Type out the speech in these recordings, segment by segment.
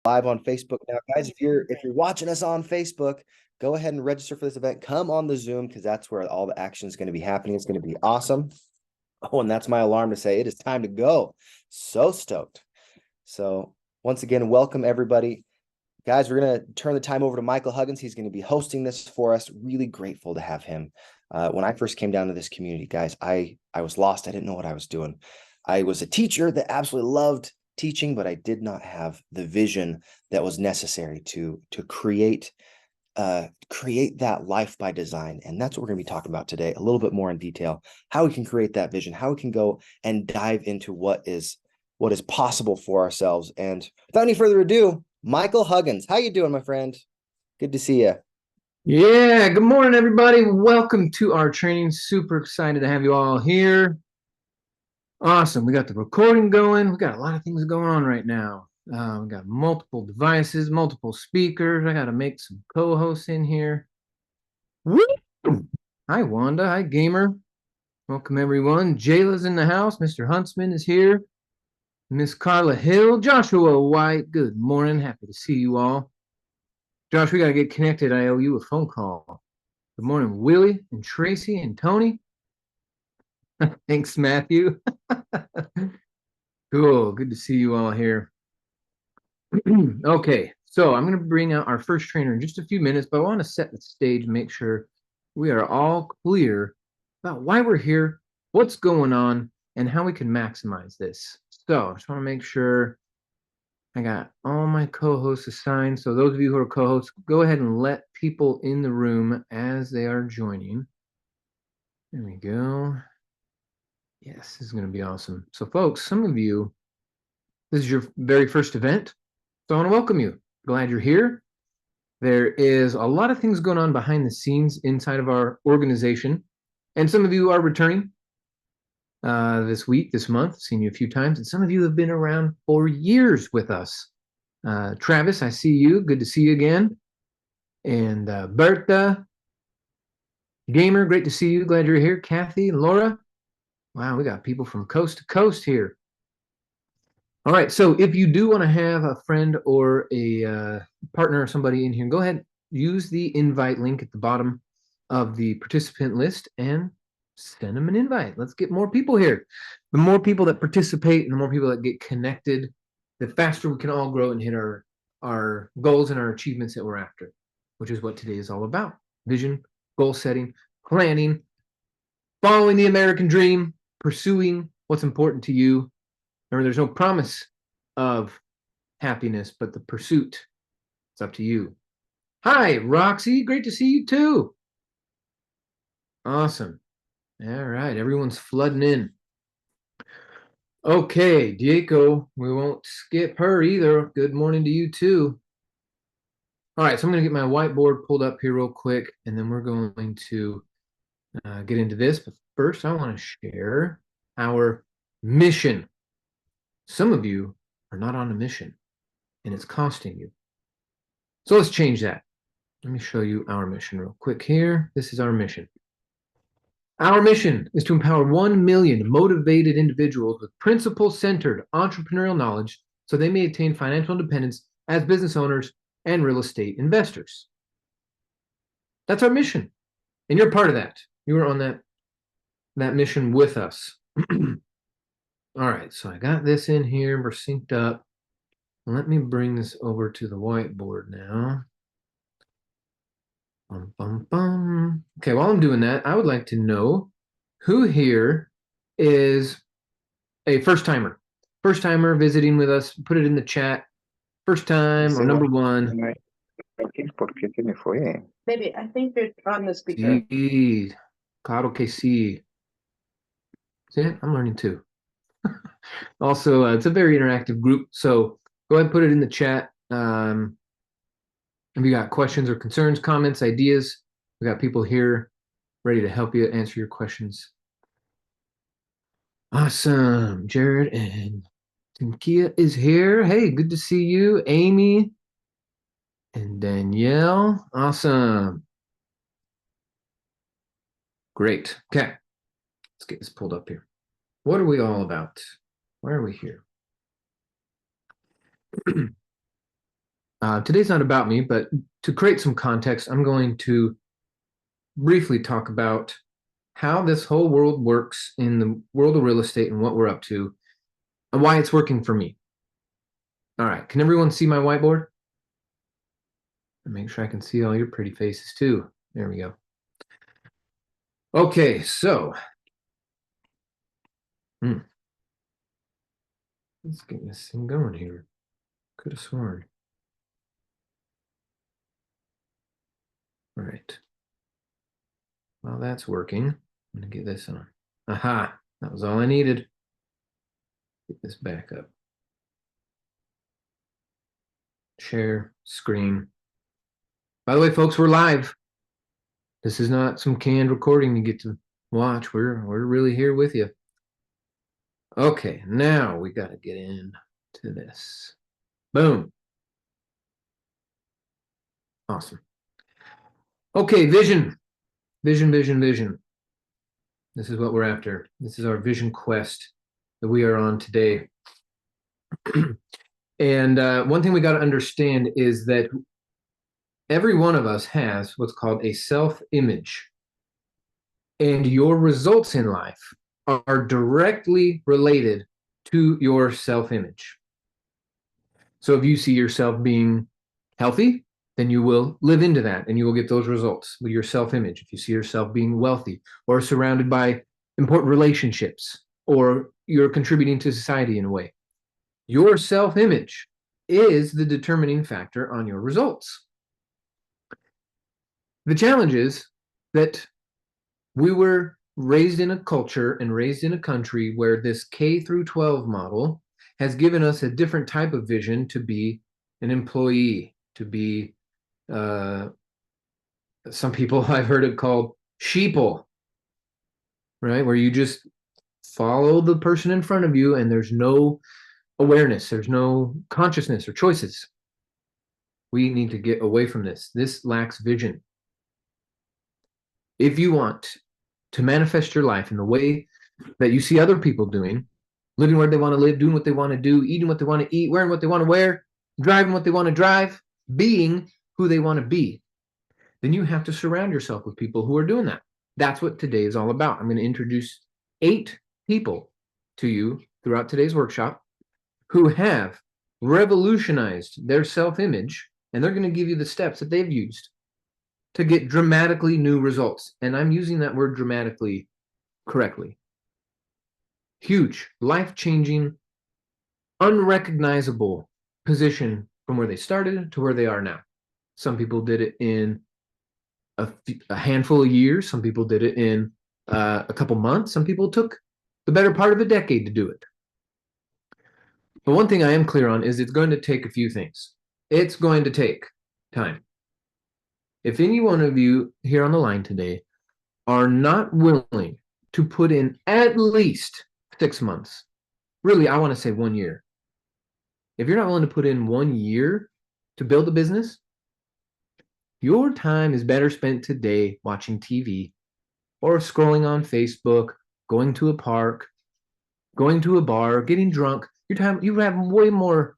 live on Facebook now, guys. If you're watching us on Facebook, go ahead and register for this event. Come on the Zoom because that's where all the action is going to be happening. It's going to be awesome. Oh, and that's my alarm to say it is time to go. So stoked. So once again, welcome everybody. Guys, we're going to turn the time over to Michael Huggins. He's going to be hosting this for us. Really grateful to have him. When I first came down to this community, guys, I was lost. I didn't know what I was doing. I was a teacher that absolutely loved teaching, but I did not have the vision that was necessary to create that life by design. And that's what we're going to be talking about today, a little bit more in detail, how we can create that vision, how we can go and dive into what is possible for ourselves. And without any further ado, Michael Huggins, how you doing, my friend? Good to see you. Yeah, good morning, everybody. Welcome to our training. Super excited to have you all here. Awesome. We got the recording going. We got a lot of things going on right now. We got multiple devices, multiple speakers. I got to make some co-hosts in here. Woo! Hi, Wanda. Hi, Gamer. Welcome, everyone. Jayla's in the house. Mr. Huntsman is here. Miss Carla Hill. Joshua White. Good morning. Happy to see you all. Josh, we got to get connected. I owe you a phone call. Good morning, Willie and Tracy and Tony. Thanks, Matthew. Cool. Good to see you all here. Okay, so I'm going to bring out our first trainer in just a few minutes, but I want to set the stage and make sure we are all clear about why we're here, what's going on, and how we can maximize this. So I just want to make sure I got all my co-hosts assigned. So those of you who are co-hosts, go ahead and let people in the room as they are joining. There we go. Yes, this is going to be awesome. So folks, some of you, this is your very first event. So I want to welcome you. Glad you're here. There is a lot of things going on behind the scenes inside of our organization. And some of you are returning this week, this month, seen you a few times. And some of you have been around for years with us. Travis, I see you. Good to see you again. And Bertha, Gamer, great to see you. Glad you're here. Kathy and Laura. Wow, we got people from coast to coast here. All right, so if you do want to have a friend or a partner or somebody in here, go ahead, use the invite link at the bottom of the participant list and send them an invite. Let's get more people here. The more people that participate and the more people that get connected, the faster we can all grow and hit our goals and our achievements that we're after, which is what today is all about. Vision, goal setting, planning, following the American dream, pursuing what's important to you. Remember, there's no promise of happiness, but the pursuit. It's up to you. Hi, Roxy. Great to see you too. Awesome. All right, everyone's flooding in. Okay, Diego, we won't skip her either. Good morning to you too. All right, so I'm going to get my whiteboard pulled up here real quick, and then we're going to get into this. But first, I want to share our mission. Some of you are not on a mission, and it's costing you. So let's change that. Let me show you our mission real quick here. This is our mission. Our mission is to empower 1 million motivated individuals with principle-centered entrepreneurial knowledge so they may attain financial independence as business owners and real estate investors. That's our mission. And you're part of that. You are on that mission with us. All right, so I got this in here. We're synced up. Let me bring this over to the whiteboard now. Bum, bum, bum. Okay, while I'm doing that, I would like to know who here is a first-timer. First-timer visiting with us. Put it in the chat. First time or number one. Maybe, I think you're on the speaker. Sí. Claro que sí. See, I'm learning too. Also, it's a very interactive group, so go ahead and put it in the chat. If you got questions or concerns, comments, ideas, we got people here ready to help you answer your questions. Awesome. Jared and Tinkia is here. Hey, good to see you. Amy and Danielle. Awesome. Great. Okay. Let's get this pulled up here. What are we all about? Why are we here? Today's not about me, but to create some context, I'm going to briefly talk about how this whole world works in the world of real estate and what we're up to and why it's working for me. All right, can everyone see my whiteboard? Make sure I can see all your pretty faces too. There we go. Okay, so let's get this thing going here. Could have sworn. All right. Well, that's working. I'm gonna get this on. Aha, that was all I needed. Get this back up. Share screen. By the way, folks, we're live. This is not some canned recording you get to watch. We're really here with you. Okay, now we got to get into this. Boom. Awesome. Okay, vision. Vision, vision, vision. This is what we're after. This is our vision quest that we are on today. And one thing we got to understand is that every one of us has what's called a self-image. And your results in life are directly related to your self-image. So if you see yourself being healthy, then you will live into that and you will get those results with your self-image. If you see yourself being wealthy or surrounded by important relationships or you're contributing to society in a way, your self-image is the determining factor on your results. The challenge is that we were raised in a culture and raised in a country where this K through 12 model has given us a different type of vision to be an employee, to be some people I've heard it called sheeple, right? Where you just follow the person in front of you and there's no awareness, there's no consciousness or choices. We need to get away from this. This lacks vision. If you want to manifest your life in the way that you see other people doing, living where they want to live, doing what they want to do, eating what they want to eat, wearing what they want to wear, driving what they want to drive, being who they want to be, then you have to surround yourself with people who are doing that. That's what today is all about. I'm going to introduce 8 people to you throughout today's workshop who have revolutionized their self-image, and they're going to give you the steps that they've used to get dramatically new results. And I'm using that word dramatically correctly. Huge, life-changing, unrecognizable position from where they started to where they are now. Some people did it in a handful of years. Some people did it in a couple months. Some people took the better part of a decade to do it. But one thing I am clear on is it's going to take a few things. It's going to take time. If any one of you here on the line today are not willing to put in at least 6 months, really, I want to say 1 year. If you're not willing to put in 1 year to build a business, your time is better spent today watching TV or scrolling on Facebook, going to a park, going to a bar, getting drunk. Your time, you have way more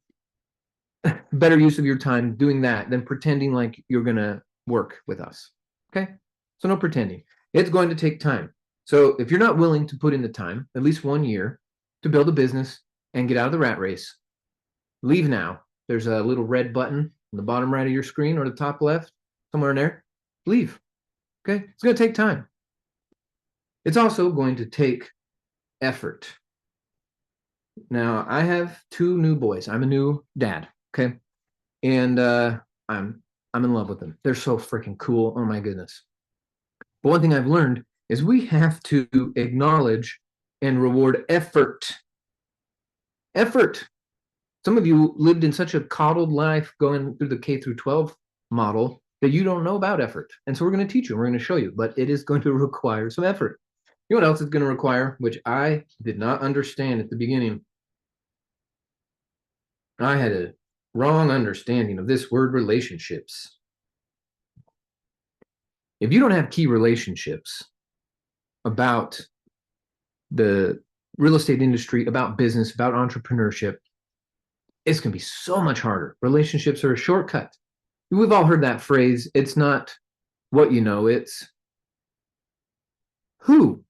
better use of your time doing that than pretending like you're going to work with us. Okay? So no pretending. It's going to take time. So if you're not willing to put in the time, at least 1 year, to build a business and get out of the rat race, leave now. There's a little red button on the bottom right of your screen or the top left, somewhere in there. Leave. Okay? It's going to take time. It's also going to take effort. Now, I have 2 new boys. I'm a new dad. Okay? And I'm in love with them. They're so freaking cool. Oh my goodness. But one thing I've learned is we have to acknowledge and reward effort. Effort. Some of you lived in such a coddled life going through the K through 12 model that you don't know about effort. And so we're going to teach you. We're going to show you. But it is going to require some effort. You know what else it's going to require, which I did not understand at the beginning? I had a wrong understanding of this word relationships. If you don't have key relationships about the real estate industry, about business, about entrepreneurship, it's going to be so much harder. Relationships are a shortcut. We've all heard that phrase. It's not what you know, it's who.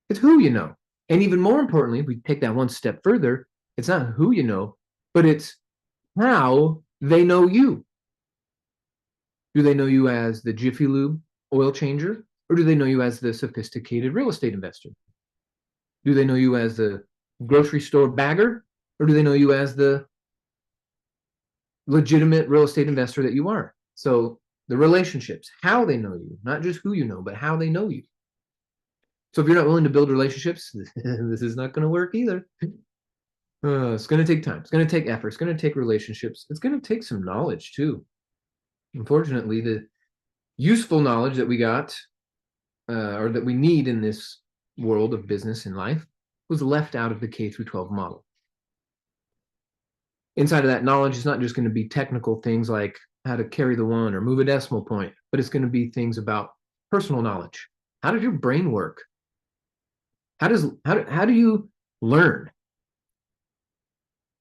It's who you know. And even more importantly, if we take that one step further, it's not who you know, but it's how they know you. Do they know you as the Jiffy Lube oil changer, or do they know you as the sophisticated real estate investor? Do they know you as the grocery store bagger, or do they know you as the legitimate real estate investor that you are? So the relationships, how they know you, not just who you know, but how they know you. So if you're not willing to build relationships, this is not going to work either. It's going to take time. It's going to take effort. It's going to take relationships. It's going to take some knowledge too. Unfortunately, the useful knowledge that we got or that we need in this world of business and life was left out of the K through 12 model. Inside of that knowledge is not just going to be technical things like how to carry the one or move a decimal point, but it's going to be things about personal knowledge. How does your brain work? How do you learn?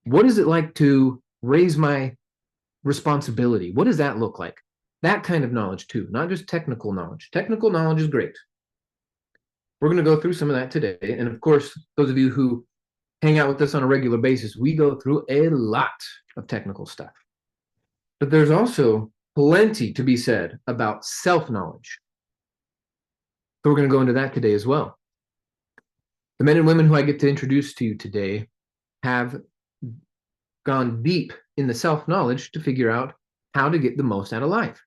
What is it like to raise my responsibility? What does that look like? That kind of knowledge too, not just technical knowledge. Technical knowledge is great. We're going to go through some of that today. And of course, those of you who hang out with us on a regular basis, we go through a lot of technical stuff. But there's also plenty to be said about self-knowledge. So we're going to go into that today as well. The men and women who I get to introduce to you today have gone deep in the self-knowledge to figure out how to get the most out of life.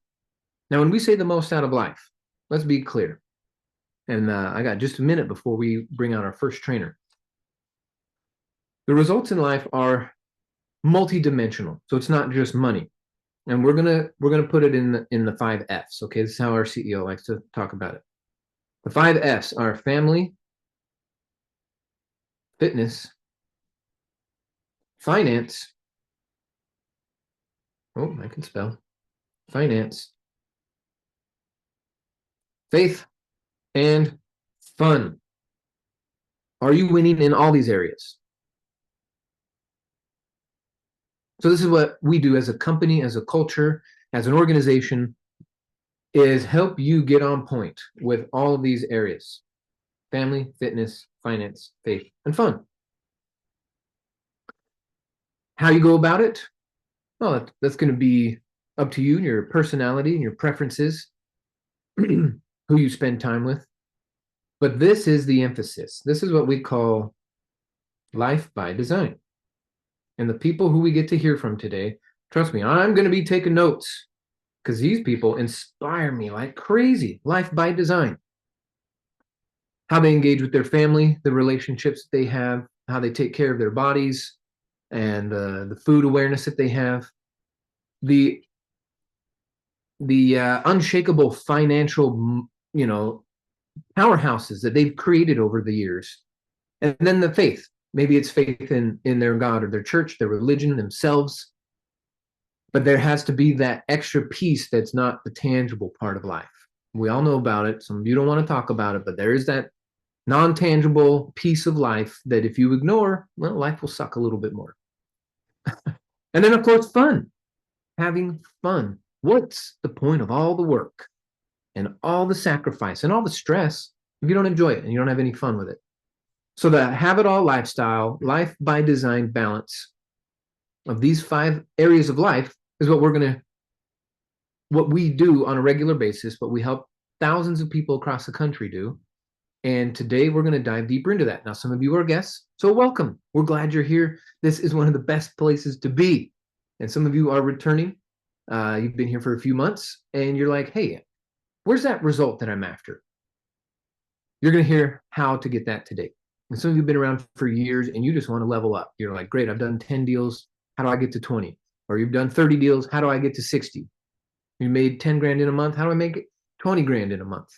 Now, when we say the most out of life, let's be clear. And I got just a minute before we bring out our first trainer. The results in life are multidimensional, so it's not just money. And we're gonna put it in the 5 F's. Okay, this is how our CEO likes to talk about it. The 5 F's are family, fitness, finance. Oh, I can spell. Finance, faith, and fun. Are you winning in all these areas? So this is what we do as a company, as a culture, as an organization, is help you get on point with all of these areas: family, fitness, finance, faith, and fun. How you go about it? Well, that's going to be up to you and your personality and your preferences, who you spend time with. But this is the emphasis. This is what we call life by design. And the people who we get to hear from today, trust me, I'm going to be taking notes because these people inspire me like crazy. Life by design. How they engage with their family, the relationships that they have, how they take care of their bodies, and the food awareness that they have, the unshakable financial, powerhouses that they've created over the years, and then the faith. Maybe it's faith in their God or their church, their religion, themselves. But there has to be that extra piece that's not the tangible part of life. We all know about it. Some of you don't want to talk about it, but there is that non-tangible piece of life that if you ignore, well, life will suck a little bit more. And then, of course, fun. Having fun. What's the point of all the work and all the sacrifice and all the stress if you don't enjoy it and you don't have any fun with it? So the have it all lifestyle, life by design balance of these 5 areas of life is what we do on a regular basis, what we help thousands of people across the country do. And today we're going to dive deeper into that. Now, some of you are guests, so welcome. We're glad you're here. This is one of the best places to be. And some of you are returning. You've been here for a few months and you're like, hey, where's that result that I'm after? You're going to hear how to get that today. And some of you have been around for years and you just want to level up. You're like, great, I've done 10 deals. How do I get to 20? Or you've done 30 deals. How do I get to 60? You made 10 grand in a month. How do I make it 20 grand in a month?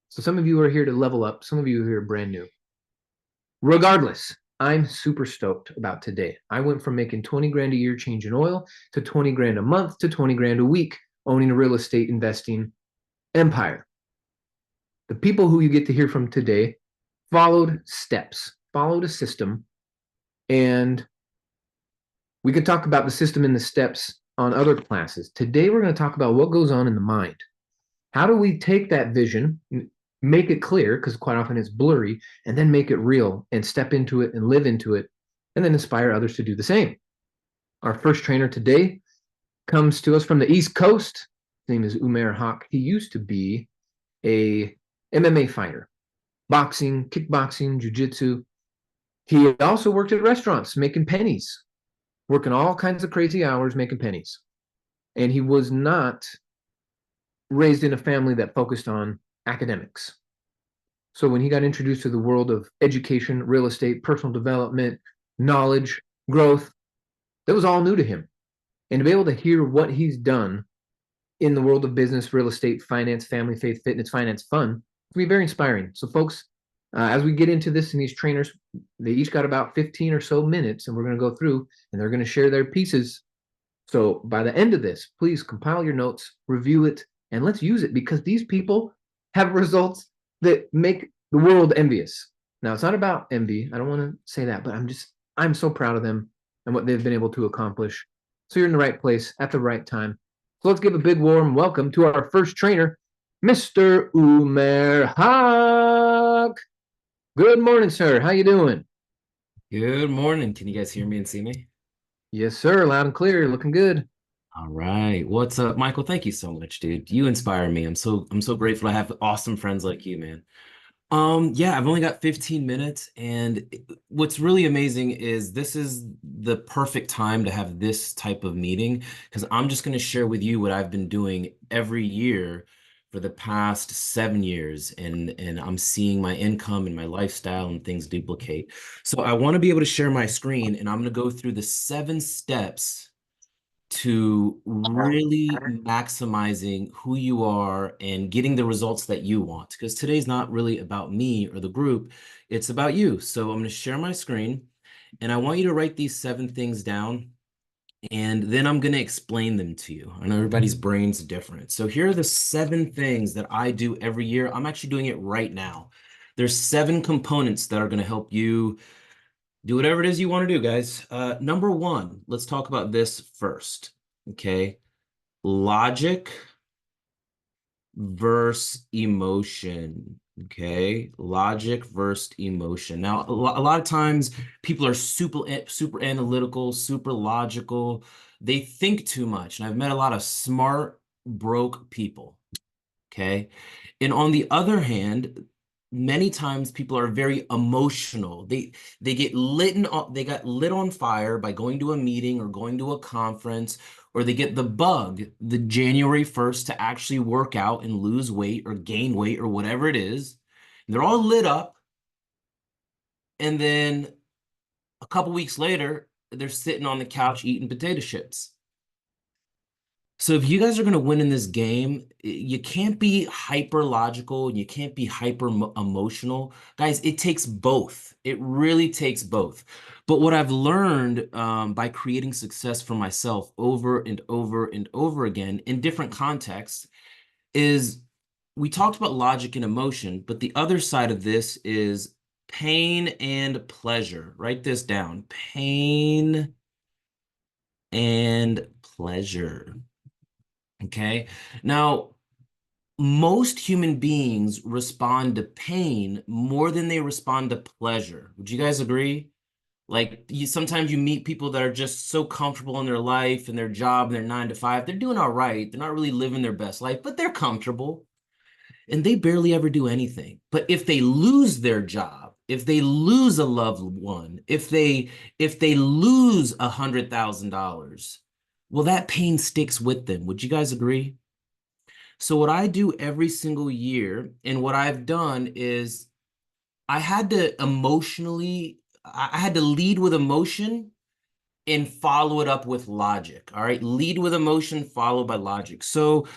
So some of you are here to level up. Some of you are here brand new. Regardless, I'm super stoked about today. I went from making 20 grand a year changing oil to 20 grand a month to 20 grand a week owning a real estate investing empire. The people who you get to hear from today followed steps, followed a system, and We could talk about the system and the steps on other classes. Today, we're going to talk about what goes on in the mind. How do we take that vision, make it clear, because quite often it's blurry, and then make it real and step into it and live into it, and then inspire others to do the same? Our first trainer today comes to us from the East Coast. His name is Umair Haq. He used to be a MMA fighter, boxing, kickboxing, jiu-jitsu. He also worked at restaurants making pennies, working all kinds of crazy hours making pennies. And he was not raised in a family that focused on academics. So when he got introduced to the world of education, real estate, personal development, knowledge, growth, that was all new to him. And to be able to hear what he's done in the world of business, real estate, finance, family, faith, fitness, finance, fun, it's going to be very inspiring. So folks, as we get into this and these trainers, they each got about 15 or so minutes, and we're going to go through and they're going to share their pieces. So by the end of this, please compile your notes, review it, and let's use it, because these people have results that make the world envious. Now, it's not about envy. I don't want to say that, but I'm so proud of them and what they've been able to accomplish. So you're in the right place at the right time. So let's give a big warm welcome to our first trainer, Mr. Umair Haq. Good morning, sir. How you doing? Good morning. Can you guys hear me and see me? Yes, sir. Loud and clear. Looking good. All right. What's up, Michael? Thank you so much, dude. You inspire me. I'm so grateful to have awesome friends like you, man. Yeah, I've only got 15 minutes, and what's really amazing is this is the perfect time to have this type of meeting, because I'm just going to share with you what I've been doing every year for the past 7 years, and I'm seeing my income and my lifestyle and things duplicate. So I want to be able to share my screen, and I'm going to go through the 7 steps to really maximizing who you are and getting the results that you want. Because today's not really about me or the group, it's about you. So I'm going to share my screen, and I want you to write these 7 things down, and then I'm going to explain them to you. I know everybody's brain's different. So here are the 7 things that I do every year. I'm actually doing it right now. There's 7 components that are going to help you do whatever it is you want to do, guys. Number 1, let's talk about this first. Okay. Logic versus emotion. Okay. Logic versus emotion. Now, a lot of times people are super analytical, super logical. They think too much. And I've met a lot of smart, broke people. Okay. And on the other hand, many times people are very emotional. They got lit on fire by going to a meeting or going to a conference, or they get the bug the January 1st to actually work out and lose weight or gain weight or whatever it is. They're all lit up, and then a couple weeks later, they're sitting on the couch eating potato chips. So if you guys are going to win in this game, you can't be hyper logical and you can't be hyper emotional. Guys, it takes both. It really takes both. But what I've learned by creating success for myself over and over and over again in different contexts is, we talked about logic and emotion, but the other side of this is pain and pleasure. Write this down. Pain and pleasure. Okay. Now, most human beings respond to pain more than they respond to pleasure. Would you guys agree? Like, sometimes you meet people that are just so comfortable in their life and their job and their 9 to 5. They're doing all right. They're not really living their best life, but they're comfortable and they barely ever do anything. But if they lose their job, if they lose a loved one, if they lose $100,000, well, that pain sticks with them. Would you guys agree? So what I do every single year, and what I've done is I had to lead with emotion and follow it up with logic. All right. Lead with emotion, followed by logic. So,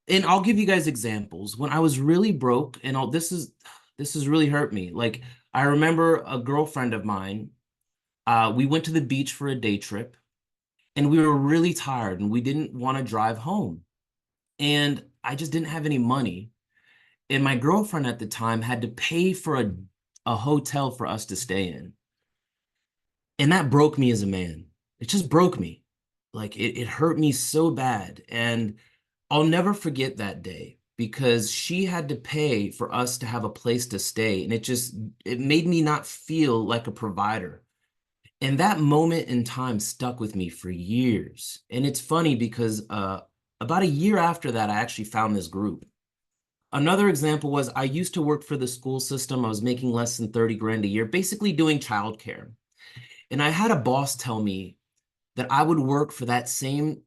and I'll give you guys examples. When I was really broke, and this has really hurt me. Like, I remember a girlfriend of mine, we went to the beach for a day trip, and we were really tired and we didn't want to drive home. And I just didn't have any money. And my girlfriend at the time had to pay for a hotel for us to stay in. And that broke me as a man. It just broke me. Like it hurt me so bad. And I'll never forget that day because she had to pay for us to have a place to stay. And it made me not feel like a provider. And that moment in time stuck with me for years. And it's funny because about a year after that, I actually found this group. Another example was I used to work for the school system. I was making less than 30 grand a year, basically doing childcare. And I had a boss tell me that I would work for that same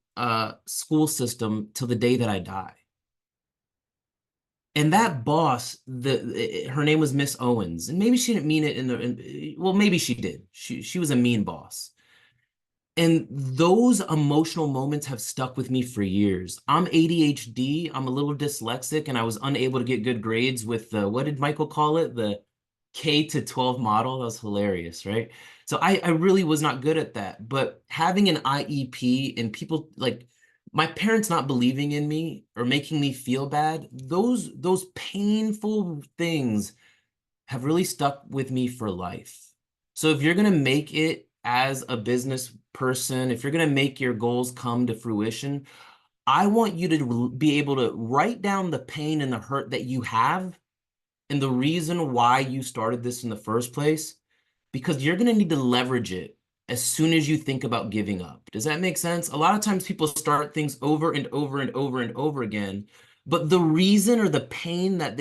school system till the day that I die. And that boss, her name was Miss Owens, and maybe she didn't mean it well, maybe she did. She was a mean boss. And those emotional moments have stuck with me for years. I'm ADHD, I'm a little dyslexic, and I was unable to get good grades with the, what did Michael call it? The K to 12 model. That was hilarious, right? So I really was not good at that. But having an IEP and people like my parents not believing in me or making me feel bad, those painful things have really stuck with me for life. So if you're going to make it as a business person, if you're going to make your goals come to fruition, I want you to be able to write down the pain and the hurt that you have and the reason why you started this in the first place, because you're going to need to leverage it as soon as you think about giving up. Does that make sense? A lot of times people start things over and over and over and over again, but the reason or the pain that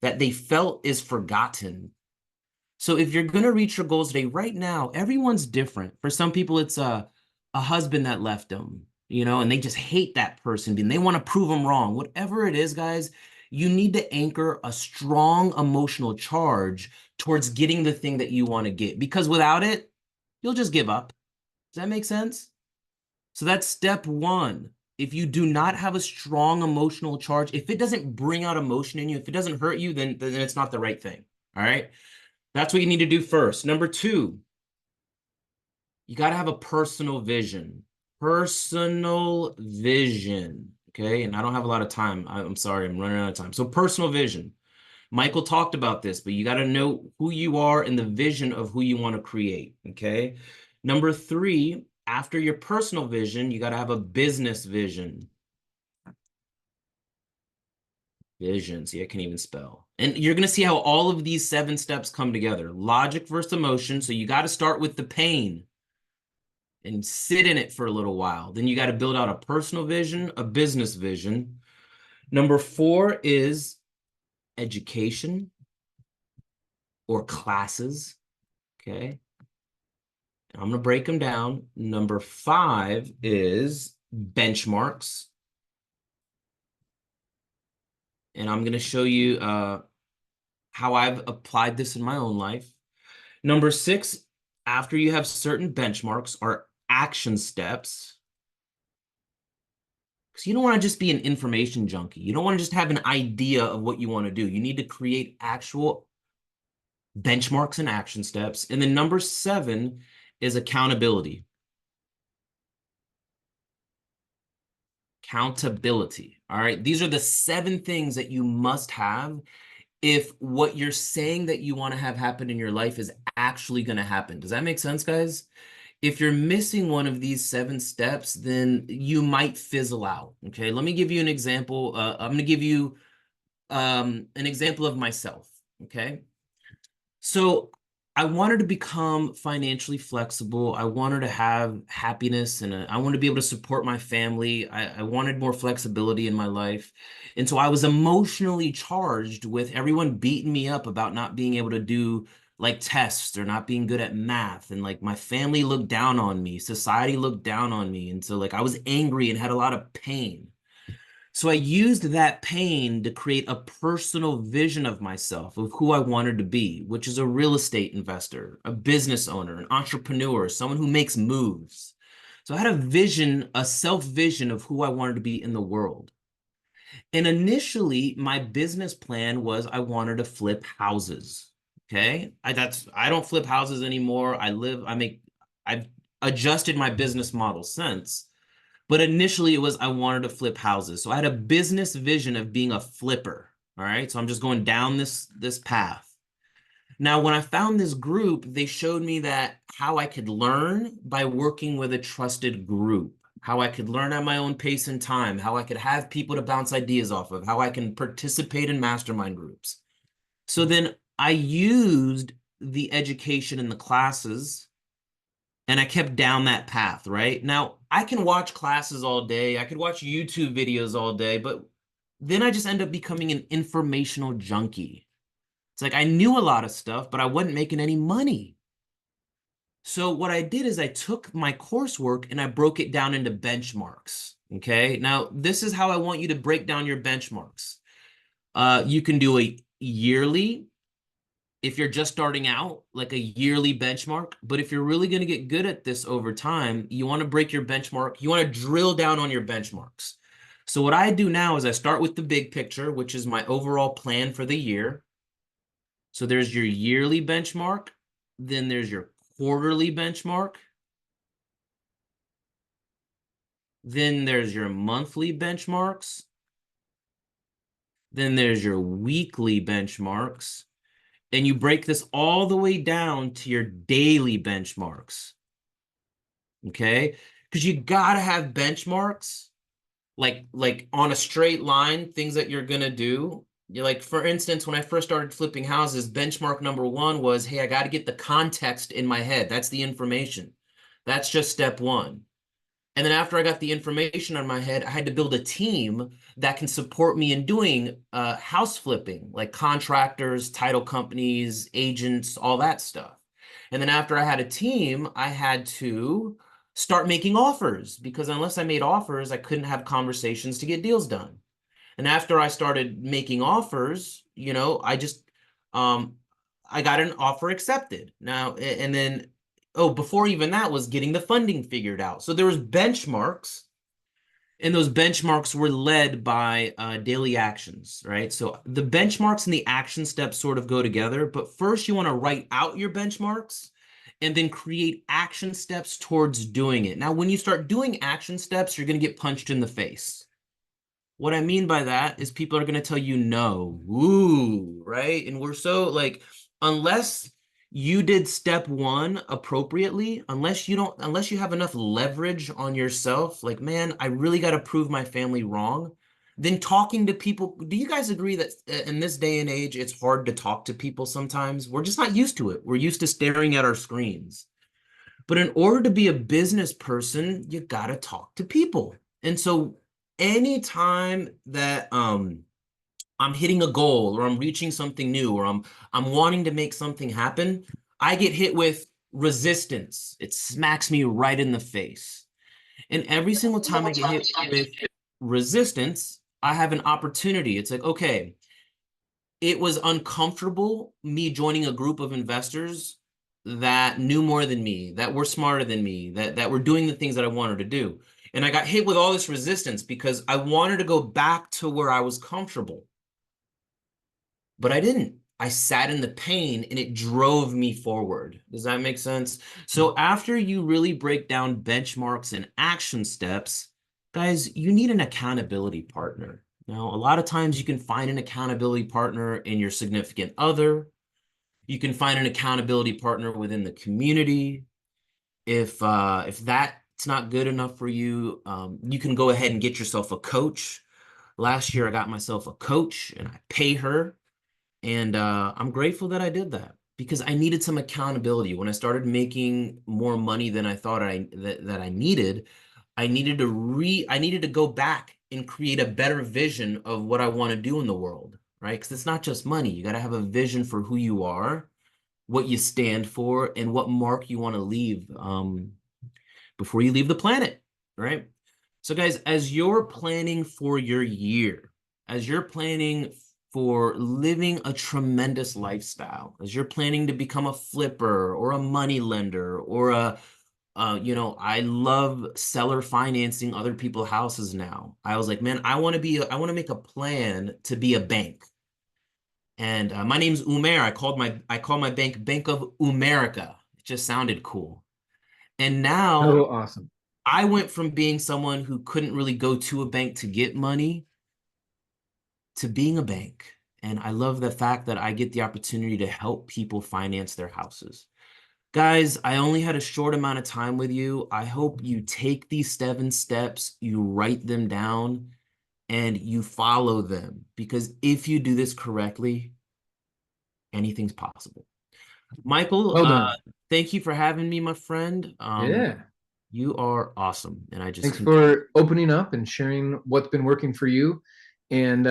they felt is forgotten. So if you're going to reach your goals today, right now, everyone's different. For some people, it's a husband that left them, you know, and they just hate that person and they want to prove them wrong. Whatever it is, guys, you need to anchor a strong emotional charge towards getting the thing that you want to get, because without it, you'll just give up. Does that make sense? So that's step one. If you do not have a strong emotional charge, if it doesn't bring out emotion in you, if it doesn't hurt you, then it's not the right thing. All right. That's what you need to do first. Number two, you got to have a personal vision. Personal vision. Okay. And I don't have a lot of time. I'm sorry. I'm running out of time. So personal vision. Michael talked about this, but you got to know who you are and the vision of who you want to create. Okay. Number three, after your personal vision, you got to have a business vision. Vision. See, I can't even spell. And you're going to see how all of these 7 steps come together. Logic versus emotion. So you got to start with the pain and sit in it for a little while. Then you got to build out a personal vision, a business vision. Number 4 is education or classes. Okay. I'm going to break them down. Number 5 is benchmarks. And I'm going to show you how I've applied this in my own life. Number 6, after you have certain benchmarks, are action steps. Because you don't want to just be an information junkie. You don't want to just have an idea of what you want to do. You need to create actual benchmarks and action steps. And then number 7 is accountability. Accountability. All right. These are the 7 things that you must have if what you're saying that you want to have happen in your life is actually going to happen. Does that make sense, guys? If you're missing one of these 7 steps, then you might fizzle out. Okay. Let me give you an example. I'm going to give you an example of myself. Okay. So I wanted to become financially flexible. I wanted to have happiness and I wanted to be able to support my family. I wanted more flexibility in my life. And so I was emotionally charged with everyone beating me up about not being able to do like tests or not being good at math. And like my family looked down on me. Society looked down on me. And so like I was angry and had a lot of pain. So I used that pain to create a personal vision of myself, of who I wanted to be, which is a real estate investor, a business owner, an entrepreneur, someone who makes moves. So I had a vision, a self-vision of who I wanted to be in the world. And initially, my business plan was I wanted to flip houses. Okay. I don't flip houses anymore. I've adjusted my business model since. But initially it was I wanted to flip houses. So I had a business vision of being a flipper. All right. So I'm just going down this path. Now, when I found this group, they showed me that how I could learn by working with a trusted group, how I could learn at my own pace and time, how I could have people to bounce ideas off of, how I can participate in mastermind groups. So then I used the education in the classes and I kept down that path, right? Now, I can watch classes all day. I could watch YouTube videos all day, but then I just end up becoming an informational junkie. It's like I knew a lot of stuff, but I wasn't making any money. So what I did is I took my coursework and I broke it down into benchmarks. Okay. Now, this is how I want you to break down your benchmarks. You can do a yearly, if you're just starting out, like a yearly benchmark. But if you're really going to get good at this over time, you want to break your benchmark. You want to drill down on your benchmarks. So what I do now is I start with the big picture, which is my overall plan for the year. So there's your yearly benchmark, then there's your quarterly benchmark, then there's your monthly benchmarks, then there's your weekly benchmarks, and you break this all the way down to your daily benchmarks, okay? Because you gotta have benchmarks, like on a straight line, things that you're gonna do. You're like, for instance, when I first started flipping houses, benchmark number one was, hey, I got to get the context in my head. That's the information. That's just step one. And then after I got the information on my head, I had to build a team that can support me in doing house flipping, like contractors, title companies, agents, all that stuff. And then after I had a team, I had to start making offers, because unless I made offers, I couldn't have conversations to get deals done. And after I started making offers, you know, I got an offer accepted. Now, and then, oh, before even that was getting the funding figured out. So there was benchmarks, and those benchmarks were led by daily actions, right? So the benchmarks and the action steps sort of go together, but first you want to write out your benchmarks and then create action steps towards doing it. Now, when you start doing action steps, you're going to get punched in the face. What I mean by that is people are going to tell you no, ooh, right? And we're so like, unless you did step one appropriately, unless you have enough leverage on yourself, like, man, I really got to prove my family wrong, then talking to people. Do you guys agree that in this day and age, it's hard to talk to people sometimes? We're just not used to it. We're used to staring at our screens. But in order to be a business person, you got to talk to people. And so anytime that I'm hitting a goal, or I'm reaching something new, or I'm wanting to make something happen, I get hit with resistance. It smacks me right in the face. And every single time I get hit with resistance, I have an opportunity. It's like, okay, it was uncomfortable me joining a group of investors that knew more than me, that were smarter than me, that were doing the things that I wanted to do. And I got hit with all this resistance because I wanted to go back to where I was comfortable. But I didn't. I sat in the pain and it drove me forward. Does that make sense? So after you really break down benchmarks and action steps, guys, you need an accountability partner. Now, a lot of times you can find an accountability partner in your significant other. You can find an accountability partner within the community. If that's not good enough for you, you can go ahead and get yourself a coach. Last year, I got myself a coach and I pay her. And I'm grateful that I did that, because I needed some accountability. When I started making more money than I thought that I needed, I needed to go back and create a better vision of what I want to do in the world, right? Because it's not just money. You got to have a vision for who you are, what you stand for, and what mark you want to leave before you leave the planet, right? So guys, as you're planning for your year, as you're planning for living a tremendous lifestyle, as you're planning to become a flipper or a money lender or I love seller financing other people's houses now. I was like, man, I want to make a plan to be a bank. And my name's Umair. I call my bank Bank of Umerica. It just sounded cool. And now Oh, awesome. I went from being someone who couldn't really go to a bank to get money to being a bank. And I love the fact that I get the opportunity to help people finance their houses. Guys, I only had a short amount of time with you. I hope you take these 7 steps, you write them down, and you follow them. Because if you do this correctly, anything's possible. Michael, Well done. thank you for having me, my friend. Yeah. You are awesome. And I just Thanks for opening up and sharing what's been working for you. And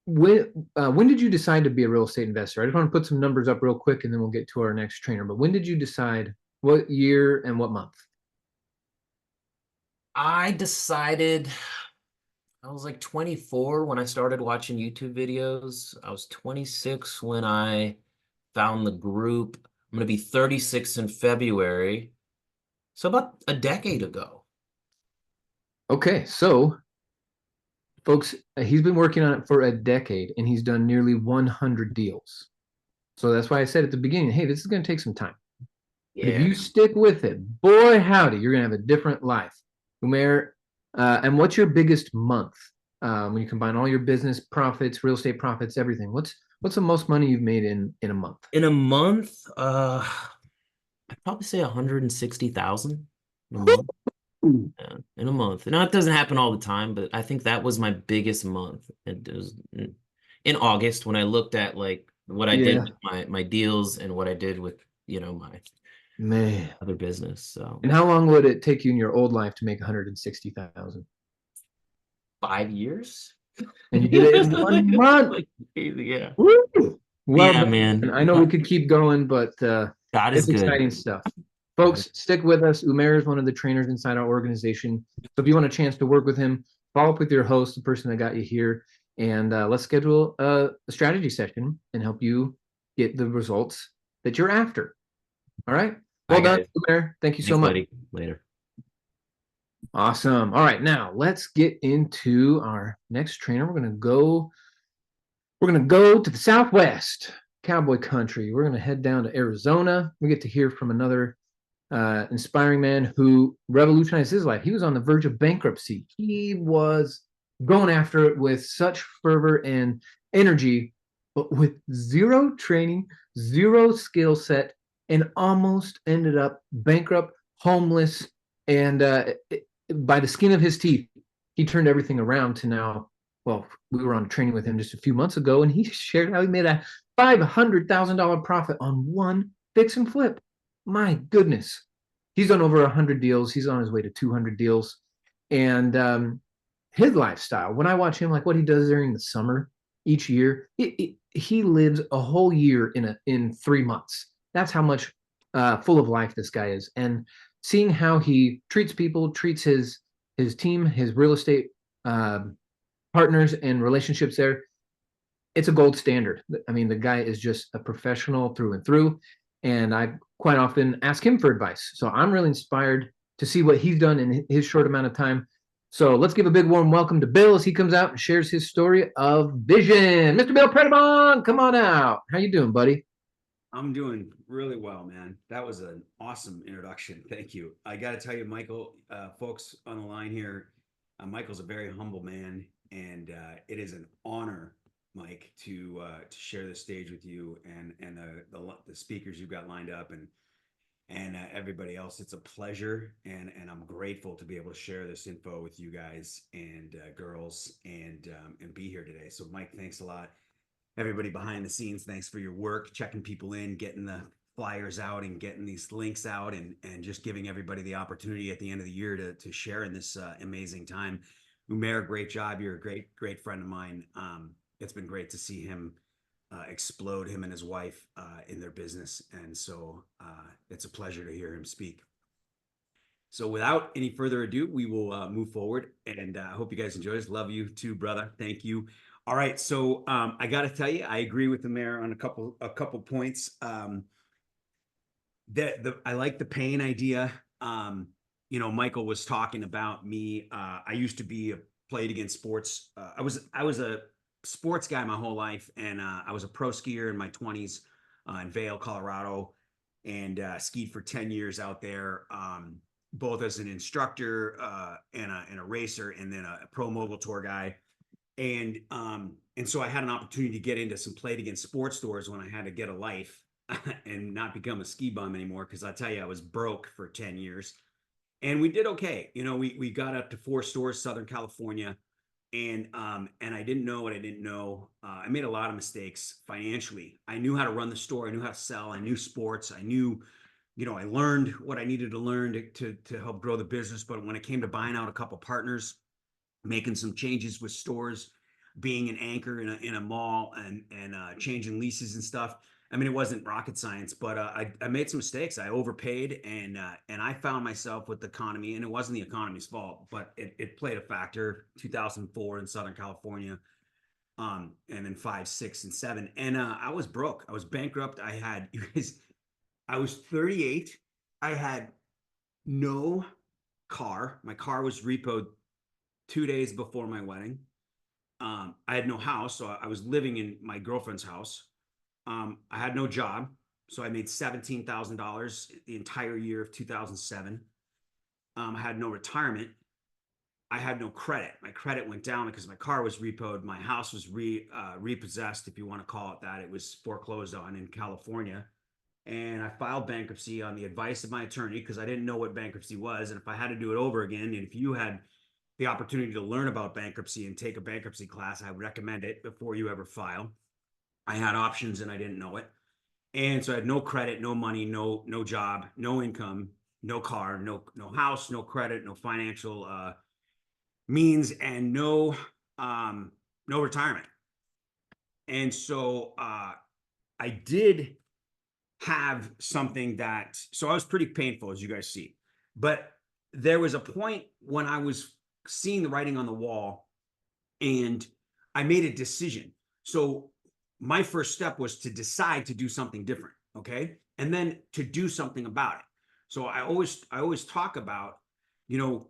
when did you decide to be a real estate investor? I just want to put some numbers up real quick, and then we'll get to our next trainer. But when did you decide? What year and what month? I decided I was like 24 when I started watching YouTube videos. I was 26 when I found the group. I'm going to be 36 in February. So about a decade ago. Okay, so folks, he's been working on it for a decade, and he's done nearly 100 deals. So that's why I said at the beginning, hey, this is going to take some time. But if Yeah. you stick with it, boy, howdy, you're going to have a different life. Umair, and what's your biggest month when you combine all your business profits, real estate profits, everything? What's the most money you've made in a month? In a month, I'd probably say 160,000 in a month. Yeah, in a month. Now, it doesn't happen all the time, but I think that was my biggest month. It was in August when I looked at like what I did Yeah, with my deals and what I did with, my man. other business. So And how long would it take you in your old life to make 160,000? 5 years. And you did it in 1 month. Like crazy, yeah. Woo! Well Yeah, done. man. And I know we could keep going, but God is it's good. exciting stuff. Folks, stick with us. Umair is one of the trainers inside our organization. So if you want a chance to work with him, follow up with your host, the person that got you here, and let's schedule a strategy session and help you get the results that you're after. All right. Bye, Well done, guys. Umair. Thank you so Thanks, much. buddy. Later. Awesome. All right, now let's get into our next trainer. We're gonna go to the Southwest, cowboy country. We're gonna head down to Arizona. We get to hear from another inspiring man who revolutionized his life. He was on the verge of bankruptcy. He was going after it with such fervor and energy, but with zero training, zero skill set, and almost ended up bankrupt, homeless, and by the skin of his teeth, he turned everything around to now. Well, we were on training with him just a few months ago, and he shared how he made a $500,000 profit on one fix and flip. My goodness. He's done over 100 deals. He's on his way to 200 deals. And his lifestyle, when I watch him, like what he does during the summer each year, he lives a whole year in 3 months. That's how much full of life this guy is. And seeing how he treats people, treats his team, his real estate partners and relationships there, it's a gold standard. I mean, the guy is just a professional through and through. And I quite often ask him for advice. So I'm really inspired to see what he's done in his short amount of time. So let's give a big warm welcome to Bill as he comes out and shares his story of vision. Mr. Bill Predabon, come on out. How you doing, buddy? I'm doing really well, man. That was an awesome introduction. Thank you. I got to tell you, Michael, folks on the line here, Michael's a very humble man, and it is an honor, Mike, to share the stage with you and the speakers you've got lined up and everybody else. It's a pleasure, and I'm grateful to be able to share this info with you guys and girls and be here today. So, Mike, thanks a lot. Everybody behind the scenes, thanks for your work, checking people in, getting the flyers out and getting these links out and just giving everybody the opportunity at the end of the year to share in this amazing time. Umair, great job. You're a great friend of mine. It's been great to see him explode, him and his wife in their business. And so it's a pleasure to hear him speak. So without any further ado, we will move forward, and I hope you guys enjoy this. Love you too, brother. Thank you. All right, so I got to tell you, I agree with the mayor on a couple points. I like the pain idea. Michael was talking about me. I used to played against sports. I was a sports guy my whole life, and I was a pro skier in my 20s in Vail, Colorado, and skied for 10 years out there. Both as an instructor and a racer, and then a pro mogul tour guy. And so I had an opportunity to get into some plate against sports stores when I had to get a life and not become a ski bum anymore. Cause I tell you, I was broke for 10 years and we did okay. You know, we got up to 4 stores, Southern California. And I didn't know what I didn't know. I made a lot of mistakes financially. I knew how to run the store. I knew how to sell. I knew sports. I knew, you know, I learned what I needed to learn to help grow the business. But when it came to buying out a couple partners, making some changes with stores, being an anchor in a mall and changing leases and stuff. I mean, it wasn't rocket science, but I made some mistakes. I overpaid and I found myself with the economy, and it wasn't the economy's fault, but it played a factor. 2004 in Southern California, and then 5, 6, and 7, and I was broke. I was bankrupt. I was 38. I had no car. My car was repoed 2 days before my wedding. I had no house, so I was living in my girlfriend's house. I had no job, so I made $17,000 the entire year of 2007. I had no retirement. I had no credit. My credit went down because my car was repoed. My house was repossessed, if you want to call it that. It was foreclosed on in California. And I filed bankruptcy on the advice of my attorney because I didn't know what bankruptcy was. And if I had to do it over again, and if you had the opportunity to learn about bankruptcy and take a bankruptcy class, I would recommend it before you ever file. I had options and I didn't know it. And so I had no credit, no money, no job, no income, no car, no house, no credit, no financial means, and no retirement. And so I did have something so I was pretty painful, as you guys see. But there was a point when I was seeing the writing on the wall and I made a decision. So my first step was to decide to do something different, okay? And then to do something about it. So I always talk about, you know,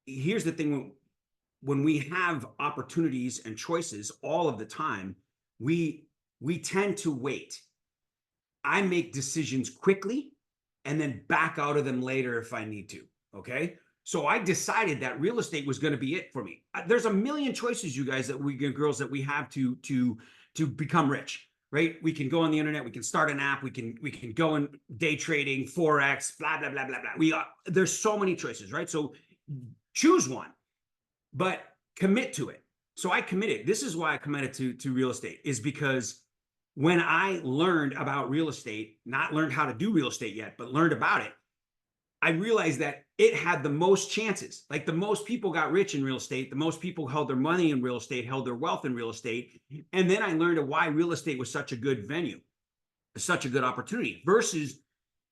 here's the thing, when we have opportunities and choices all of the time, we tend to wait. I make decisions quickly and then back out of them later if I need to, okay? So I decided that real estate was going to be it for me. There's a million choices, you guys, girls, that we have to become rich, right? We can go on the internet, we can start an app, we can go in day trading, Forex, blah, blah, blah, blah, blah. There's so many choices, right? So choose one, but commit to it. So I committed. This is why I committed to real estate, is because when I learned about real estate, not learned how to do real estate yet, but learned about it, I realized that it had the most chances. Like, the most people got rich in real estate, the most people held their money in real estate, held their wealth in real estate. And then I learned why real estate was such a good venue, such a good opportunity, versus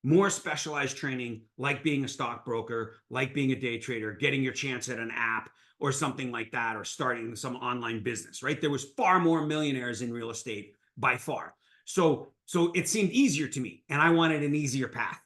more specialized training, like being a stockbroker, like being a day trader, getting your chance at an app or something like that, or starting some online business, right? There was far more millionaires in real estate by far. So it seemed easier to me, and I wanted an easier path.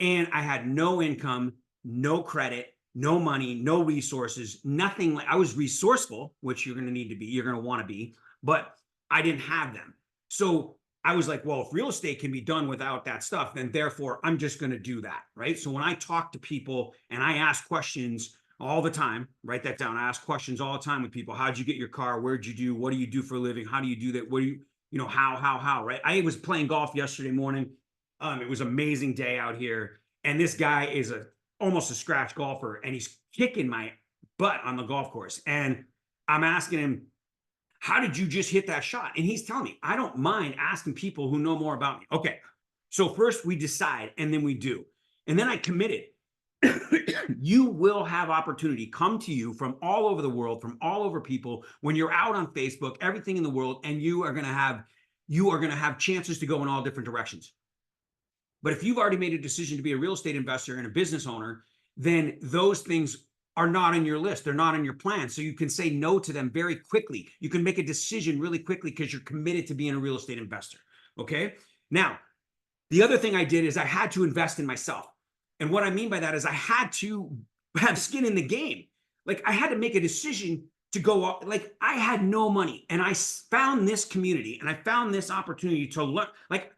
And I had no income, no credit, no money, no resources, nothing. I was resourceful, which you're going to need to be, you're going to want to be, but I didn't have them. So I was like, well, if real estate can be done without that stuff, then therefore I'm just going to do that, right? So when I talk to people and I ask questions all the time, write that down. I ask questions all the time with people. How'd you get your car? Where'd you do? What do you do for a living? How do you do that? What do you know, how, right? I was playing golf yesterday morning. It was an amazing day out here. And this guy is almost a scratch golfer, and he's kicking my butt on the golf course. And I'm asking him, how did you just hit that shot? And he's telling me, I don't mind asking people who know more about me. Okay. So first we decide, and then we do. And then I committed. You will have opportunity come to you from all over the world, from all over people, when you're out on Facebook, everything in the world, and you are going to have chances to go in all different directions. But if you've already made a decision to be a real estate investor and a business owner, then those things are not on your list. They're not on your plan. So you can say no to them very quickly. You can make a decision really quickly because you're committed to being a real estate investor. Okay. Now, the other thing I did is I had to invest in myself. And what I mean by that is I had to have skin in the game. Like, I had to make a decision to go up. Like, I had no money, and I found this community, and I found this opportunity to learn. Like,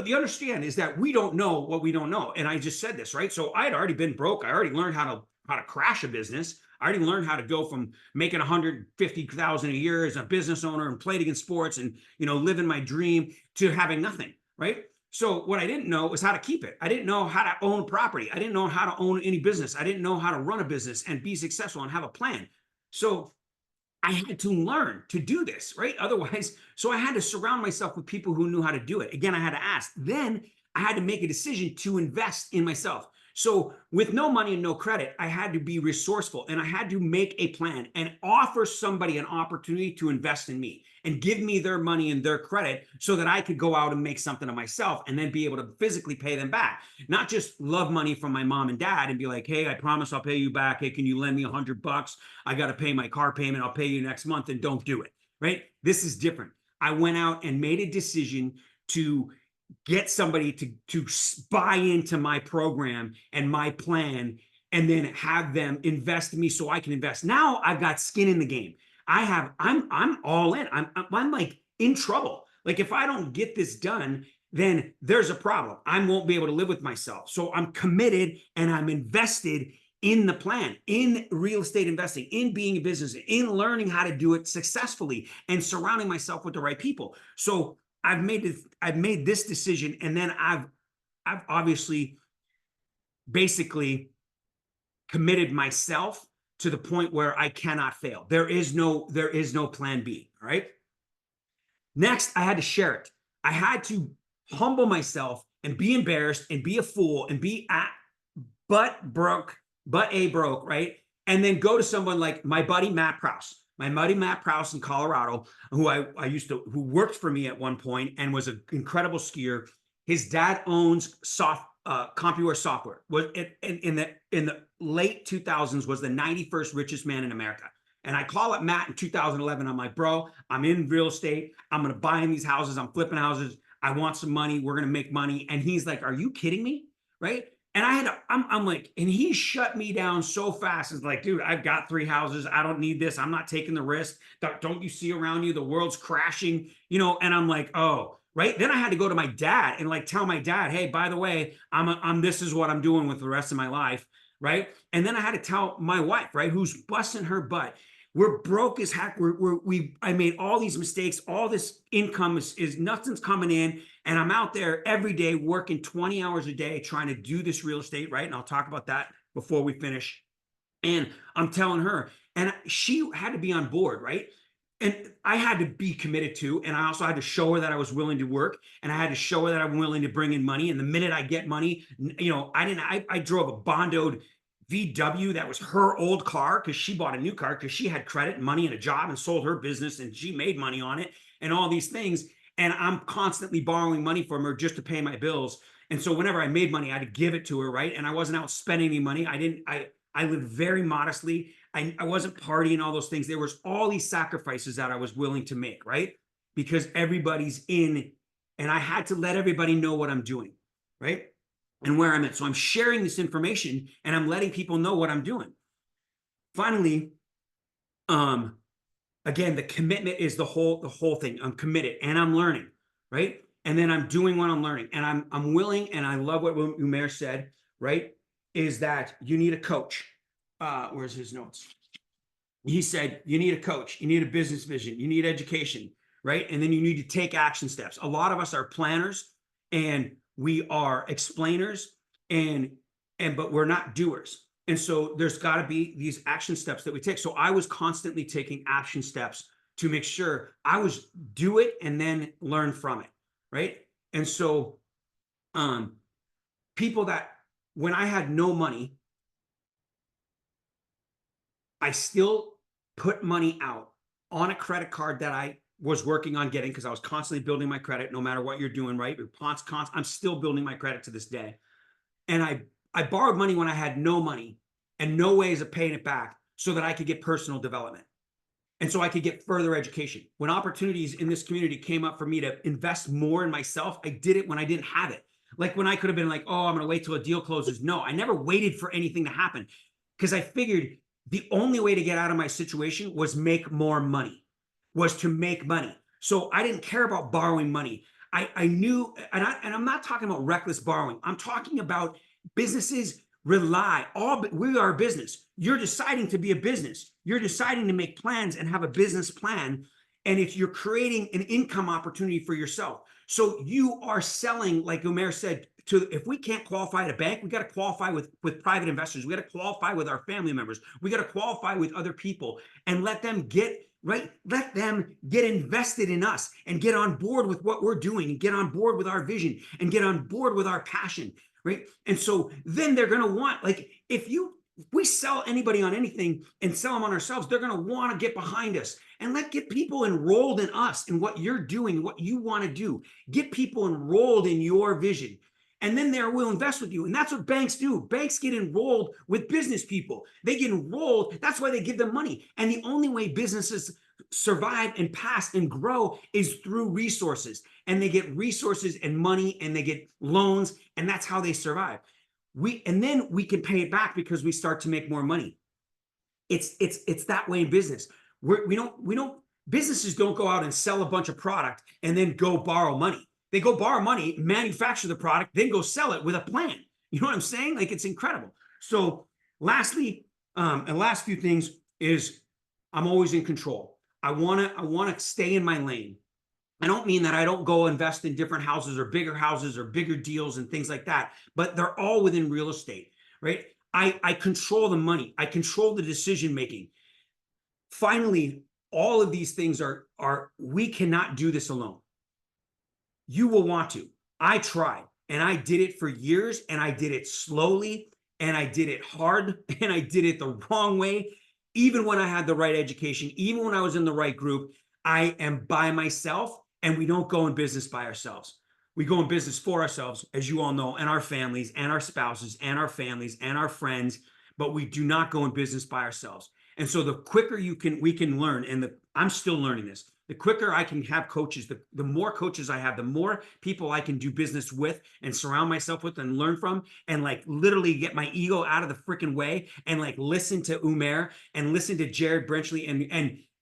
the understand is that we don't know what we don't know. And I just said this, right? So I had already been broke. I already learned how to crash a business. I already learned how to go from making 150,000 a year as a business owner and played against sports and, you know, living my dream to having nothing, right? So what I didn't know was how to keep it. I didn't know how to own property. I didn't know how to own any business. I didn't know how to run a business and be successful and have a plan. So I had to learn to do this, right? Otherwise, so I had to surround myself with people who knew how to do it. Again, I had to ask. Then I had to make a decision to invest in myself. So with no money and no credit, I had to be resourceful and I had to make a plan and offer somebody an opportunity to invest in me and give me their money and their credit so that I could go out and make something of myself and then be able to physically pay them back. Not just love money from my mom and dad and be like, hey, I promise I'll pay you back. Hey, can you lend me $100? I got to pay my car payment. I'll pay you next month, and don't do it, right? This is different. I went out and made a decision to get somebody to buy into my program and my plan, and then have them invest in me so I can invest. Now I've got skin in the game. I'm all in. I'm like in trouble. Like if I don't get this done, then there's a problem. I won't be able to live with myself. So I'm committed and I'm invested in the plan, in real estate investing, in being a business, in learning how to do it successfully and surrounding myself with the right people. So I've made this decision, and then I've obviously basically committed myself to the point where I cannot fail. There is no plan B. All right. Next, I had to share it. I had to humble myself and be embarrassed and be a fool and be but broke, right? And then go to someone like my buddy Matt Prowse. My buddy Matt Prowse in Colorado, who who worked for me at one point and was an incredible skier. His dad owns CompuWare software. Was in the late 2000s was the 91st richest man in America. And I call up Matt in 2011. I'm like, bro, I'm in real estate. I'm gonna buy in these houses. I'm flipping houses. I want some money. We're gonna make money. And he's like, are you kidding me? Right? And I'm like, and he shut me down so fast. It's like, dude, I've got 3 houses. I don't need this. I'm not taking the risk. Don't you see around you? The world's crashing, you know? And I'm like, oh, right. Then I had to go to my dad and like tell my dad, hey, by the way, this is what I'm doing with the rest of my life. Right. And then I had to tell my wife, right, who's busting her butt. We're broke as heck. I made all these mistakes. All this income is nothing's coming in. And I'm out there every day working 20 hours a day trying to do this real estate, right? And I'll talk about that before we finish. And I'm telling her, and she had to be on board, right? And I had to be committed to, and I also had to show her that I was willing to work, and I had to show her that I'm willing to bring in money. And the minute I get money, you know, I drove a Bondoed VW that was her old car because she bought a new car because she had credit and money and a job and sold her business and she made money on it and all these things. And I'm constantly borrowing money from her just to pay my bills. And so whenever I made money, I had to give it to her, right? And I wasn't out spending any money. I lived very modestly. I wasn't partying, all those things. There was all these sacrifices that I was willing to make, right? Because everybody's in, and I had to let everybody know what I'm doing, right? And where I'm at. So I'm sharing this information and I'm letting people know what I'm doing. Finally, again, the commitment is the whole thing. I'm committed and I'm learning, right? And then I'm doing what I'm learning, and I'm willing. And I love what Umair said, right? Is that you need a coach. Where's his notes? He said, you need a coach, you need a business vision, you need education, right? And then you need to take action steps. A lot of us are planners and we are explainers but we're not doers. And so there's got to be these action steps that we take. So I was constantly taking action steps to make sure I was do it and then learn from it, right? And so people that when I had no money, I still put money out on a credit card that I was working on getting because I was constantly building my credit no matter what you're doing, right? I'm still building my credit to this day. And I borrowed money when I had no money and no ways of paying it back so that I could get personal development. And so I could get further education. When opportunities in this community came up for me to invest more in myself, I did it when I didn't have it. Like when I could have been like, oh, I'm going to wait till a deal closes. No, I never waited for anything to happen because I figured the only way to get out of my situation was make more money, was to make money. So I didn't care about borrowing money. I knew, and I'm not talking about reckless borrowing. I'm talking about businesses we are a business. You're deciding to be a business. You're deciding to make plans and have a business plan. And if you're creating an income opportunity for yourself. So you are selling, like Umair said, if we can't qualify at a bank, we got to qualify with private investors. We got to qualify with our family members. We got to qualify with other people and let them get invested in us and get on board with what we're doing and get on board with our vision and get on board with our passion, right? And so then they're going to want, like, if we sell anybody on anything and sell them on ourselves, they're going to want to get behind us and get people enrolled in us and what you're doing, what you want to do. Get people enrolled in your vision. And then they will invest with you. And that's what banks do. Banks get enrolled with business people. They get enrolled. That's why they give them money. And the only way businesses survive and pass and grow is through resources. And they get resources and money and they get loans. And that's how they survive. And then we can pay it back because we start to make more money. It's that way in business. Businesses don't go out and sell a bunch of product and then go borrow money. They go borrow money, manufacture the product, then go sell it with a plan. You know what I'm saying? Like, it's incredible. So lastly, and last few things is I'm always in control. I want to stay in my lane. I don't mean that I don't go invest in different houses or bigger deals and things like that, but they're all within real estate, right? I control the money. I control the decision-making. Finally, all of these things we cannot do this alone. You will want to. I tried and I did it for years and I did it slowly and I did it hard and I did it the wrong way. Even when I had the right education, even when I was in the right group, I am by myself and we don't go in business by ourselves. We go in business for ourselves, as you all know, and our families and our spouses and our families and our friends, but we do not go in business by ourselves. And so the quicker we can learn, and I'm still learning this, the quicker I can have coaches, the more coaches I have, the more people I can do business with and surround myself with and learn from and literally get my ego out of the freaking way and listen to Umair and listen to Jared Brenchley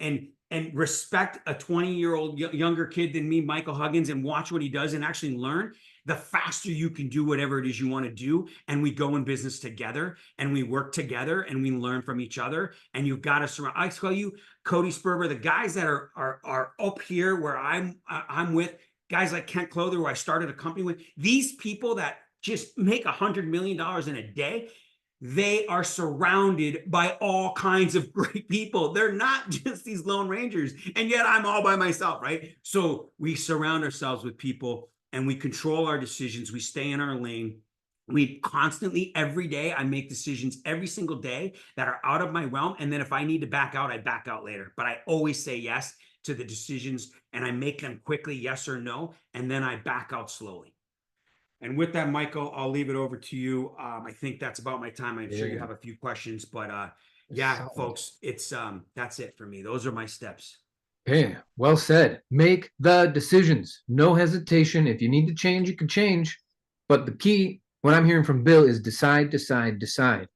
and respect a 20-year-old younger kid than me, Michael Huggins, and watch what he does and actually learn. The faster you can do whatever it is you want to do, and we go in business together, and we work together, and we learn from each other, and you've got to surround. I tell you, Cody Sperber, the guys that are up here where I'm with, guys like Kent Clother, who I started a company with, these people that just make $100 million in a day, they are surrounded by all kinds of great people. They're not just these Lone Rangers, and yet I'm all by myself, right? So we surround ourselves with people and we control our decisions. We stay in our lane. We constantly, every day, I make decisions every single day that are out of my realm. And then if I need to back out, I back out later. But I always say yes to the decisions and I make them quickly, yes or no. And then I back out slowly. And with that, Michael, I'll leave it over to you. I think that's about my time. I'm sure you have a few questions, but yeah, Solid. folks, that's it for me. Those are my steps. Okay, well said. Make the decisions. No hesitation. If you need to change, you can change. But the key, what I'm hearing from Bill, is decide, decide, decide.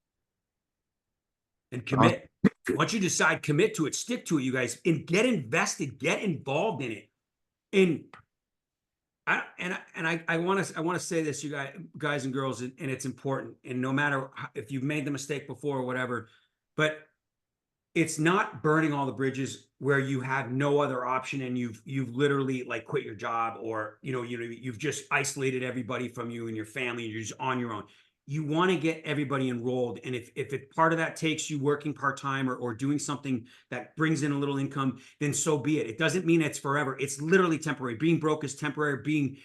And commit. Once you decide, commit to it, stick to it, you guys, and get invested, get involved in it. And I want to say this, you guys and girls, and it's important. And no matter if you've made the mistake before or whatever, but it's not burning all the bridges where you have no other option and you've literally quit your job, or you've just isolated everybody from you and your family and you're just on your own. You want to get everybody enrolled, and if it part of that takes you working part-time or doing something that brings in a little income, then so be it. It doesn't mean it's forever. It's literally temporary. Being broke is temporary.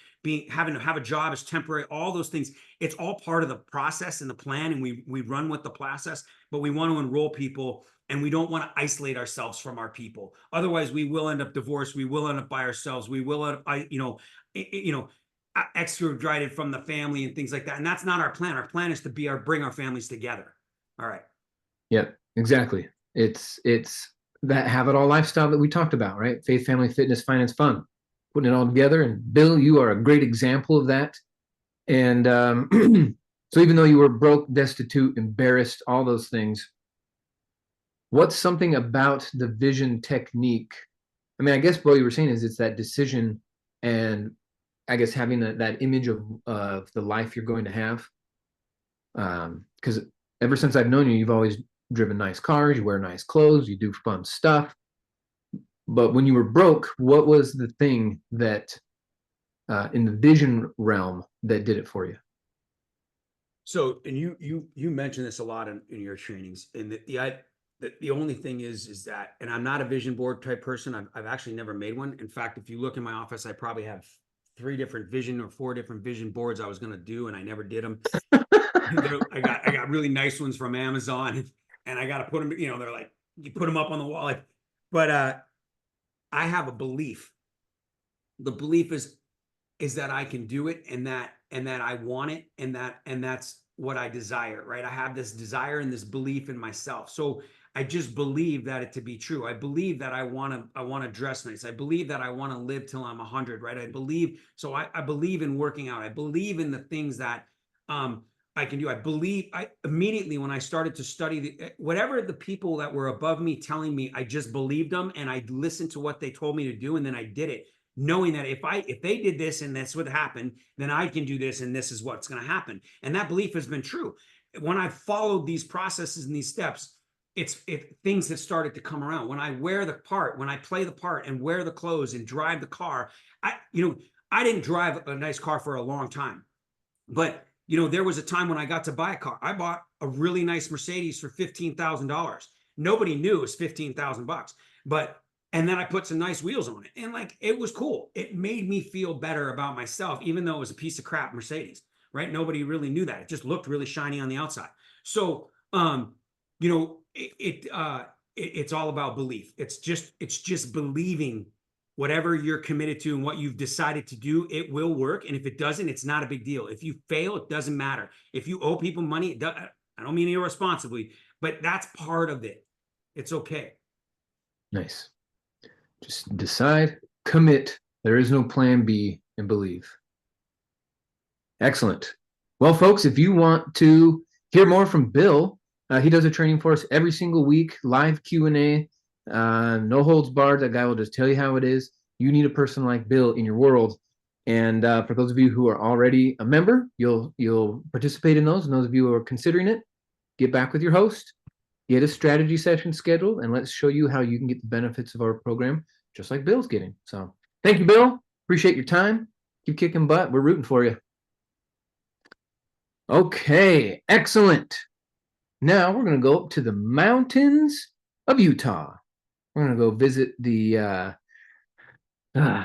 Having to have a job is temporary. All those things, it's all part of the process and the plan, and we run with the process, but we want to enroll people. And we don't want to isolate ourselves from our people. Otherwise, we will end up divorced. We will end up by ourselves. We will end up, extradited from the family and things like that. And that's not our plan. Our plan is to bring our families together. All right. Yeah, exactly. It's that have it all lifestyle that we talked about, right? Faith, family, fitness, finance, fun. Putting it all together. And Bill, you are a great example of that. And so even though you were broke, destitute, embarrassed, all those things, what's something about the vision technique? I mean, I guess what you were saying is it's that decision, and I guess having that image of the life you're going to have. because ever since I've known you, you've always driven nice cars, you wear nice clothes, you do fun stuff. But when you were broke, what was the thing that in the vision realm that did it for you? So, and you mentioned this a lot in your trainings, and the only thing is that, and I'm not a vision board type person. I've actually never made one. In fact, if you look in my office, I probably have 3 different vision or 4 different vision boards I was going to do, and I never did them. I got really nice ones from Amazon, and I got to put them, you know, they're like, you put them up on the wall. But I have a belief. The belief is that I can do it, and that I want it, and that's what I desire, right? I have this desire and this belief in myself. So I just believe that it to be true. I believe that I want to dress nice. I believe that I want to live till I'm 100, right? I believe in working out. I believe in the things that I can do. I immediately, when I started to study whatever the people that were above me telling me, I just believed them, and I listened to what they told me to do, and then I did it, knowing that if they did this and that's what happened, then I can do this, and this is what's going to happen. And that belief has been true. When I followed these processes and these steps, things have started to come around. When I wear the part, when I play the part and wear the clothes and drive the car, I didn't drive a nice car for a long time, but there was a time when I got to buy a car. I bought a really nice Mercedes for $15,000. Nobody knew it was $15,000, and then I put some nice wheels on it, and it was cool. It made me feel better about myself, even though it was a piece of crap Mercedes, right? Nobody really knew that. It just looked really shiny on the outside. So, it's all about belief. It's just believing whatever you're committed to and what you've decided to do, it will work. And if it doesn't, it's not a big deal. If you fail, it doesn't matter. If you owe people money, I don't mean irresponsibly, but that's part of it. It's okay. Nice. Just decide, commit. There is no plan B, and believe. Excellent. Well, folks, if you want to hear more from Bill, he does a training for us every single week, live Q&A, no holds barred. That guy will just tell you how it is. You need a person like Bill in your world. And for those of you who are already a member, you'll participate in those. And those of you who are considering it, get back with your host, get a strategy session scheduled, and let's show you how you can get the benefits of our program, just like Bill's getting. So thank you, Bill. Appreciate your time. Keep kicking butt. We're rooting for you. Okay, excellent. Now we're going to go up to the mountains of Utah. We're going to go visit the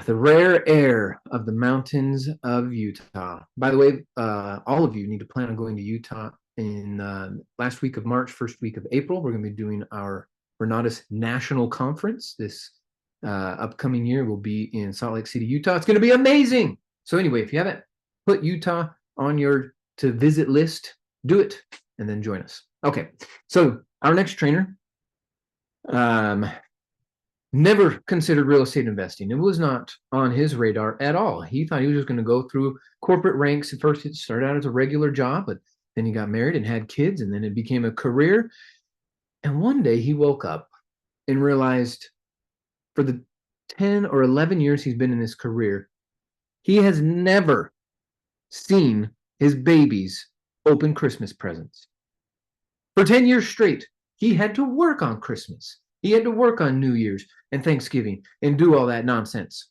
rare air of the mountains of Utah. By the way, all of you need to plan on going to Utah in last week of March, first week of April. We're going to be doing our Renatus National Conference. This upcoming year will be in Salt Lake City, Utah. It's going to be amazing. So anyway, if you haven't put Utah on your to visit list, do it and then join us. Okay, so our next trainer never considered real estate investing. It was not on his radar at all. He thought he was just going to go through corporate ranks. At first, it started out as a regular job, but then he got married and had kids, and then it became a career. And one day he woke up and realized for the 10 or 11 years he's been in this career, he has never seen his babies open Christmas presents. For 10 years straight, he had to work on Christmas. He had to work on New Year's and Thanksgiving and do all that nonsense.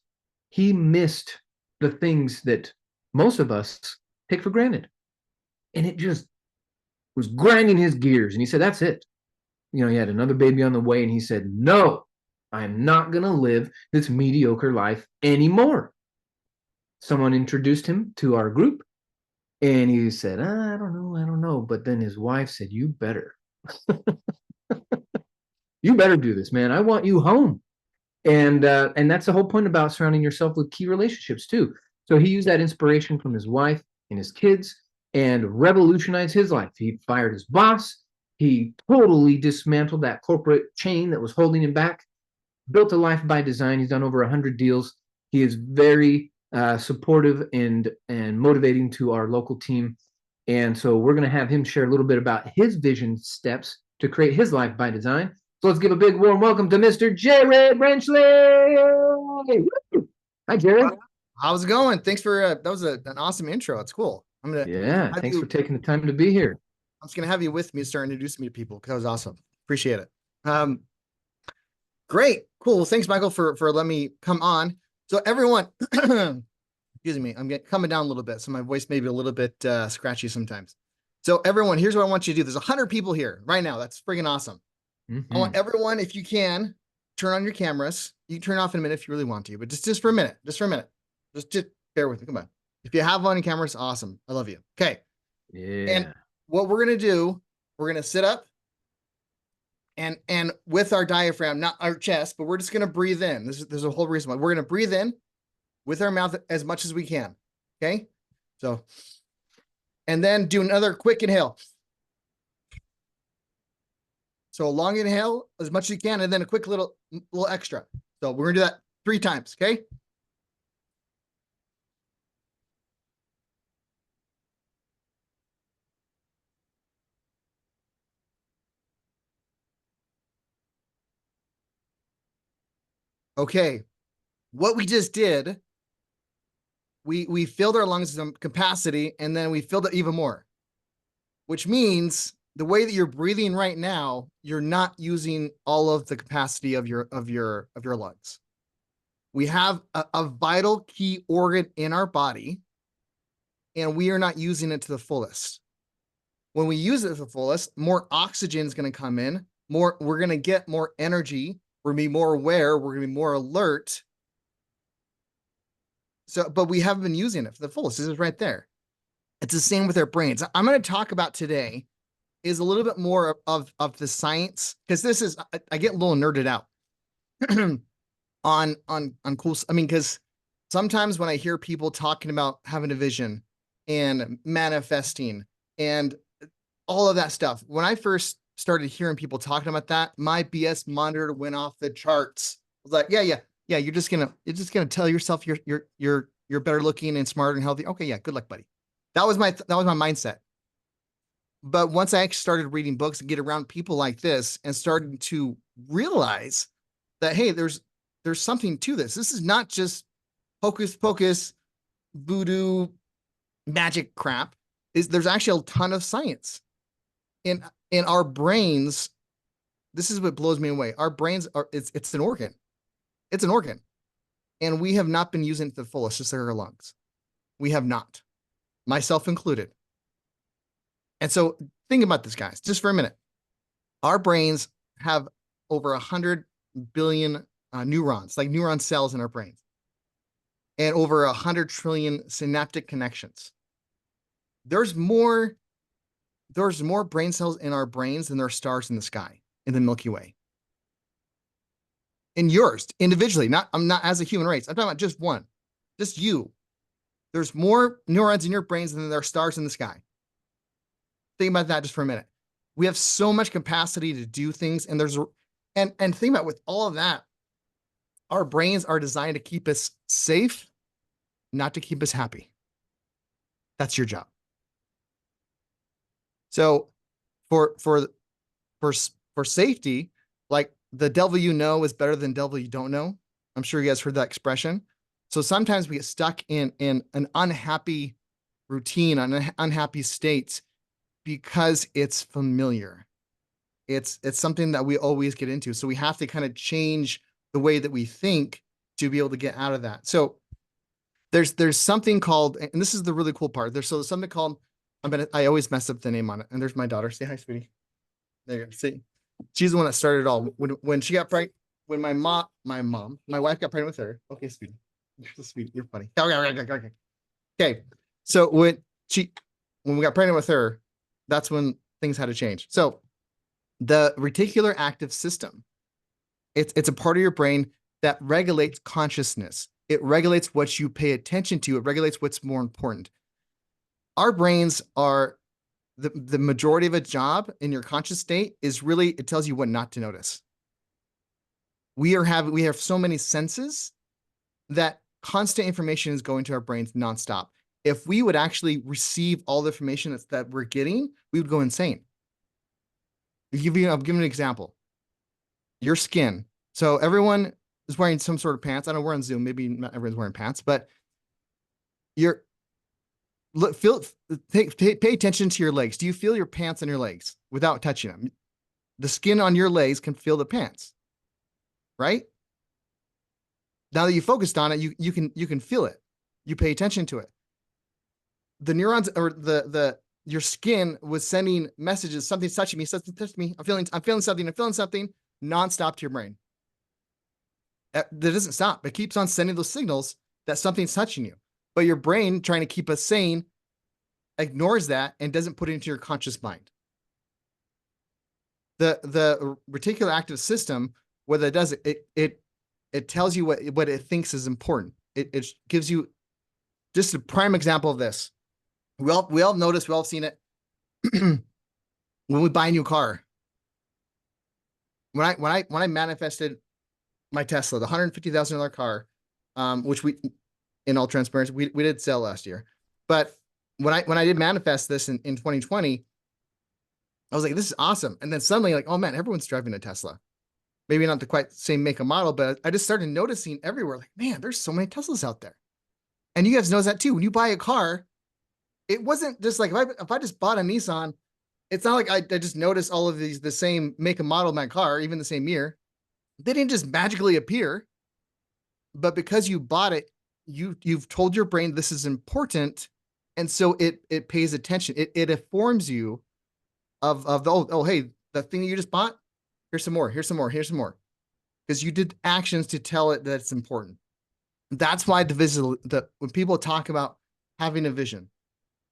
He missed the things that most of us take for granted. And it just was grinding his gears. And he said, that's it. He had another baby on the way. And he said, no, I'm not going to live this mediocre life anymore. Someone introduced him to our group. And he said, I don't know. But then his wife said, you better. You better do this, man. I want you home. And that's the whole point about surrounding yourself with key relationships too. So he used that inspiration from his wife and his kids and revolutionized his life. He fired his boss. He totally dismantled that corporate chain that was holding him back, built a life by design. He's done over 100 deals. He is very supportive and motivating to our local team. And so we're going to have him share a little bit about his vision steps to create his life by design. So let's give a big warm welcome to Mr. Jared Branchley. Hi, Jared. How's it going? Thanks for that was an awesome intro. It's cool. Thanks for taking the time to be here. just gonna have you with me, start introducing me to people because that was awesome. Appreciate it. Great, cool. Well, thanks, Michael, for letting me come on. So everyone, excuse me, I'm coming down a little bit, so my voice may be a little bit scratchy sometimes. So everyone, here's what I want you to do. There's 100 people here right now. That's friggin' awesome. I want everyone, if you can, turn on your cameras. You can turn off in a minute if you really want to, but just for a minute, just bear with me. Come on. If you have on your cameras, awesome. I love you. Okay. Yeah. And what we're gonna do, we're gonna sit up and with our diaphragm, not our chest, but we're just gonna breathe in. There's a whole reason why. We're gonna breathe in with our mouth as much as we can. Okay. So, and then do another quick inhale. So a long inhale as much as you can, and then a quick little extra. So we're gonna do that 3 times. Okay. Okay, what we just did, we filled our lungs with some capacity, and then we filled it even more, which means the way that you're breathing right now, you're not using all of the capacity of your lungs. We have a vital key organ in our body, and we are not using it to the fullest. When we use it to the fullest, more oxygen is going to come in, we're going to get more energy. We're going to be more aware. We're going to be more alert. So, but we haven't been using it for the fullest. This is right there. It's the same with our brains. I'm going to talk about today is a little bit more of the science, because this is, I get a little nerded out on cool. I mean, because sometimes when I hear people talking about having a vision and manifesting and all of that stuff, when I first started hearing people talking about that, my BS monitor went off the charts. I was like, yeah. You're just gonna tell yourself you're better looking and smarter and healthy. Okay, yeah, good luck, buddy. That was my mindset. But once I actually started reading books and get around people like this and started to realize that, hey, there's something to this. This is not just hocus pocus, voodoo, magic crap. There's actually a ton of science. In our brains, this is what blows me away. Our brains it's an organ. It's an organ. And we have not been using it to the fullest, just like our lungs. We have not, myself included. And so think about this, guys, just for a minute. Our brains have over 100 billion neurons, like neuron cells in our brains, and over 100 trillion synaptic connections. There's more brain cells in our brains than there are stars in the sky in the Milky Way. In yours, individually, I'm not as a human race. I'm talking about just one, just you. There's more neurons in your brains than there are stars in the sky. Think about that just for a minute. We have so much capacity to do things, and and think about with all of that, our brains are designed to keep us safe, not to keep us happy. That's your job. So for safety, like the devil you know is better than devil you don't know. I'm sure you guys heard that expression. So sometimes we get stuck in an unhappy routine, an unhappy state because it's familiar. It's something that we always get into. So we have to kind of change the way that we think to be able to get out of that. So there's something called, and this is the really cool part. There's something called, I always mess up the name on it. And there's my daughter. Say hi, sweetie. There you go. See, she's the one that started it all. When she got pregnant, when my wife got pregnant with her. Okay, sweetie. You're so sweet. You're funny. Okay. So when we got pregnant with her, that's when things had to change. So the reticular active system, it's a part of your brain that regulates consciousness. It regulates what you pay attention to. It regulates what's more important. Our brains are the majority of a job in your conscious state is really, it tells you what not to notice. We have so many senses that constant information is going to our brains nonstop. If we would actually receive all the information that we're getting, we would go insane. I'll give you an example. Your skin. So everyone is wearing some sort of pants. I know we're on Zoom. Maybe not everyone's wearing pants, but look, pay attention to your legs. Do you feel your pants on your legs without touching them? The skin on your legs can feel the pants, right? Now that you focused on it, you can feel it. You pay attention to it. The neurons or your skin was sending messages. Something's touching me. Something touched me. I'm feeling something. I'm feeling something nonstop to your brain. That doesn't stop. It keeps on sending those signals that something's touching you. But your brain, trying to keep us sane, ignores that and doesn't put it into your conscious mind. The reticular active system, what it does, it tells you what it thinks is important. It gives you just a prime example of this. We all noticed, we all seen it when we buy a new car. When I manifested my Tesla, the $150,000 car, which we, in all transparency, we did sell last year. But when I did manifest this in 2020, I was like, this is awesome. And then suddenly, like, oh man, everyone's driving a Tesla. Maybe not the quite same make and model, but I just started noticing everywhere, like, man, there's so many Teslas out there. And you guys know that too. When you buy a car, it wasn't just like, if I just bought a Nissan, it's not like I just noticed all of the same make and model of my car, even the same year. They didn't just magically appear. But because you bought it, you've told your brain this is important. And so it pays attention. It informs you of the, oh, hey, the thing you just bought, here's some more, here's some more, here's some more. Because you did actions to tell it that it's important. That's why when people talk about having a vision,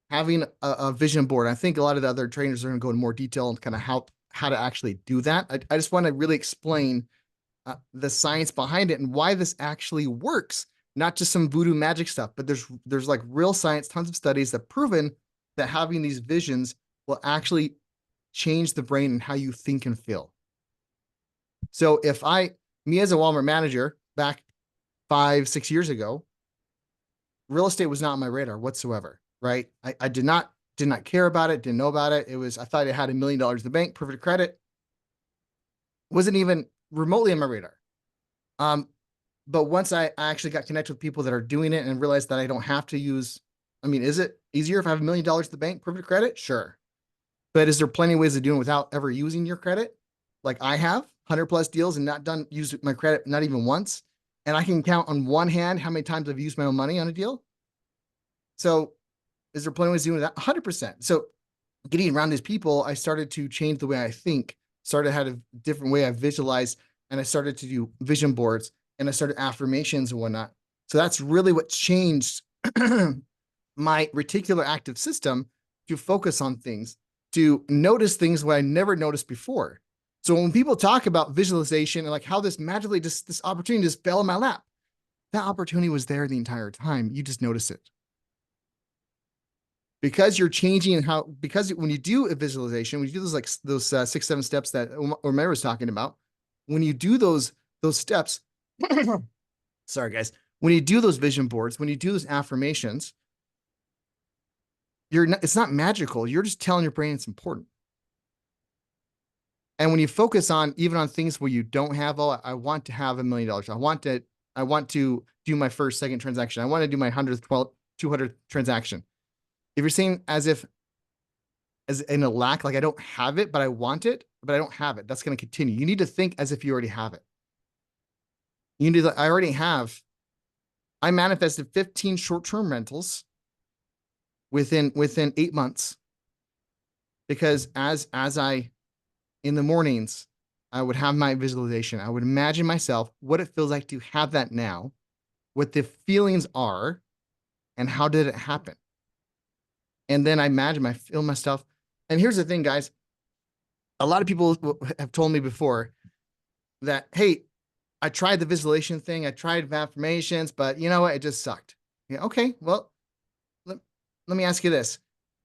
having a vision board, I think a lot of the other trainers are going to go into more detail on kind of how to actually do that. I just want to really explain the science behind it and why this actually works, not just some voodoo magic stuff, but there's like real science, tons of studies that have proven that having these visions will actually change the brain and how you think and feel. So me as a Walmart manager back 5-6 years ago, real estate was not on my radar whatsoever, right? I did not care about it, didn't know about it. I thought it had $1 million in the bank, perfect credit. Wasn't even remotely on my radar. But once I actually got connected with people that are doing it and realized that I don't have to use, is it easier if I have $1 million in the bank, perfect credit? Sure. But is there plenty of ways of doing it without ever using your credit? Like I have 100+ deals and not used my credit, not even once. And I can count on one hand how many times I've used my own money on a deal. So is there plenty of ways of doing that? 100%. So getting around these people, I started to change the way I think, started had a different way I visualize, and I started to do vision boards, and I started affirmations and whatnot. So that's really what changed my reticular active system to focus on things, to notice things what I never noticed before. So when people talk about visualization and like how this magically this opportunity just fell in my lap, that opportunity was there the entire time. You just notice it. Because you're changing because when you do a visualization, when you do those 6-7 steps that Omer was talking about, when you do those steps, sorry guys, when you do those vision boards, when you do those affirmations, it's not magical. You're just telling your brain it's important. And when you focus even on things where you don't have, I want to have $1 million. I want to do my first, second transaction. I want to do my 100th, 200th transaction. If you're saying as in a lack, like I don't have it, but I want it, but I don't have it, that's going to continue. You need to think as if you already have it. You need to, I manifested 15 short-term rentals within 8 months, because as I, in the mornings, I would have my visualization. I would imagine myself, what it feels like to have that now, what the feelings are, and how did it happen? And then I feel my stuff. And here's the thing, guys. A lot of people have told me before that, hey, I tried the visualization thing. I tried affirmations, but you know what? It just sucked. Yeah, okay, well, let me ask you this.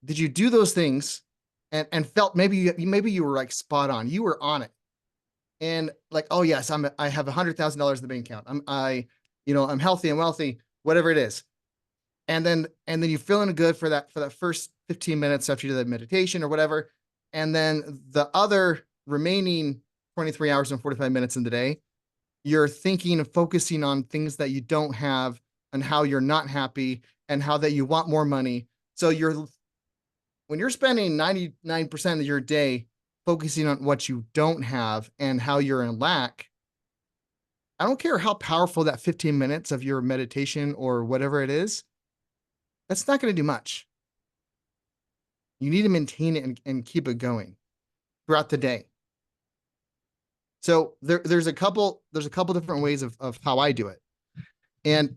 Did you do those things and felt maybe you were like spot on? You were on it. And like, oh yes, I have $100,000 in the bank account. I'm healthy and wealthy, whatever it is. And then you're feeling good for that first 15 minutes after you do that meditation or whatever. And then the other remaining 23 hours and 45 minutes in the day, you're thinking and focusing on things that you don't have and how you're not happy and how that you want more money. So when you're spending 99% of your day focusing on what you don't have and how you're in lack, I don't care how powerful that 15 minutes of your meditation or whatever it is, that's not going to do much. You need to maintain it and keep it going throughout the day. So there's a couple different ways of how I do it. And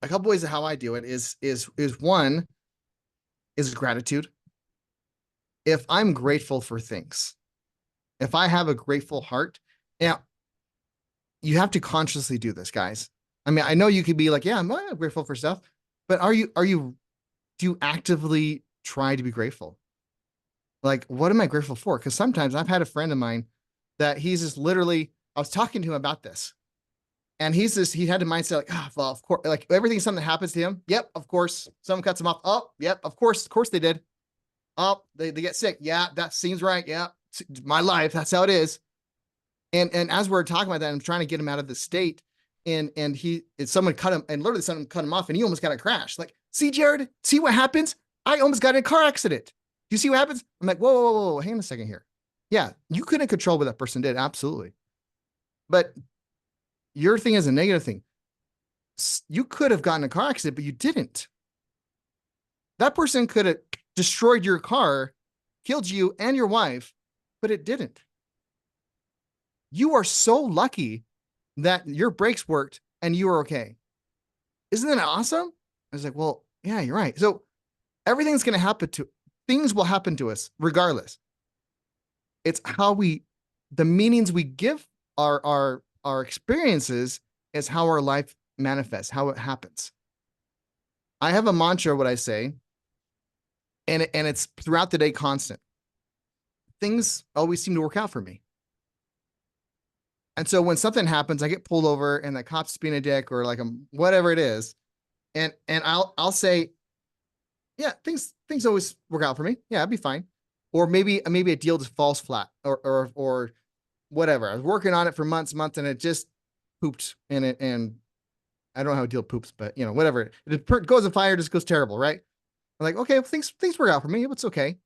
a couple ways of how I do it is one is gratitude. If I'm grateful for things, if I have a grateful heart, now you have to consciously do this, guys. I mean, I know you could be like, yeah, I'm grateful for stuff, but do you actively try to be grateful? Like, what am I grateful for? Because sometimes I've had a friend of mine that he's just literally, I was talking to him about this. And he had the mindset like, well, of course, like everything, something happens to him. Yep, of course. Someone cuts him off. Oh, yep, of course they did. Oh, they get sick. Yeah, that seems right. Yeah, my life. That's how it is. And as we're talking about that, I'm trying to get him out of the state. And someone cut him, and literally someone cut him off, and he almost got a crash. Like, see, Jared, see what happens? I almost got in a car accident. You see what happens? I'm like, whoa, hang on a second here. Yeah, you couldn't control what that person did. Absolutely. But your thing is a negative thing. You could have gotten a car accident, but you didn't. That person could have destroyed your car, killed you and your wife, but it didn't. You are so lucky that your brakes worked and you were okay. Isn't that awesome? I was like, well, yeah, you're right. So everything's going to happen things will happen to us regardless. It's how the meanings we give our experiences is how our life manifests, how it happens. I have a mantra, what I say, and it's throughout the day constant. Things always seem to work out for me. And so when something happens, I get pulled over and the cop's being a dick or like whatever it is, and I'll say, yeah, things always work out for me. Yeah, I'd be fine. Or maybe a deal just falls flat or whatever. I was working on it for months, and it just pooped in it. And I don't know how a deal poops, but whatever. It goes in fire, just goes terrible, right? I'm like, okay, things work out for me. It's okay.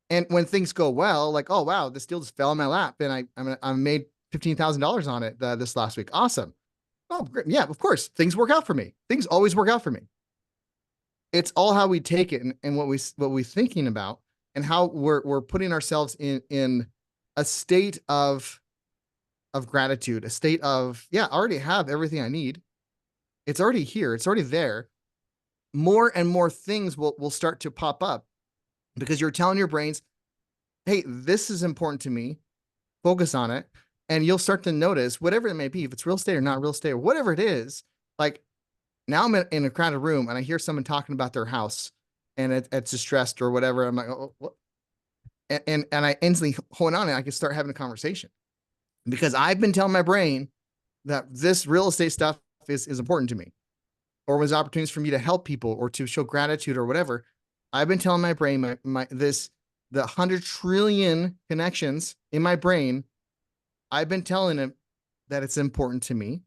And when things go well, like, oh wow, this deal just fell in my lap, and I made $15,000 on it this last week. Awesome. Oh, great. Yeah, of course, things work out for me. Things always work out for me. It's all how we take it and what we're thinking about and how we're putting ourselves in a state of gratitude, a state of, yeah, I already have everything I need. It's already here. It's already there. More and more things will start to pop up because you're telling your brains, hey, this is important to me. Focus on it. And you'll start to notice whatever it may be, if it's real estate or not real estate or whatever it is, like now I'm in a crowded room and I hear someone talking about their house and it's distressed or whatever. I'm like, oh, what? And I instantly hold on and I can start having a conversation because I've been telling my brain that this real estate stuff is important to me, or was opportunities for me to help people or to show gratitude or whatever. I've been telling my brain the 100 trillion connections in my brain. I've been telling it that it's important to me.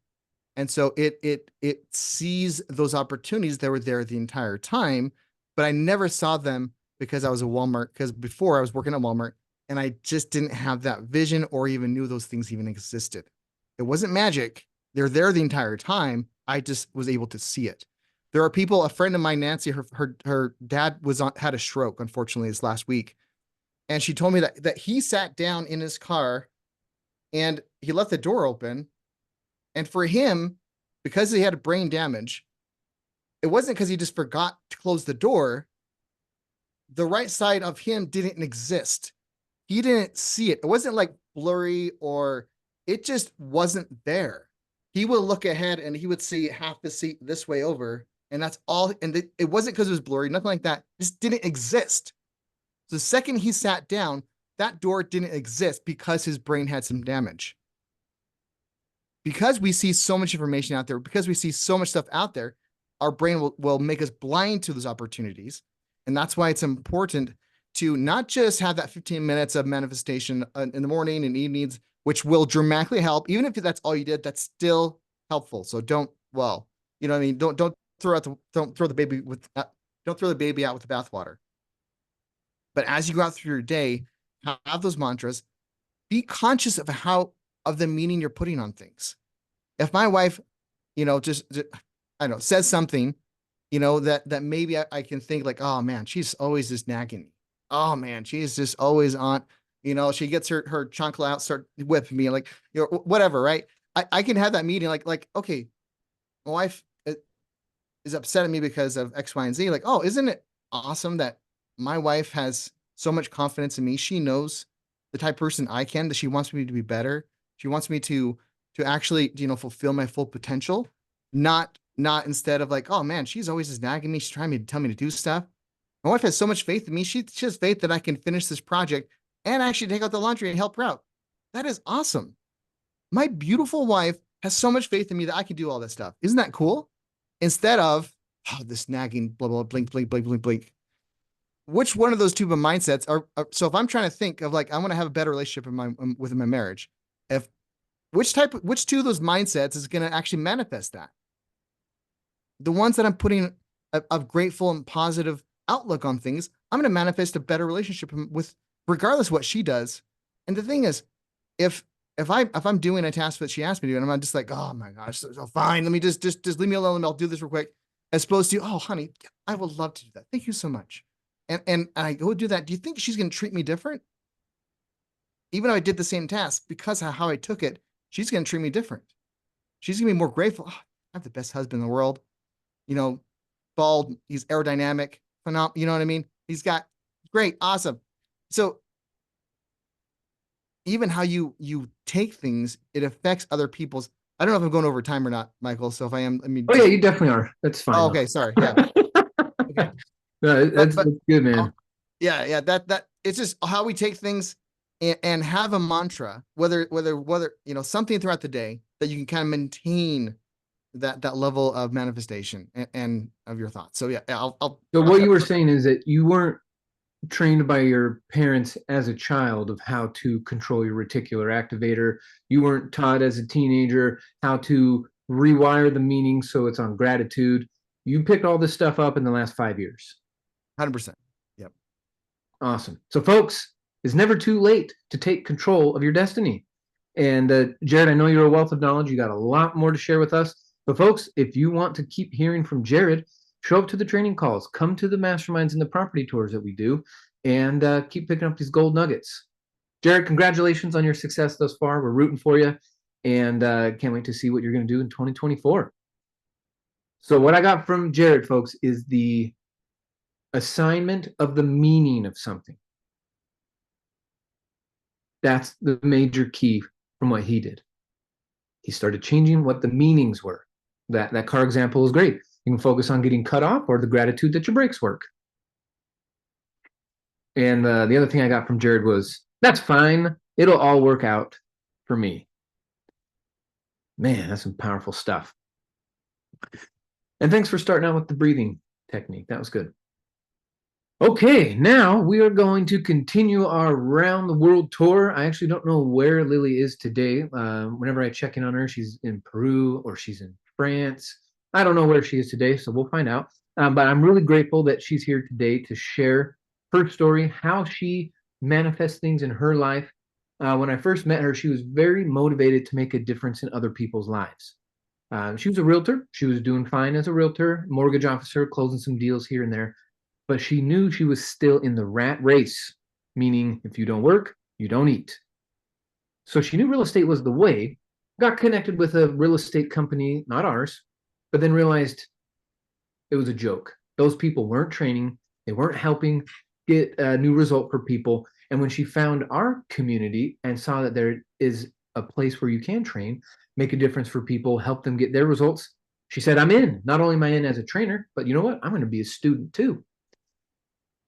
And so it sees those opportunities that were there the entire time, but I never saw them because I was at Walmart, because before I was working at Walmart and I just didn't have that vision or even knew those things even existed. It wasn't magic. They're there the entire time. I just was able to see it. There are people, a friend of mine, Nancy, her dad had a stroke, unfortunately, this last week. And she told me that he sat down in his car and he left the door open. And for him, because he had brain damage, it wasn't because he just forgot to close the door. The right side of him didn't exist. He didn't see it. It wasn't like blurry or it just wasn't there. He would look ahead and he would see half the seat this way over. And that's all. And it wasn't because it was blurry, nothing like that. It just didn't exist. So the second he sat down, that door didn't exist because his brain had some damage. Because we see so much information out there, because we see so much stuff out there, our brain will make us blind to those opportunities. And that's why it's important to not just have that 15 minutes of manifestation in the morning and evenings, which will dramatically help. Even if that's all you did, that's still helpful. So don't don't throw the baby out with the bathwater. But as you go out through your day, have those mantras. Be conscious of the meaning you're putting on things. If my wife, just I don't know, says something, that maybe I can think like, oh man, she's always just nagging me. Oh man, she's just always on. She gets her chancla out, start whipping me, like, whatever, right? I can have that meeting like, okay, my wife is upset at me because of X, Y, and Z. Like, oh, isn't it awesome that my wife has so much confidence in me? She knows the type of person I can, that she wants me to be better. She wants me to actually, fulfill my full potential. Not instead of like, oh man, she's always just nagging me. She's trying to tell me to do stuff. My wife has so much faith in me. She has faith that I can finish this project and actually take out the laundry and help her out. That is awesome. My beautiful wife has so much faith in me that I can do all this stuff. Isn't that cool? Instead of, oh, this nagging, blah, blah, blink, blink, blink, blink, blink. Which one of those two mindsets are so if I'm trying to think of like, I want to have a better relationship within my marriage, which two of those mindsets is going to actually manifest that? The ones that I'm putting a grateful and positive outlook on things, I'm going to manifest a better relationship with, regardless of what she does. And the thing is, if I'm doing a task that she asked me to do, and I'm just like, oh my gosh, so fine, let me just leave me alone, and I'll do this real quick, as opposed to, oh honey, I would love to do that. Thank you so much. And I go do that. Do you think she's going to treat me different? Even though I did the same task, because of how I took it, she's going to treat me different. She's going to be more grateful. Oh, I have the best husband in the world. Bald, he's aerodynamic, phenomenal. You know what I mean? He's got great, awesome. So even how you take things, it affects other people's. I don't know if I'm going over time or not, Michael. So if I am, Oh yeah, you definitely are. That's fine. Oh, okay, sorry. Yeah. Okay. No, that's good, man. Yeah. That it's just how we take things and have a mantra, whether something throughout the day that you can kind of maintain that level of manifestation and of your thoughts. So yeah, I'll. So what you were saying is that you weren't trained by your parents as a child of how to control your reticular activator. You weren't taught as a teenager how to rewire the meaning so it's on gratitude. You picked all this stuff up in the last 5 years. 100%. Yep. Awesome. So folks, it's never too late to take control of your destiny. And Jared, I know you're a wealth of knowledge. You got a lot more to share with us. But folks, if you want to keep hearing from Jared, show up to the training calls, come to the masterminds and the property tours that we do, and keep picking up these gold nuggets. Jared, congratulations on your success thus far. We're rooting for you, and can't wait to see what you're going to do in 2024. So what I got from Jared, folks, is the assignment of the meaning of something. That's the major key from what he did. He started changing what the meanings were. That car example is great. You can focus on getting cut off or the gratitude that your brakes work. And the other thing I got from Jared was, that's fine. It'll all work out for me. Man, that's some powerful stuff. And thanks for starting out with the breathing technique. That was good. Okay, now we are going to continue our round the world tour. I actually don't know where Lily is today. Whenever I check in on her, she's in Peru or she's in France. I don't know where she is today, so we'll find out. But I'm really grateful that she's here today to share her story, how she manifests things in her life. When I first met her, she was very motivated to make a difference in other people's lives. She was a realtor. She was doing fine as a realtor, mortgage officer, closing some deals here and there. But she knew she was still in the rat race, meaning if you don't work, you don't eat. So she knew real estate was the way, got connected with a real estate company, not ours, but then realized it was a joke. Those people weren't training. They weren't helping get a new result for people. And when she found our community and saw that there is a place where you can train, make a difference for people, help them get their results, she said, I'm in. Not only am I in as a trainer, but you know what? I'm going to be a student too.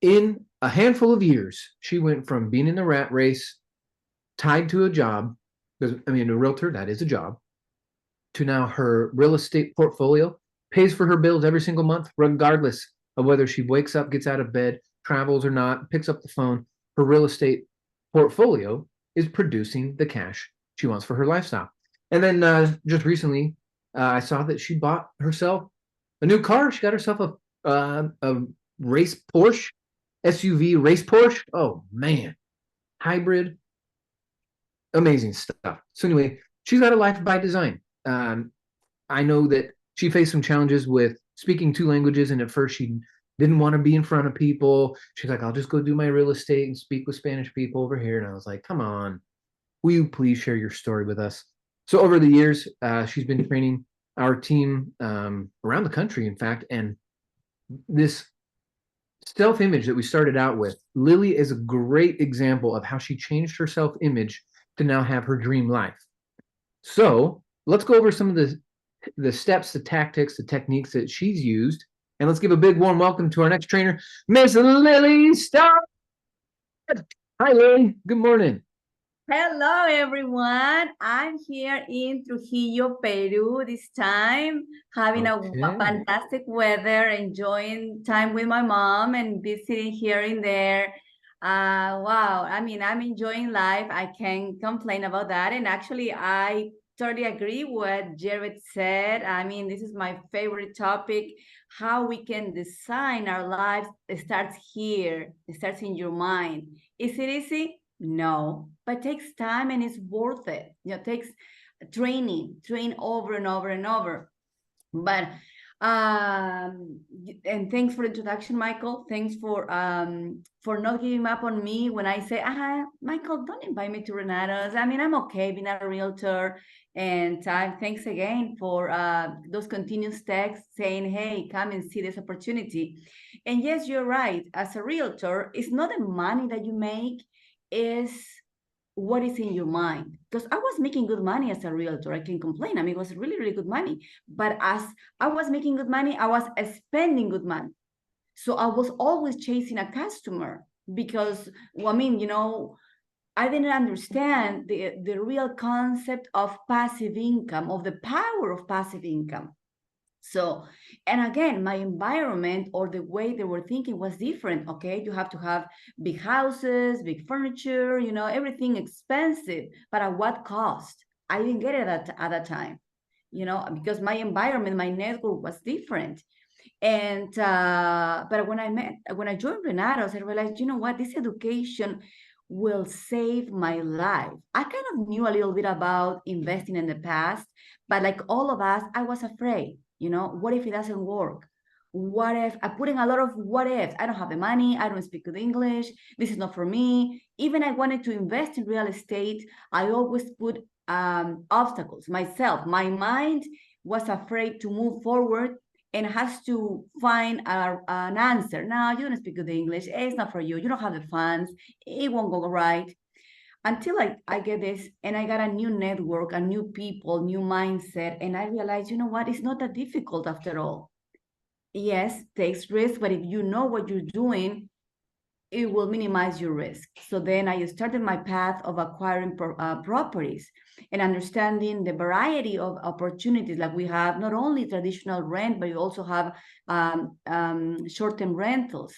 In a handful of years, she went from being in the rat race, tied to a job, because I mean, a realtor, that is a job, to now her real estate portfolio pays for her bills every single month, regardless of whether she wakes up, gets out of bed, travels or not, picks up the phone. Her real estate portfolio is producing the cash she wants for her lifestyle. And then just recently, I saw that she bought herself a new car. She got herself a race Porsche, SUV race Porsche. Oh man, hybrid, amazing stuff. So anyway, she's got a life by design. I know that she faced some challenges with speaking 2 languages, and at first she didn't want to be in front of people. She's like, I'll just go do my real estate and speak with Spanish people over here. And I was like, come on, will you please share your story with us? So over the years, she's been training our team around the country, in fact, and this self-image that we started out with, Lily is a great example of how she changed her self-image to now have her dream life. So let's go over some of the steps, the tactics, the techniques that she's used. And let's give a big warm welcome to our next trainer, Miss Lily Stott. Hi, Lily. Good morning. Hello, everyone. I'm here in Trujillo, Peru this time, having a fantastic weather, enjoying time with my mom and visiting here and there. Wow. I mean, I'm enjoying life. I can't complain about that. And actually, I totally agree what Jared said. I mean, this is my favorite topic. How we can design our lives. It starts here. It starts in your mind. Is it easy? No, but it takes time and it's worth it. It takes train over and over and over. But and thanks for the introduction, Michael. Thanks for not giving up on me when I say, Michael, don't invite me to Renato's. I mean, I'm okay being a realtor. And thanks again for those continuous texts saying, hey, come and see this opportunity. And yes, you're right. As a realtor, it's not the money that you make, is what is in your mind. Because I was making good money as a realtor. I can complain. I mean, it was really, really good money. But as I was making good money, I was spending good money. So I was always chasing a customer because, well, I mean, I didn't understand the real concept of passive income, of the power of passive income. So, and again, my environment or the way they were thinking was different. Okay, you have to have big houses, big furniture, everything expensive, but at what cost? I didn't get it at that time, because my environment, my network was different. And but when I joined Renato's, I realized, you know what, this education will save my life. I kind of knew a little bit about investing in the past, but like all of us, I was afraid. What if it doesn't work? What if I'm putting a lot of what ifs? I don't have the money. I don't speak good English. This is not for me. Even I wanted to invest in real estate. I always put obstacles myself. My mind was afraid to move forward and has to find an answer. No, you don't speak good English. It's not for you. You don't have the funds. It won't go right. Until I get this and I got a new network, a new people, new mindset. And I realized, you know what? It's not that difficult after all. Yes, takes risk, but if you know what you're doing, it will minimize your risk. So then I started my path of acquiring properties and understanding the variety of opportunities. Like we have not only traditional rent, but you also have short-term rentals.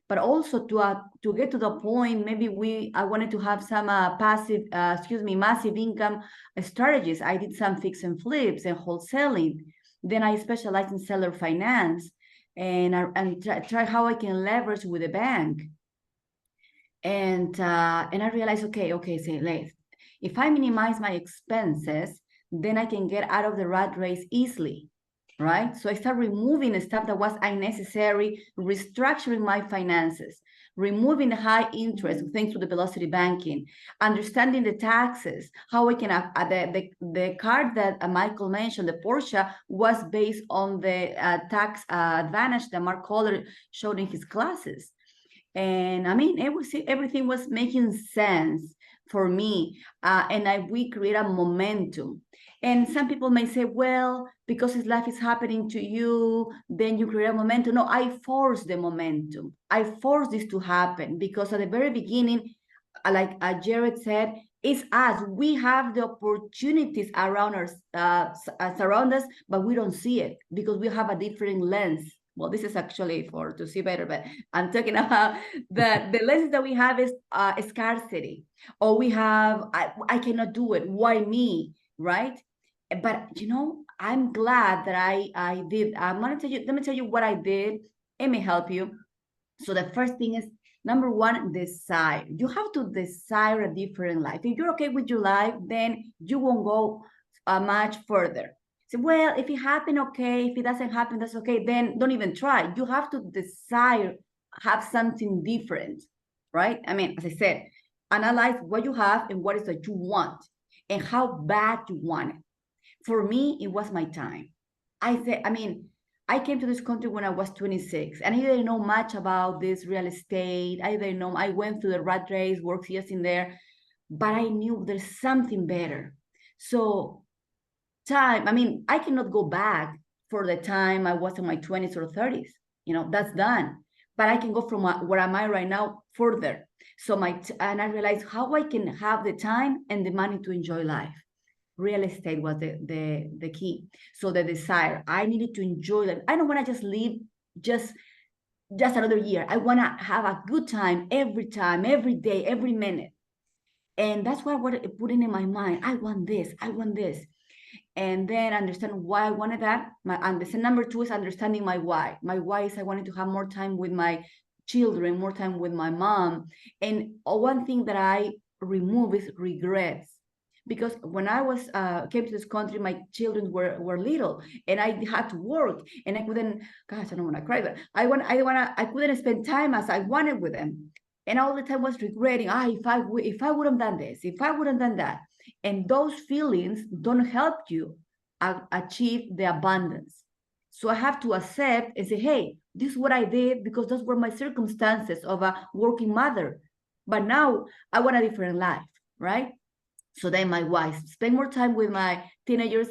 But also to get to the point, maybe I wanted to have some massive income strategies. I did some fix and flips and wholesaling. Then I specialized in seller finance and try how I can leverage with a bank. And I realized, okay, so if I minimize my expenses, then I can get out of the rat race easily, right? So I start removing the stuff that was unnecessary, restructuring my finances, removing the high interest thanks to the velocity banking, understanding the taxes, how I can, the card that Michael mentioned, the Porsche, was based on the tax advantage that Mark Kohler showed in his classes. And I mean, everything was making sense for me. And we create a momentum. And some people may say, well, because his life is happening to you, then you create a momentum. No, I force the momentum. I force this to happen because at the very beginning, like Jared said, it's us. We have the opportunities around us, but we don't see it because we have a different lens. Well, this is actually to see better, but I'm talking about the lens that we have is scarcity, or we have, I cannot do it. Why me, right? But I'm glad that I did. I'm gonna tell you. Let me tell you what I did. It may help you. So the first thing is, number one, desire. You have to desire a different life. If you're okay with your life, then you won't go much further. So, well, if it happened, okay. If it doesn't happen, that's okay. Then don't even try. You have to desire, have something different, right? I mean, as I said, analyze what you have and what is that you want and how bad you want it. For me, it was my time. I came to this country when I was 26, and I didn't know much about this real estate. I didn't know. I went through the rat race, worked years in there, but I knew there's something better. So I cannot go back for the time I was in my 20s or 30s. That's done. But I can go from where am I right now further. And I realized how I can have the time and the money to enjoy life. Real estate was the key. So the desire, I needed to enjoy that. I don't want to just live just another year. I want to have a good time, every day, every minute. And that's what I put in my mind. I want this. And then understand why I wanted that. Number two is understanding my why. My why is I wanted to have more time with my children, more time with my mom. And one thing that I remove is regrets. Because when I came to this country, my children were little, and I had to work, and I couldn't. Gosh, I don't want to cry, but I couldn't spend time as I wanted with them, and all the time was regretting. If I would have done this, if I would have done that, and those feelings don't help you achieve the abundance. So I have to accept and say, hey, this is what I did because those were my circumstances of a working mother, but now I want a different life, right? So then my wife spend more time with my teenager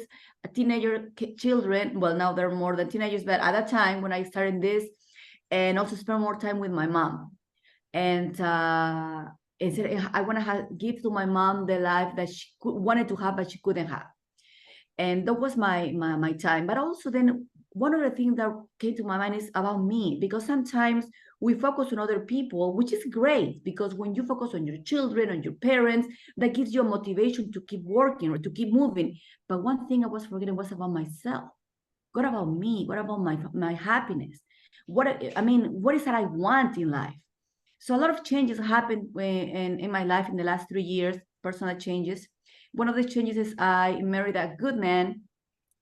children. Well, now they're more than teenagers, but at that time when I started this, and also spend more time with my mom. And I want to give to my mom the life that she wanted to have, but she couldn't have. And that was my time. But also then one of the things that came to my mind is about me, because sometimes we focus on other people, which is great, because when you focus on your children, on your parents, that gives you a motivation to keep working or to keep moving. But one thing I was forgetting was about myself. What about me? What about my happiness? What is that I want in life? So a lot of changes happened in my life in the last 3 years, personal changes. One of the changes is I married a good man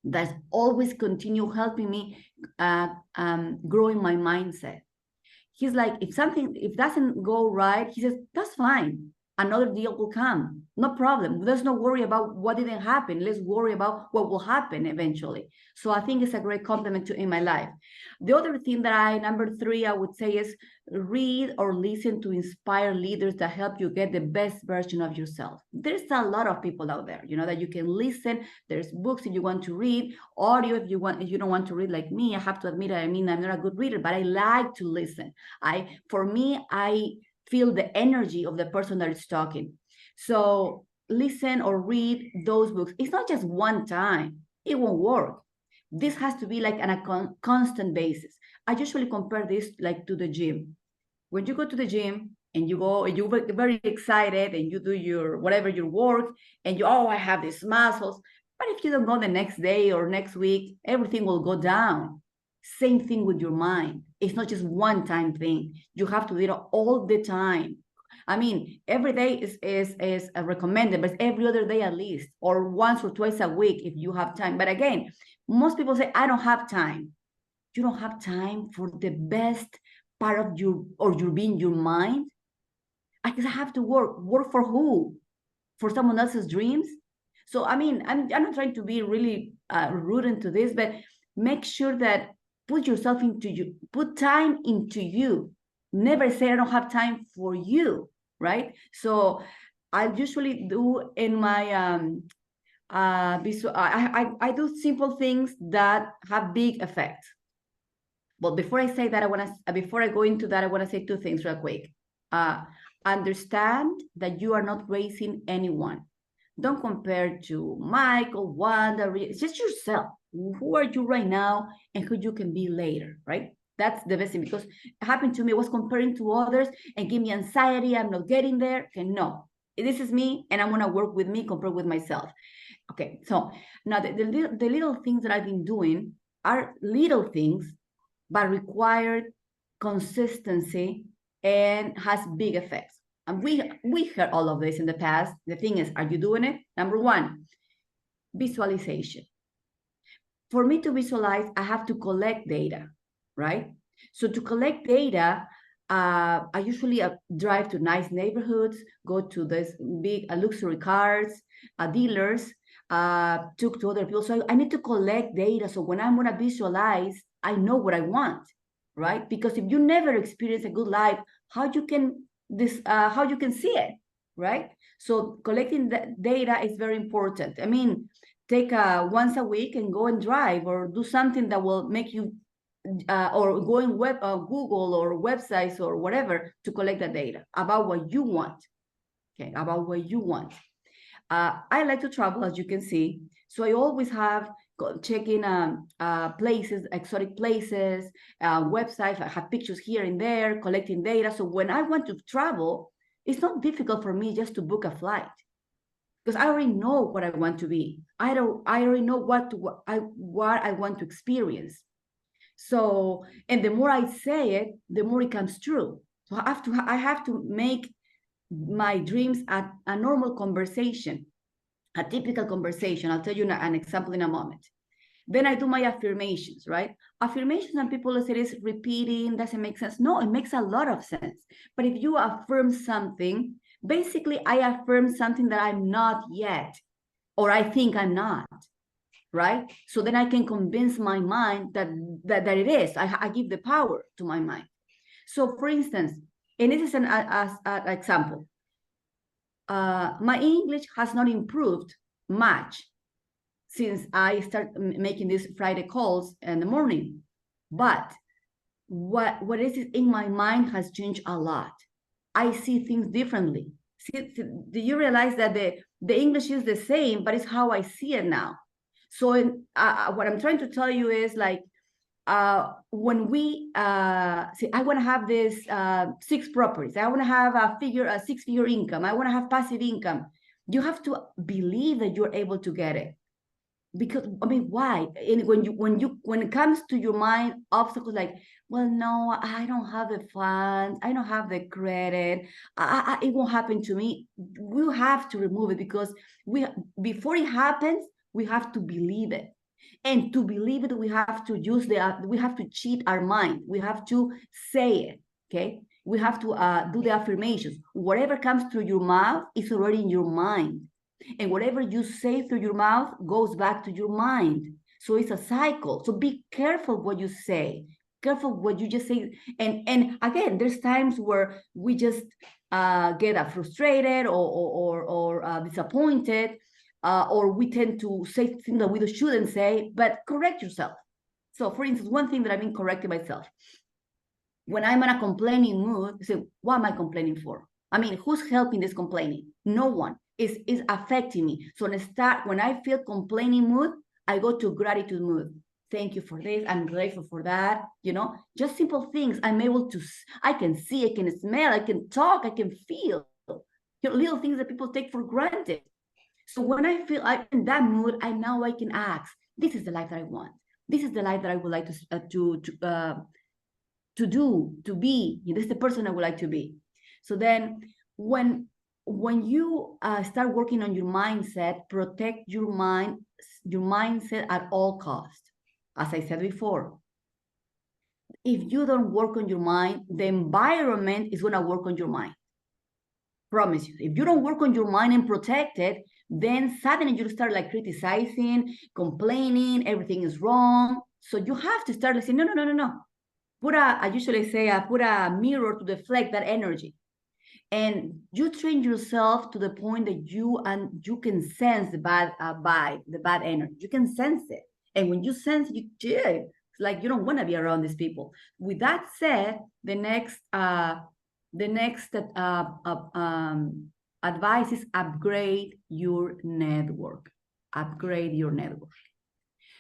that's always continue helping me growing my mindset. He's like, if doesn't go right, he says, that's fine. Another deal will come. No problem. Let's not worry about what didn't happen. Let's worry about what will happen eventually. So I think it's a great compliment in my life. The other thing that number 3, I would say is read or listen to inspired leaders that help you get the best version of yourself. There's a lot of people out there, that you can listen. There's books if you want to read, audio if you don't want to read like me. I have to admit, I'm not a good reader, but I like to listen. I feel the energy of the person that is talking. So listen or read those books. It's not just one time. It won't work. This has to be like on a constant basis. I usually compare this like to the gym. When you go to the gym and you're very excited and you do your work and I have these muscles. But if you don't go the next day or next week, everything will go down. Same thing with your mind. It's not just one time thing. You have to do it all the time. I mean, every day is recommended, but every other day at least, or once or twice a week if you have time. But again, most people say, I don't have time. You don't have time for the best part of your mind. I have to work. Work for who? For someone else's dreams? So, I mean, I'm not trying to be really rude into this, but make sure that put yourself into you, put time into you. Never say I don't have time for you, right? So I usually do in my I do simple things that have big effects. But before I say that, before I go into that, I want to say 2 things real quick. Understand that you are not raising anyone. Don't compare to Michael, Wanda. It's just yourself. Who are you right now and who you can be later, right? That's the best thing, because it happened to me. I was comparing to others and give me anxiety. I'm not getting there. Okay, no. this is me, and I'm gonna work with me compared with myself. Okay, so now the little things that I've been doing are little things, but required consistency and has big effects. And we heard all of this in the past. The thing is, are you doing it? Number one, visualization. For me to visualize, I have to collect data, right? So to collect data, I usually drive to nice neighborhoods, go to this big luxury cars, dealers, talk to other people. So I need to collect data. So when I'm gonna visualize, I know what I want, right? Because if you never experience a good life, how you can see it, right? So collecting the data is very important. I mean, take once a week and go and drive or do something that will make you or go in Google or websites or whatever to collect the data about what you want. Okay, about what you want. I like to travel, as you can see, so I always have checking places, exotic places, websites. I have pictures here and there, collecting data. So when I want to travel, it's not difficult for me just to book a flight, because I already know what I want to be. I already know what I want to experience. So, and the more I say it, the more it comes true. So I have to make my dreams a normal conversation, a typical conversation. I'll tell you an example in a moment. Then I do my affirmations, right? Affirmations, and people say it's repeating, doesn't make sense. No, it makes a lot of sense. But if you affirm something, basically I affirm something that I'm not yet, or I think I'm not, right? So then I can convince my mind that it is. I give the power to my mind. So for instance, and this is an example, my English has not improved much since I started making these Friday calls in the morning. But what is in my mind has changed a lot. I see things differently. Do you realize that the English is the same, but it's how I see it now? So what I'm trying to tell you is, like, when we see, I want to have this 6 properties. I want to have a 6-figure income. I want to have passive income. You have to believe that you're able to get it. Because I mean, why? And when it comes to your mind, obstacles like, well, no, I don't have the funds, I don't have the credit, it won't happen to me. We have to remove it, because before it happens, we have to believe it. And to believe it, we have to we have to cheat our mind. We have to say it, okay? We have to do the affirmations. Whatever comes through your mouth is already in your mind. And whatever you say through your mouth goes back to your mind. So it's a cycle. So be careful what you say. Careful what you just say. And again, there's times where we just get frustrated or disappointed, or we tend to say things that we shouldn't say, but correct yourself. So for instance, one thing that I've been correcting myself, when I'm in a complaining mood, I say, what am I complaining for? I mean, who's helping this complaining? No one. Is affecting me. So when I feel complaining mood, I go to gratitude mood. Thank you for this. I'm grateful for that. You know, just simple things. I'm able to, I can see, I can smell, I can talk, I can feel. You know, little things that people take for granted. So when I feel in that mood, I can ask, this is the life that I want. This is the life that I would like to do, to be. This is the person I would like to be. So then when you start working on your mindset, protect your mindset at all costs. As I said before, if you don't work on your mind, the environment is going to work on your mind. Promise you. If you don't work on your mind and protect it, then suddenly you start like criticizing, complaining, everything is wrong. So you have to start saying, no. I usually say, put a mirror to deflect that energy. And you train yourself to the point that you can sense the bad energy. You can sense it, and when you sense it, it's like you don't want to be around these people. With that said, the next advice is upgrade your network. Upgrade your network,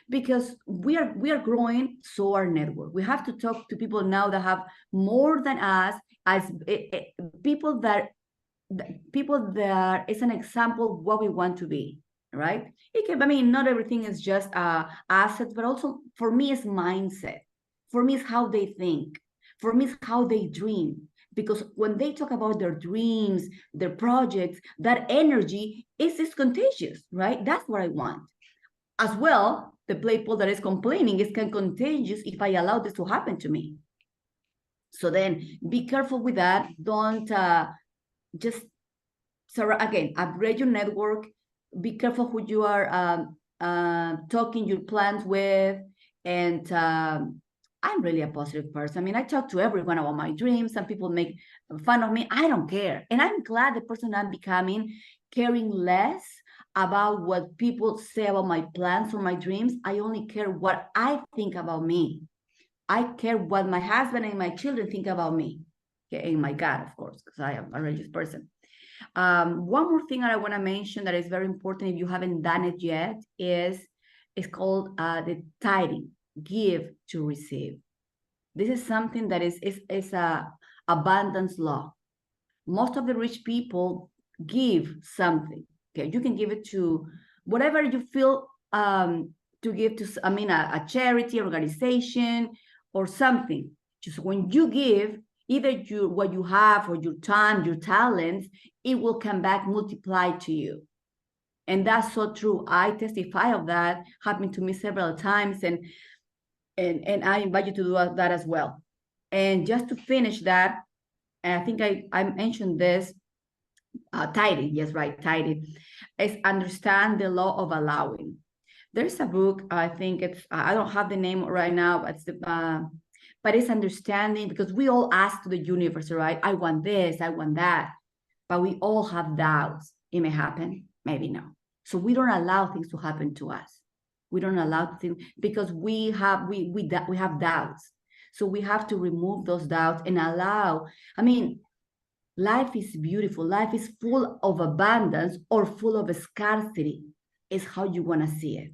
because we are growing, so our network. We have to talk to people now that have more than us, as people that people that is an example of what we want to be, right? It can, I mean, not everything is just assets, but also for me it's mindset. For me it's how they think. For me it's how they dream. Because when they talk about their dreams, their projects, that energy is contagious, right? That's what I want. As well, the people that is complaining is contagious if I allow this to happen to me. So then be careful with that. Don't just, so again, upgrade your network. Be careful who you are talking your plans with. And I'm really a positive person. I mean, I talk to everyone about my dreams. Some people make fun of me. I don't care. And I'm glad the person I'm becoming, caring less about what people say about my plans or my dreams. I only care what I think about me. I care what my husband and my children think about me. Okay, and my God, of course, because I am a religious person. One more thing that I want to mention that is very important if you haven't done it yet is it's called the tithing, give to receive. This is something that is a abundance law. Most of the rich people give something. Okay, you can give it to whatever you feel to give to, I mean, a charity, organization, or something. Just when you give, either what you have or your time, your talents, it will come back multiplied to you. And that's so true. I testify of that, happened to me several times, and I invite you to do that as well. And just to finish that, and I think I mentioned this, tithing, yes, right, tithing, is understand the law of allowing. There's a book, I think it's, I don't have the name right now, but it's understanding, because we all ask to the universe, right? I want this, I want that, but we all have doubts. It may happen, maybe no. So we don't allow things to happen to us. We don't allow things because we have doubts. So we have to remove those doubts and allow. I mean, life is beautiful. Life is full of abundance or full of scarcity. Is how you want to see it.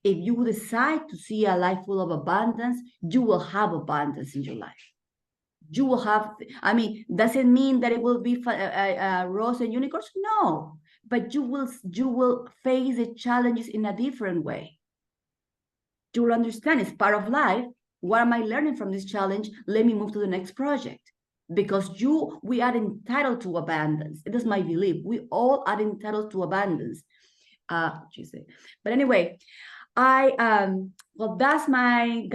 If you decide to see a life full of abundance, you will have abundance in your life. You will have, I mean, does it mean that it will be rose and unicorns? No, but you will face the challenges in a different way. You will understand it's part of life. What am I learning from this challenge? Let me move to the next project. Because we are entitled to abundance. It is my belief. We all are entitled to abundance. But anyway, well, that's my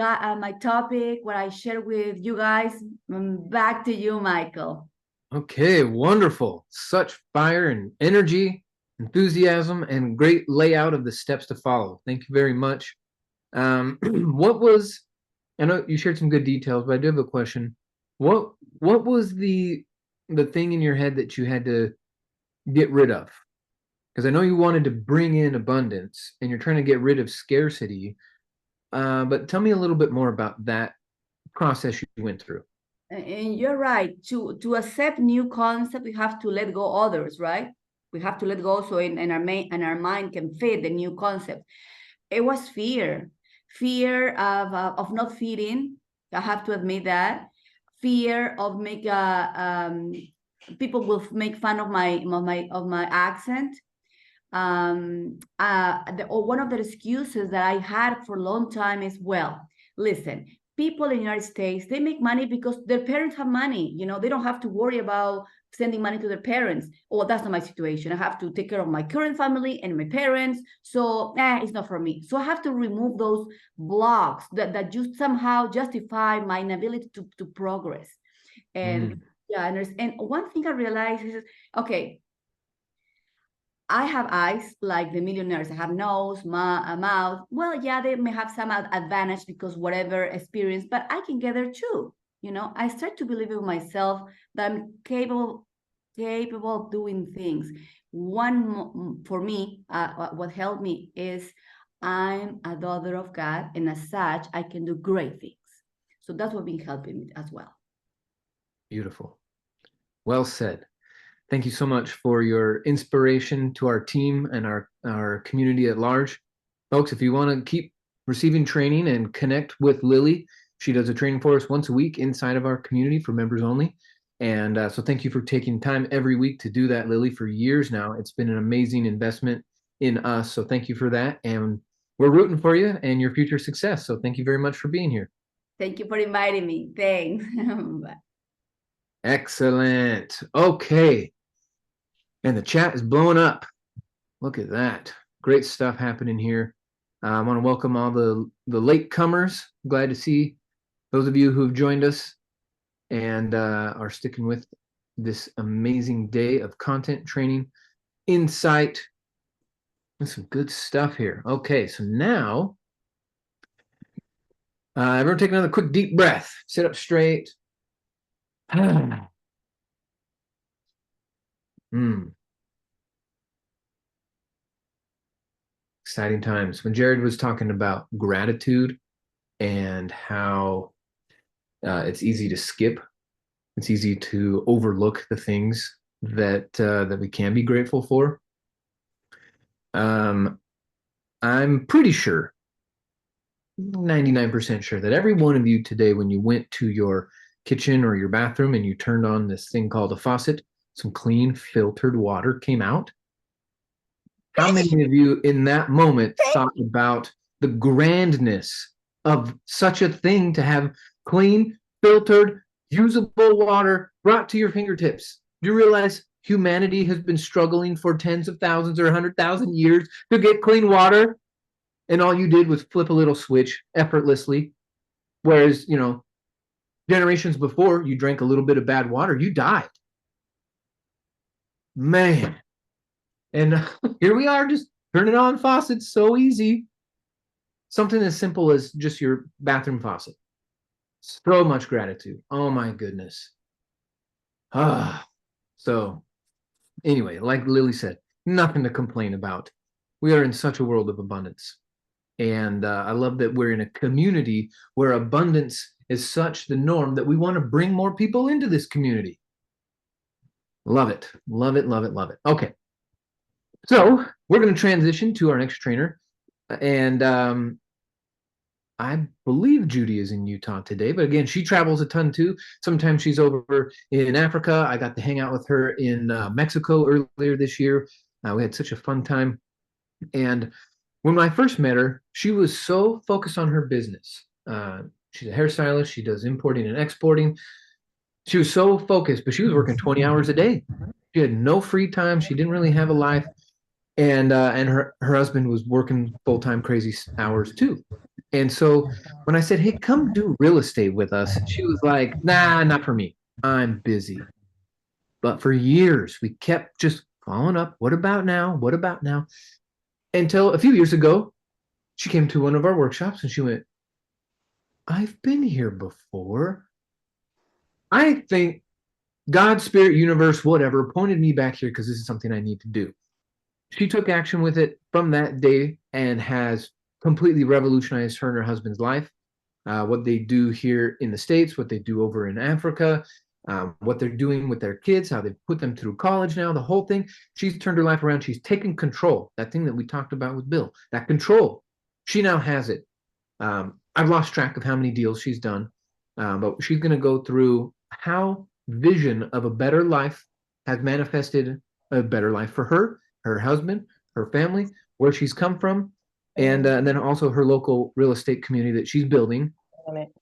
topic, what I share with you guys. Back to you, Michael. Okay, wonderful. Such fire and energy, enthusiasm, and great layout of the steps to follow. Thank you very much. What was, I know you shared some good details, but I do have a question. What was the thing in your head that you had to get rid of? Because I know you wanted to bring in abundance and you're trying to get rid of scarcity. But tell me a little bit more about that process you went through. And you're right. To accept new concepts, we have to let go others, right? We have to let go so in our mind can fit the new concept. It was fear of not fitting. I have to admit that. Fear of people will make fun of my accent. One of the excuses that I had for a long time is, well, listen, people in the United States, they make money because their parents have money. You know, they don't have to worry about sending money to their parents. Oh, that's not my situation. I have to take care of my current family and my parents. So it's not for me. So I have to remove those blocks that just somehow justify my inability to progress. And and one thing I realized is, okay, I have eyes like the millionaires. I have nose, mouth. Well, yeah, they may have some advantage because whatever experience, but I can get there too. You know, I start to believe in myself that I'm capable of doing things. For me, what helped me is I'm a daughter of God, and as such, I can do great things. So that's what been helping me as well. Beautiful. Well said. Thank you so much for your inspiration to our team and our community at large. Folks, if you want to keep receiving training and connect with Lily, she does a training for us once a week inside of our community for members only. And so thank you for taking time every week to do that, Lily, for years now. It's been an amazing investment in us. So thank you for that. And we're rooting for you and your future success. So thank you very much for being here. Thank you for inviting me. Thanks. Bye. Excellent. Okay. And the chat is blowing up. Look at that. Great stuff happening here. I want to welcome all the latecomers. Glad to see those of you who have joined us and are sticking with this amazing day of content, training, insight. There's some good stuff here. Okay, so now everyone take another quick deep breath. Sit up straight. Exciting times. When Jared was talking about gratitude and how it's easy to skip, it's easy to overlook the things that that we can be grateful for. I'm pretty sure, 99% sure, that every one of you today, when you went to your kitchen or your bathroom and you turned on this thing called a faucet, some clean filtered water came out. How many of you in that moment thought about the grandness of such a thing to have clean, filtered, usable water brought to your fingertips? Do you realize humanity has been struggling for tens of thousands or 100,000 years to get clean water? And all you did was flip a little switch effortlessly. Whereas, you know, generations before, you drank a little bit of bad water, you died. Man. And here we are, just turning on faucets, so easy. Something as simple as just your bathroom faucet. So much gratitude. Oh my goodness. So anyway, like Lily said, nothing to complain about. We are in such a world of abundance. And I love that we're in a community where abundance is such the norm that we want to bring more people into this community. Love it. Love it, love it, love it. Okay. So we're going to transition to our next trainer. And I believe Judy is in Utah today, but again, she travels a ton too. Sometimes she's over in Africa. I got to hang out with her in Mexico earlier this year. We had such a fun time. And when I first met her, she was so focused on her business. She's a hairstylist. She does importing and exporting. She was so focused, but she was working 20 hours a day. She had no free time. She didn't really have a life. And her husband was working full-time crazy hours too. And so when I said, hey, come do real estate with us, she was like, nah, not for me. I'm busy. But for years, we kept just following up. What about now? What about now? Until a few years ago, she came to one of our workshops and she went, I've been here before. I think God, spirit, universe, whatever, pointed me back here because this is something I need to do. She took action with it from that day and has completely revolutionized her and her husband's life. What they do here in the States, what they do over in Africa, what they're doing with their kids, how they put them through college now, the whole thing. She's turned her life around. She's taken control. That thing that we talked about with Bill, that control, she now has it. I've lost track of how many deals she's done, but she's going to go through how vision of a better life has manifested a better life for her, her husband, her family, where she's come from, and then also her local real estate community that she's building.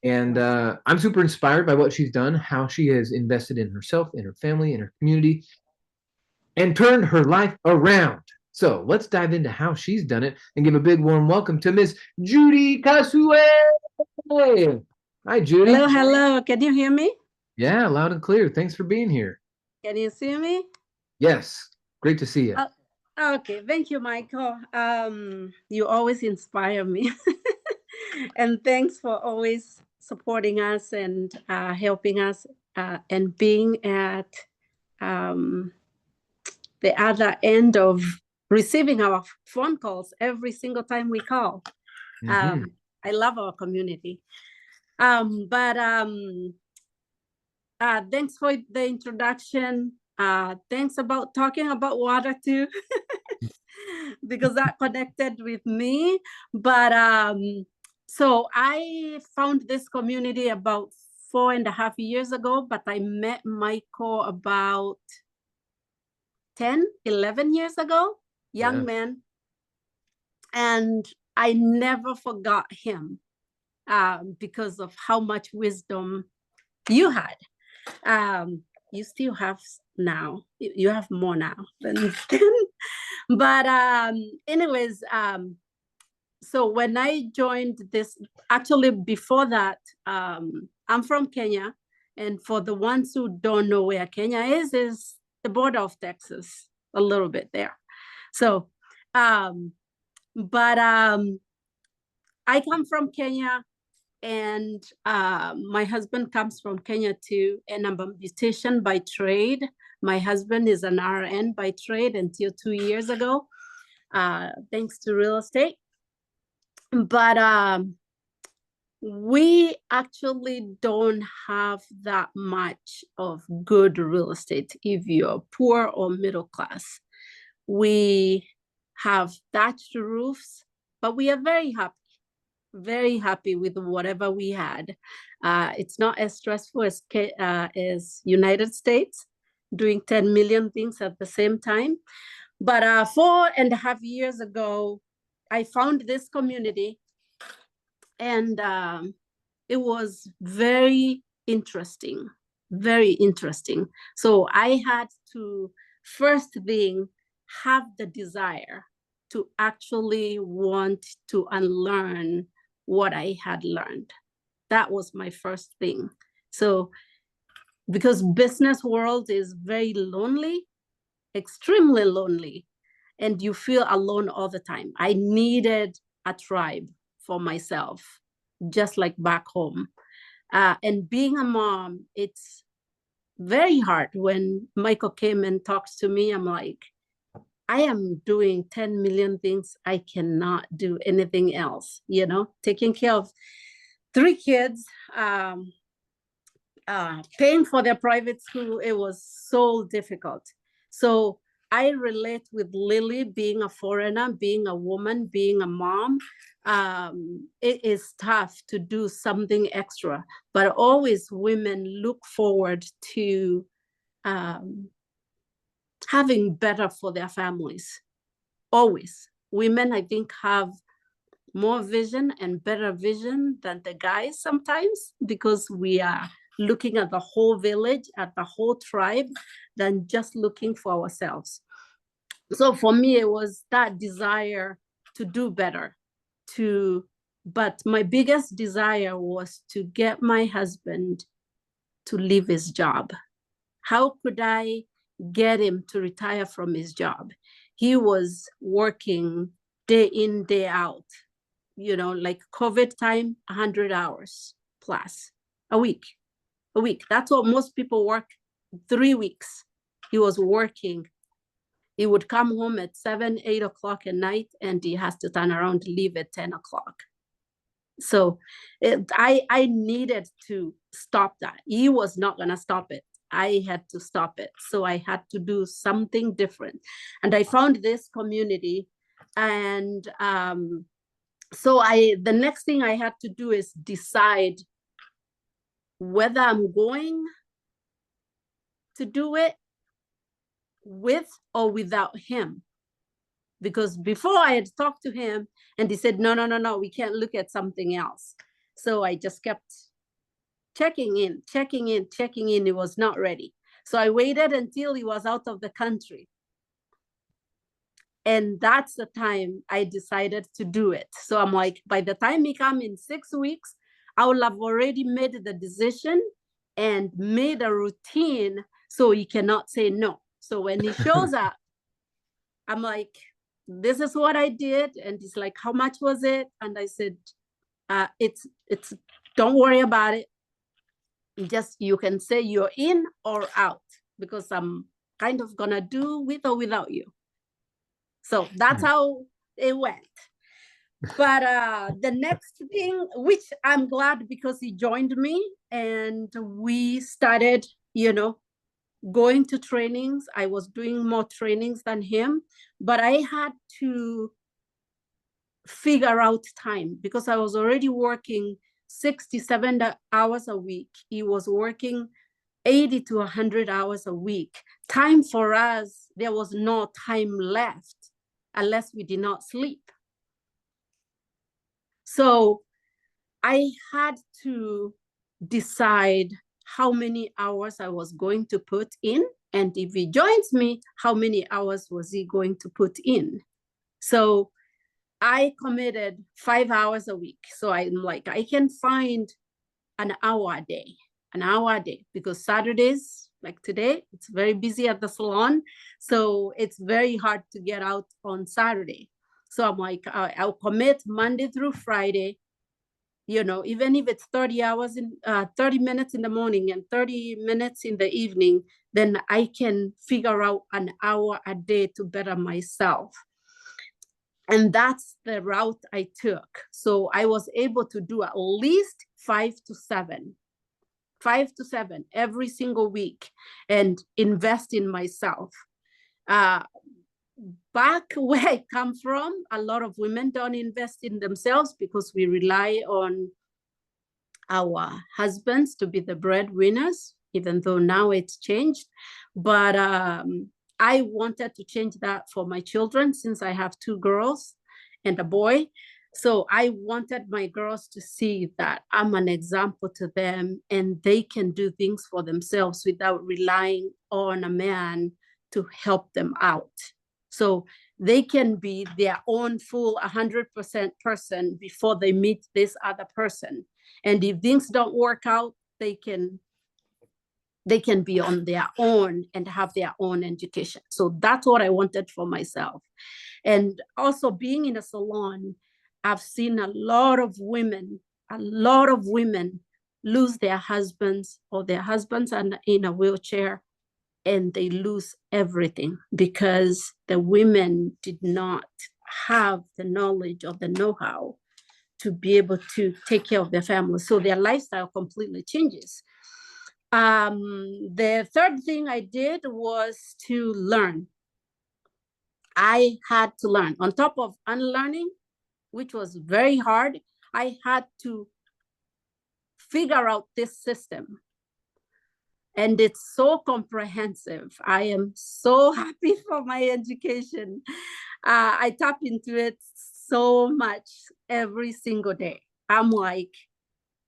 And I'm super inspired by what she's done, how she has invested in herself, in her family, in her community, and turned her life around. So let's dive into how she's done it and give a big warm welcome to Miss Judy Kasue. Hi, Judy. Hello, hello. Can you hear me? Yeah, loud and clear. Thanks for being here. Can you see me? Yes, great to see you. Okay, thank you, Michael. You always inspire me. And thanks for always supporting us and helping us and being at the other end of receiving our phone calls every single time we call. I love our community. Thanks for the introduction. Thanks about talking about water too, because that connected with me. But so I found this community about 4.5 years ago, but I met Michael about 10, 11 years ago, young Yeah. man. And I never forgot him because of how much wisdom you had. You still have now. You have more now than then. But anyways, so when I joined this, actually before that, I'm from Kenya. And for the ones who don't know where Kenya is the border of Texas, a little bit there. So, but I come from Kenya, and my husband comes from Kenya too, and I'm a beautician by trade. My husband is an RN by trade until 2 years ago, thanks to real estate. But we actually don't have that much of good real estate if you're poor or middle class. We have thatched roofs, but we are very happy with whatever we had. It's not as stressful as United States, doing 10 million things at the same time. But 4.5 years ago, I found this community, and it was very interesting, very interesting. So I had to, first thing, have the desire to actually want to unlearn what I had learned. That was my first thing. So because business world is very lonely, extremely lonely, and you feel alone all the time. I needed a tribe for myself, just like back home. And being a mom, it's very hard. When Michael came and talks to me, I'm like, I am doing 10 million things. I cannot do anything else, taking care of 3 kids, paying for their private school. It was so difficult. So I relate with Lily, being a foreigner, being a woman, being a mom. It is tough to do something extra, but always women look forward to having better for their families. Always. Women, I think, have more vision and better vision than the guys sometimes, because we are looking at the whole village, at the whole tribe, than just looking for ourselves. So for me, it was that desire to do better, but my biggest desire was to get my husband to leave his job. How could I get him to retire from his job? He was working day in, day out, like COVID time, 100 hours plus a week. That's what most people work, 3 weeks. He was working. He would come home at 7, 8 o'clock at night, and he has to turn around to leave at 10 o'clock. So I needed to stop that. He was not going to stop it. I had to stop it. So I had to do something different. And I found this community. And so the next thing I had to do is decide whether I'm going to do it with or without him. Because before I had talked to him, and he said, no, we can't look at something else. So I just kept checking in. He was not ready. So I waited until he was out of the country. And that's the time I decided to do it. So I'm like, by the time he comes in 6 weeks, I will have already made the decision and made a routine so he cannot say no. So when he shows up, I'm like, this is what I did. And he's like, how much was it? And I said, it's don't worry about it. Just, you can say you're in or out, because I'm kind of gonna do with or without you. So that's how it went. But the next thing, which I'm glad, because he joined me and we started, going to trainings. I was doing more trainings than him, but I had to figure out time, because I was already working 67 hours a week. He was working 80 to 100 hours a week. Time for us, there was no time left unless we did not sleep. So I had to decide how many hours I was going to put in. And if he joins me, how many hours was he going to put in? So I committed 5 hours a week. So I'm like, I can find an hour a day, because Saturdays, like today, it's very busy at the salon. So it's very hard to get out on Saturday. So I'm like, I'll commit Monday through Friday, you know, even if it's 30 minutes in the morning and 30 minutes in the evening, then I can figure out an hour a day to better myself. And that's the route I took. So I was able to do at least 5 to 7 every single week and invest in myself. Back where I come from, a lot of women don't invest in themselves because we rely on our husbands to be the breadwinners, even though now it's changed. But I wanted to change that for my children since I have 2 girls and a boy. So I wanted my girls to see that I'm an example to them and they can do things for themselves without relying on a man to help them out. So they can be their own full 100% person before they meet this other person. And if things don't work out, they can be on their own and have their own education. So that's what I wanted for myself. And also being in a salon, I've seen a lot of women lose their husbands, or their husbands are in a wheelchair and they lose everything because the women did not have the knowledge or the know-how to be able to take care of their family. So their lifestyle completely changes. The third thing I did was to learn. I had to learn. On top of unlearning, which was very hard, I had to figure out this system. And it's so comprehensive. I am so happy for my education. I tap into it so much every single day. I'm like,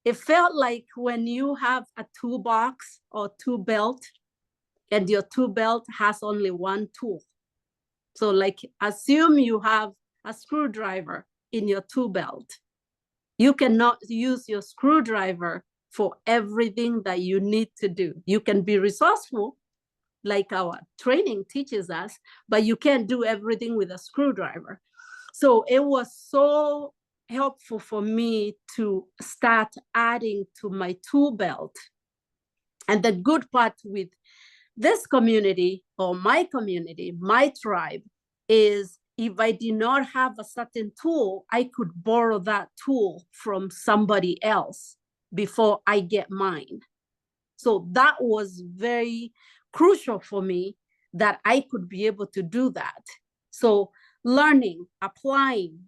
it felt like when you have a toolbox or tool belt and your tool belt has only one tool. So like, assume you have a screwdriver in your tool belt. You cannot use your screwdriver for everything that you need to do. You can be resourceful, like our training teaches us, but you can't do everything with a screwdriver. So it was so helpful for me to start adding to my tool belt. And the good part with this community, or my community, my tribe, is if I did not have a certain tool, I could borrow that tool from somebody else before I get mine. So that was very crucial for me, that I could be able to do that. So learning, applying,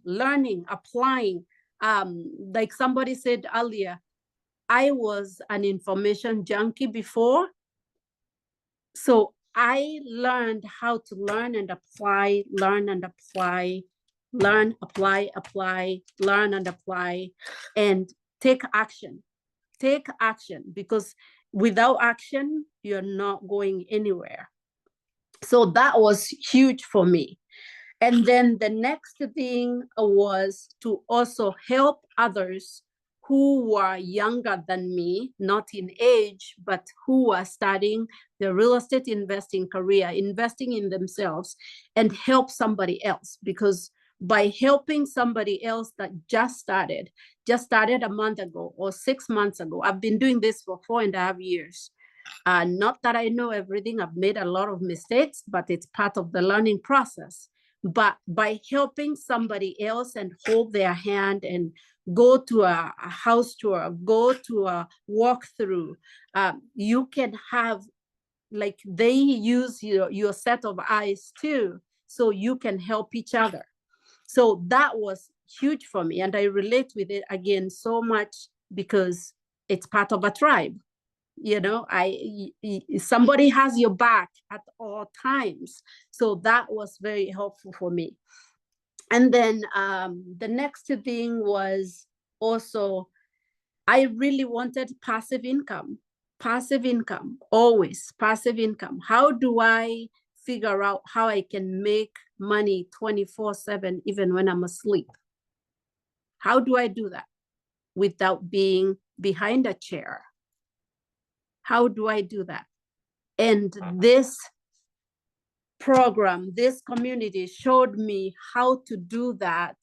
like somebody said earlier, I was an information junkie before. So I learned how to learn and apply, learn and apply, learn, apply, learn and apply, and take action. Take action, because without action, you're not going anywhere. So that was huge for me. And then the next thing was to also help others who were younger than me, not in age, but who are starting the real estate investing career, investing in themselves, and help somebody else. Because by helping somebody else that just started a month ago or 6 months ago, I've been doing this for 4.5 years. Not that I know everything, I've made a lot of mistakes, but it's part of the learning process. But by helping somebody else and hold their hand and go to a house tour, go to a walkthrough, you can have, like, they use your set of eyes too, so you can help each other. So that was huge for me, and I relate with it again so much because it's part of a tribe. You know, somebody has your back at all times. So that was very helpful for me. And then the next thing was also, I really wanted passive income, always passive income. How do I figure out how I can make money 24/7, even when I'm asleep? How do I do that without being behind a chair? How do I do that? And this program, this community showed me how to do that,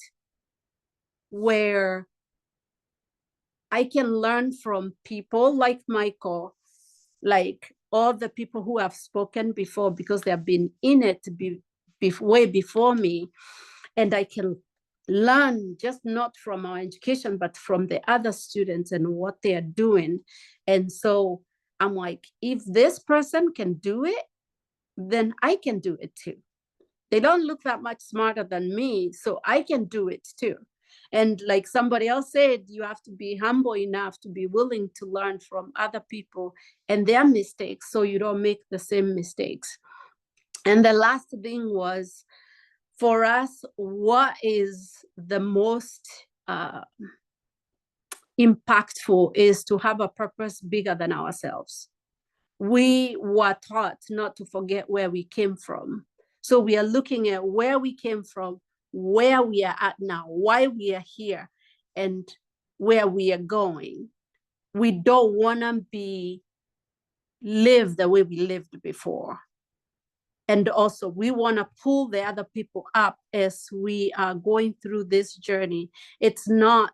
where I can learn from people like Michael, like all the people who have spoken before, because they have been in it way before me. And I can learn just not from our education, but from the other students and what they are doing. And so I'm like, if this person can do it, then I can do it too. They don't look that much smarter than me, so I can do it too. And like somebody else said, you have to be humble enough to be willing to learn from other people and their mistakes, so you don't make the same mistakes. And the last thing was, for us, what is the most impactful is to have a purpose bigger than ourselves. We were taught not to forget where we came from. So we are looking at where we came from, where we are at now, why we are here, and where we are going. We don't want to live the way we lived before. And also, we want to pull the other people up as we are going through this journey. It's not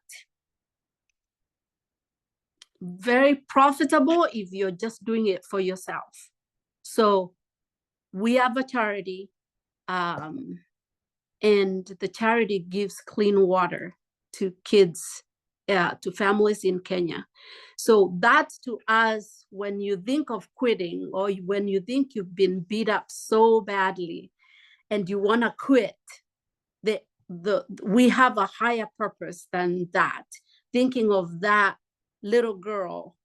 very profitable if you're just doing it for yourself. So we have a charity, and the charity gives clean water to kids, to families in Kenya. So that's, to us, when you think of quitting, or when you think you've been beat up so badly and you want to quit, we have a higher purpose than that. Thinking of that little girl,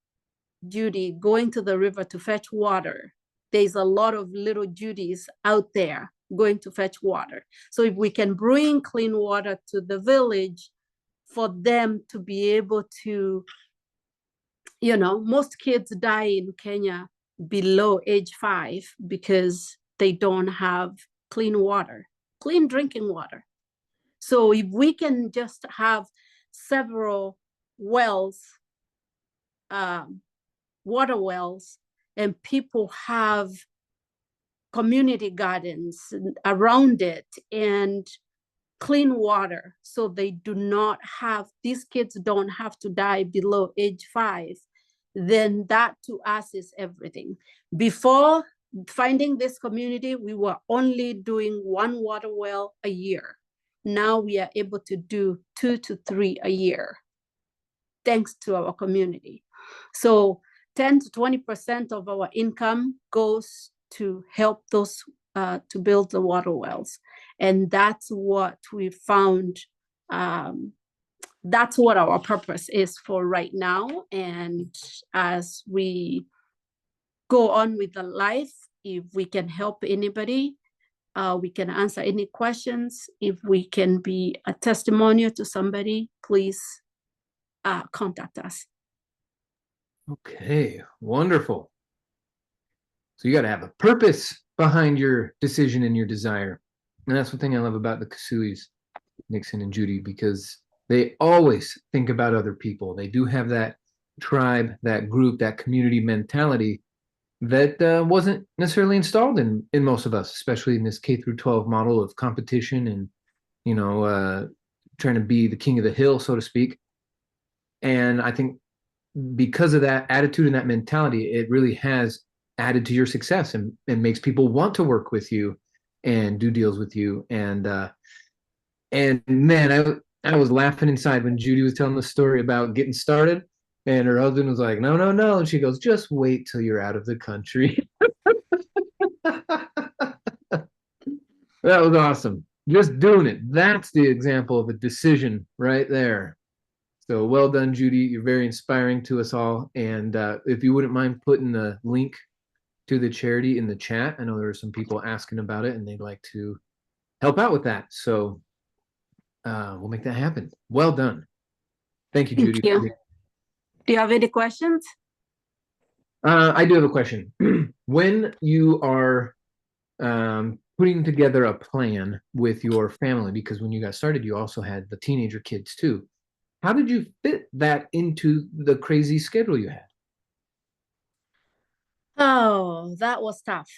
Judy, going to the river to fetch water. There's a lot of little Judys out there going to fetch water. So if we can bring clean water to the village for them to be able to, you know, most kids die in Kenya below age 5 because they don't have clean water, clean drinking water. So if we can just have several wells, water wells, and people have community gardens around it and clean water, so they do not have, these kids don't have to die below age 5, then that to us is everything. Before finding this community, we were only doing 1 water well a year. Now we are able to do 2 to 3 a year, thanks to our community. So 10 to 20% of our income goes to help those, to build the water wells. And that's what we found, that's what our purpose is for right now. And as we go on with the life, if we can help anybody, we can answer any questions. If we can be a testimonial to somebody, please contact us. Okay, wonderful. So you got to have a purpose behind your decision and your desire. And that's the thing I love about the Kasuis, Nixon and Judy, because they always think about other people. They do have that tribe, that group, that community mentality that wasn't necessarily installed in most of us, especially in this K-12 model of competition and, you know, trying to be the king of the hill, so to speak. And I think because of that attitude and that mentality, it really has added to your success and makes people want to work with you and do deals with you. And man, I was laughing inside when Judy was telling the story about getting started, and her husband was like, no. And she goes, just wait till you're out of the country. That was awesome. Just doing it. That's the example of a decision right there. So well done, Judy. You're very inspiring to us all. And if you wouldn't mind putting the link to the charity in the chat. I know there are some people asking about it and they'd like to help out with that. So we'll make that happen. Well done. Thank you, Judy. Thank you. Do you have any questions? I do have a question. When you are putting together a plan with your family, because when you got started, you also had the teenager kids too. How did you fit that into the crazy schedule you had? Oh, that was tough.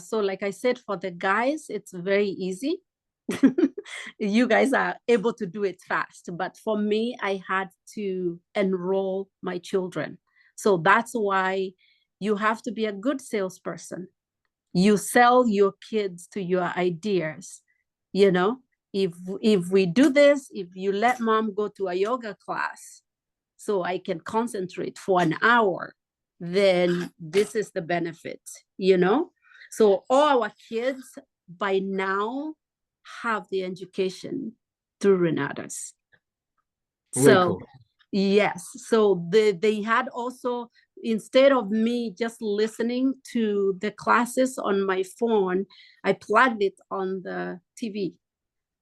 So like I said, for the guys, it's very easy. You guys are able to do it fast. But for me, I had to enroll my children. So that's why you have to be a good salesperson. You sell your kids to your ideas. You know, if we do this, if you let mom go to a yoga class so I can concentrate for an hour, then this is the benefit, you know? So all our kids by now have the education through Renatus. So yes, so they had also, instead of me just listening to the classes on my phone, I plugged it on the TV.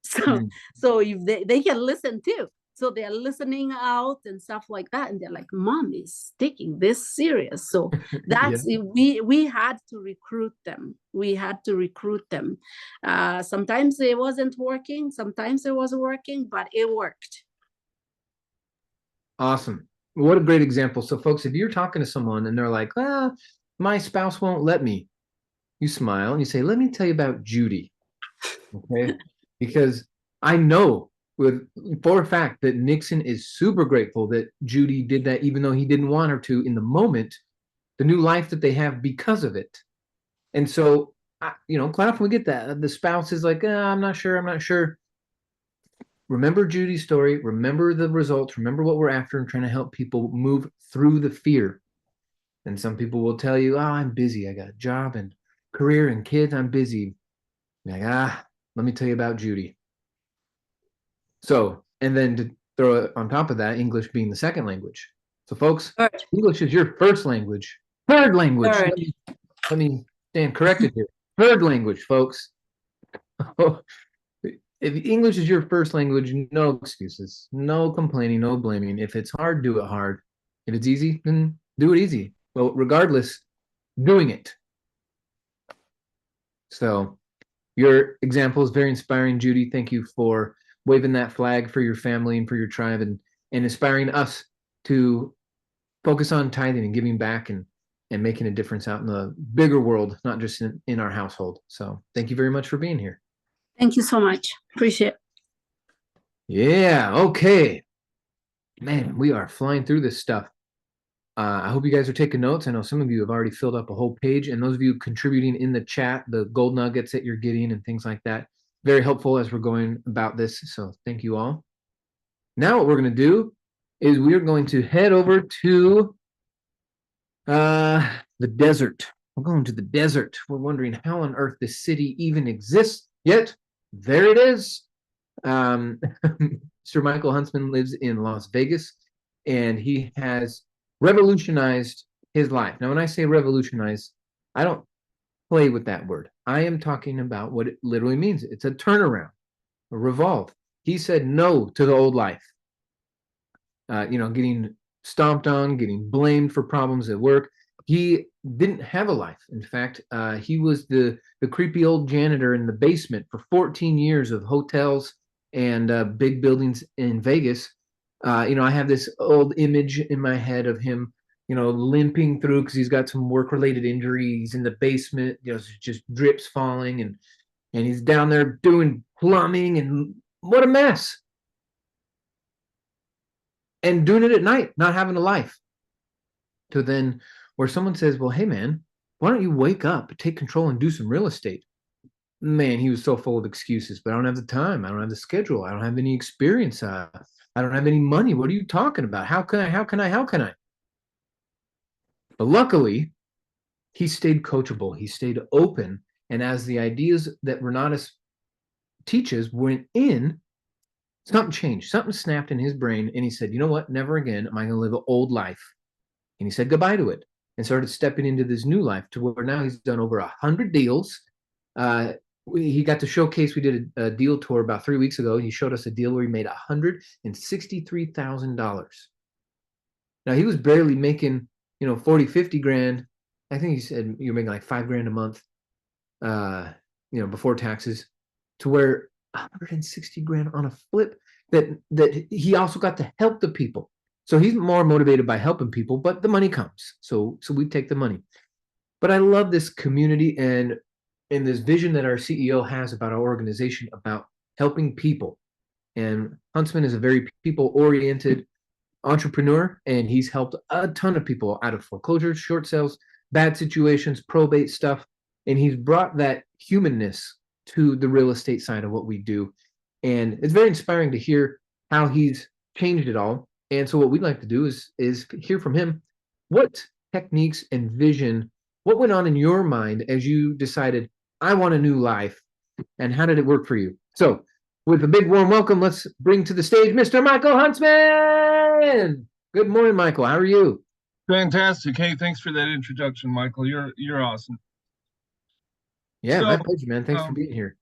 So if they can listen too. So they're listening out and stuff like that. And they're like, Mom is taking this serious. So that's, we had to recruit them. We had to recruit them. Sometimes it wasn't working. Sometimes it was working, but it worked. Awesome. What a great example. So folks, if you're talking to someone and they're like, my spouse won't let me, you smile and you say, let me tell you about Judy. Okay. Because I know for a fact that Nixon is super grateful that Judy did that, even though he didn't want her to in the moment, the new life that they have because of it. And so, quite often we get that. The spouse is like, I'm not sure. Remember Judy's story, remember the results, remember what we're after and trying to help people move through the fear. And some people will tell you, I'm busy. I got a job and career and kids. I'm busy. You're like, let me tell you about Judy. So, and then to throw it on top of that, English being the second language. So folks, English is your first language. Third language. Let me stand corrected here. Third language, folks. If English is your first language, no excuses, no complaining, no blaming. If it's hard, do it hard. If it's easy, then do it easy. Well, regardless, doing it. So your example is very inspiring, Judy. Thank you for waving that flag for your family and for your tribe and inspiring us to focus on tithing and giving back and making a difference out in the bigger world, not just in our household. So thank you very much for being here. Thank you so much. Appreciate it. Yeah, okay. Man, we are flying through this stuff. I hope you guys are taking notes. I know some of you have already filled up a whole page, and those of you contributing in the chat, the gold nuggets that you're getting and things like that, very helpful as we're going about this. So thank you all. Now what we're going to do is we're going to head over to the desert. We're going to the desert. We're wondering how on earth this city even exists, yet there it is. Mr. Michael Huntsman lives in Las Vegas, and he has revolutionized his life. Now, when I say revolutionize, I don't play with that word. I am talking about what it literally means. It's a turnaround, a revolve. He said no to the old life. Getting stomped on, getting blamed for problems at work. He didn't have a life. In fact, he was the creepy old janitor in the basement for 14 years of hotels and big buildings in Vegas. I have this old image in my head of him, limping through because he's got some work-related injuries in the basement, just drips falling, and he's down there doing plumbing, and what a mess. And doing it at night, not having a life. So then where someone says, well, hey, man, why don't you wake up, take control, and do some real estate? Man, he was so full of excuses, but I don't have the time. I don't have the schedule. I don't have any experience. I don't have any money. What are you talking about? How can I? But luckily, he stayed coachable. He stayed open. And as the ideas that Renatus teaches went in, something changed. Something snapped in his brain, and he said, "You know what? Never again am I going to live an old life." And he said goodbye to it and started stepping into this new life to where now he's done over 100 deals. He got to showcase. We did a deal tour about 3 weeks ago. He showed us a deal where he made $163,000. Now he was barely making, 40, 50 grand. I think he said you're making like $5 grand a month, before taxes, to where 160 grand on a flip that he also got to help the people. So he's more motivated by helping people, but the money comes. So we take the money. But I love this community and this vision that our CEO has about our organization, about helping people. And Huntsman is a very people-oriented entrepreneur, and he's helped a ton of people out of foreclosures, short sales, bad situations, probate stuff. And he's brought that humanness to the real estate side of what we do. And it's very inspiring to hear how he's changed it all. And so what we'd like to do is hear from him. What techniques and vision, what went on in your mind as you decided, I want a new life, and how did it work for you? So with a big warm welcome, let's bring to the stage Mr. Michael Huntsman. Good morning, Michael. How are you? Fantastic. Hey, thanks for that introduction, Michael. You're awesome. Yeah, So, my pleasure, man. Thanks for being here.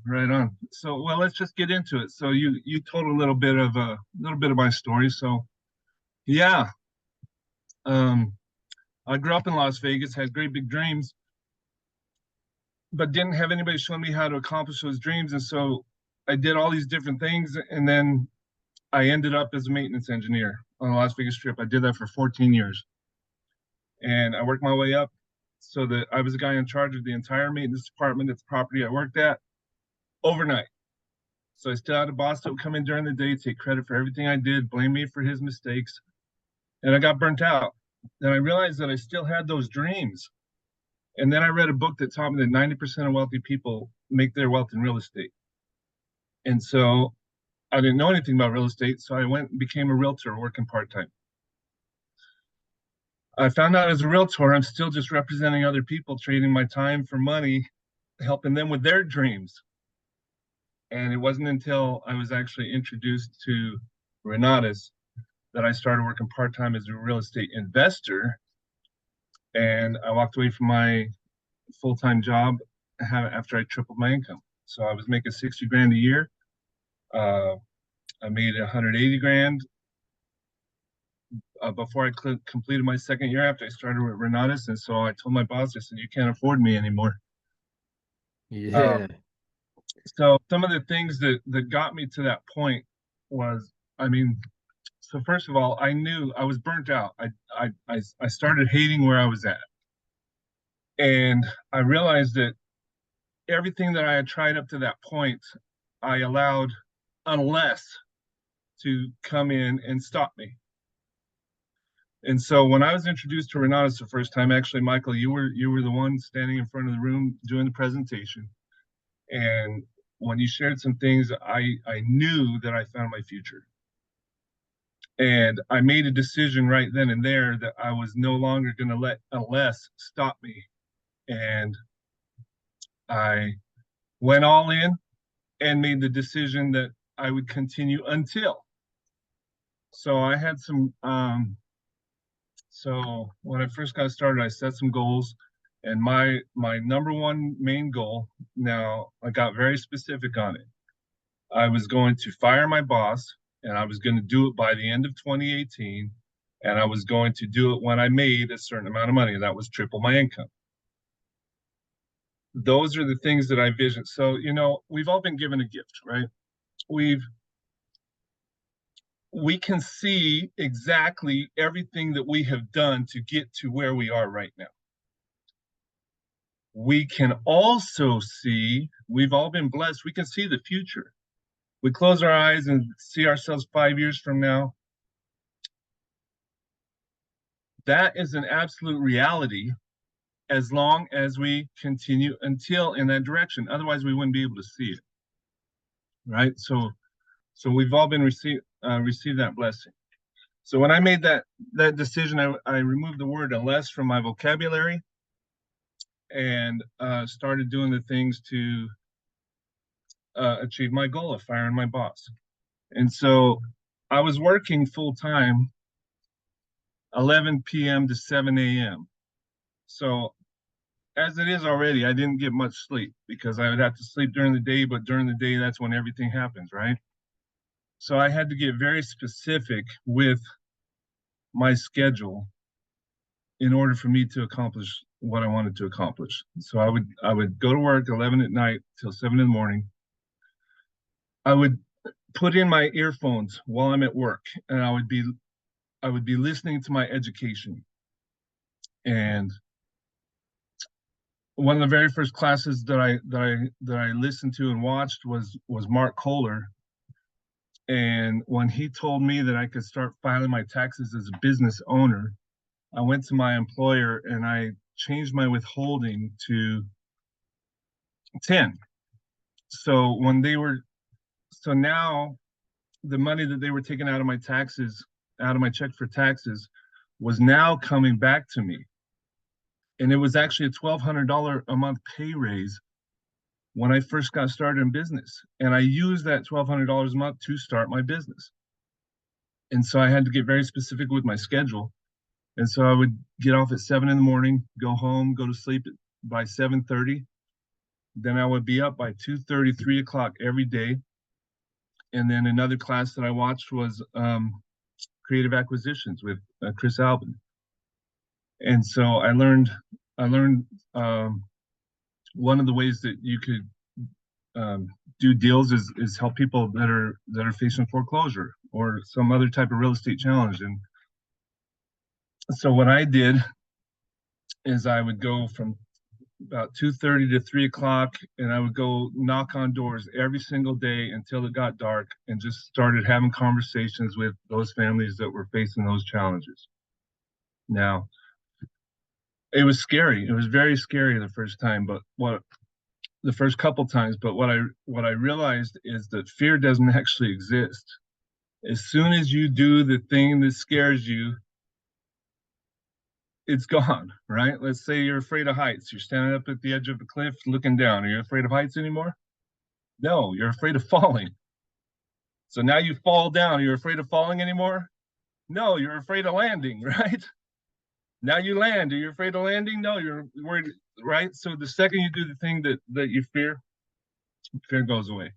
Right on. So, well, let's just get into it. So you told a little bit of my story. So, yeah, I grew up in Las Vegas, had great big dreams, but didn't have anybody showing me how to accomplish those dreams. And so I did all these different things, and then I ended up as a maintenance engineer on the Las Vegas Strip. I did that for 14 years, and I worked my way up so that I was the guy in charge of the entire maintenance department at the property I worked at overnight. So I still had a boss that would come in during the day, take credit for everything I did, blame me for his mistakes, and I got burnt out. Then I realized that I still had those dreams. And then I read a book that taught me that 90% of wealthy people make their wealth in real estate. And so I didn't know anything about real estate, so I went and became a realtor working part-time. I found out as a realtor, I'm still just representing other people, trading my time for money, helping them with their dreams. And it wasn't until I was actually introduced to Renatus that I started working part-time as a real estate investor. And I walked away from my full-time job after I tripled my income. So I was making 60 grand a year. I made 180 grand before I completed my second year after I started with Renatus. And so I told my boss, I said, you can't afford me anymore. Yeah. So some of the things that got me to that point was, so first of all, I knew I was burnt out. I started hating where I was at. And I realized that everything that I had tried up to that point, I allowed unless to come in and stop me. And so when I was introduced to Renatus the first time, actually, Michael, you were the one standing in front of the room doing the presentation. And when you shared some things, I knew that I found my future. And I made a decision right then and there that I was no longer going to let unless stop me. And I went all in and made the decision that I would continue until. So I had some, so when I first got started, I set some goals, and my number one main goal, now I got very specific on it. I was going to fire my boss, and I was going to do it by the end of 2018, and I was going to do it when I made a certain amount of money. That was triple my income. Those are the things that I vision. So, we've all been given a gift, right? We can see exactly everything that we have done to get to where we are right now. We can also see, we've all been blessed, we can see the future. We close our eyes and see ourselves 5 years from now. That is an absolute reality as long as we continue until in that direction. Otherwise, we wouldn't be able to see it, right? So we've all been received that blessing. So when I made that decision, I removed the word unless from my vocabulary and started doing the things to achieve my goal of firing my boss. And so I was working full time, 11 p.m. to 7 a.m. So as it is already, I didn't get much sleep because I would have to sleep during the day, but during the day, that's when everything happens, right? So I had to get very specific with my schedule in order for me to accomplish what I wanted to accomplish. So I would go to work 11 at night till 7 in the morning. I would put in my earphones while I'm at work, and I would be listening to my education. And one of the very first classes that I listened to and watched was Mark Kohler. And when he told me that I could start filing my taxes as a business owner, I went to my employer and I changed my withholding to 10. So now the money that they were taking out of my taxes, out of my check for taxes, was now coming back to me. And it was actually a $1,200 a month pay raise when I first got started in business. And I used that $1,200 a month to start my business. And so I had to get very specific with my schedule. And so I would get off at 7 in the morning, go home, go to sleep by 7:30. Then I would be up by 2:30, 3 o'clock every day. And then another class that I watched was creative acquisitions with Chris Albin. And so I learned one of the ways that you could do deals is help people that are facing foreclosure or some other type of real estate challenge. And so what I did is I would go from about 2:30 to 3 o'clock, and I would go knock on doors every single day until it got dark, and just started having conversations with those families that were facing those challenges. Now, it was scary. It was very scary the first time, but the first couple times. But what I realized is that fear doesn't actually exist. As soon as you do the thing that scares you, it's gone, right? Let's say you're afraid of heights. You're standing up at the edge of the cliff looking down. Are you afraid of heights anymore? No, you're afraid of falling. So now you fall down. You're afraid of falling anymore? No, you're afraid of landing, right? Now you land. Are you afraid of landing? No, you're worried, right? So the second you do the thing that you fear goes away.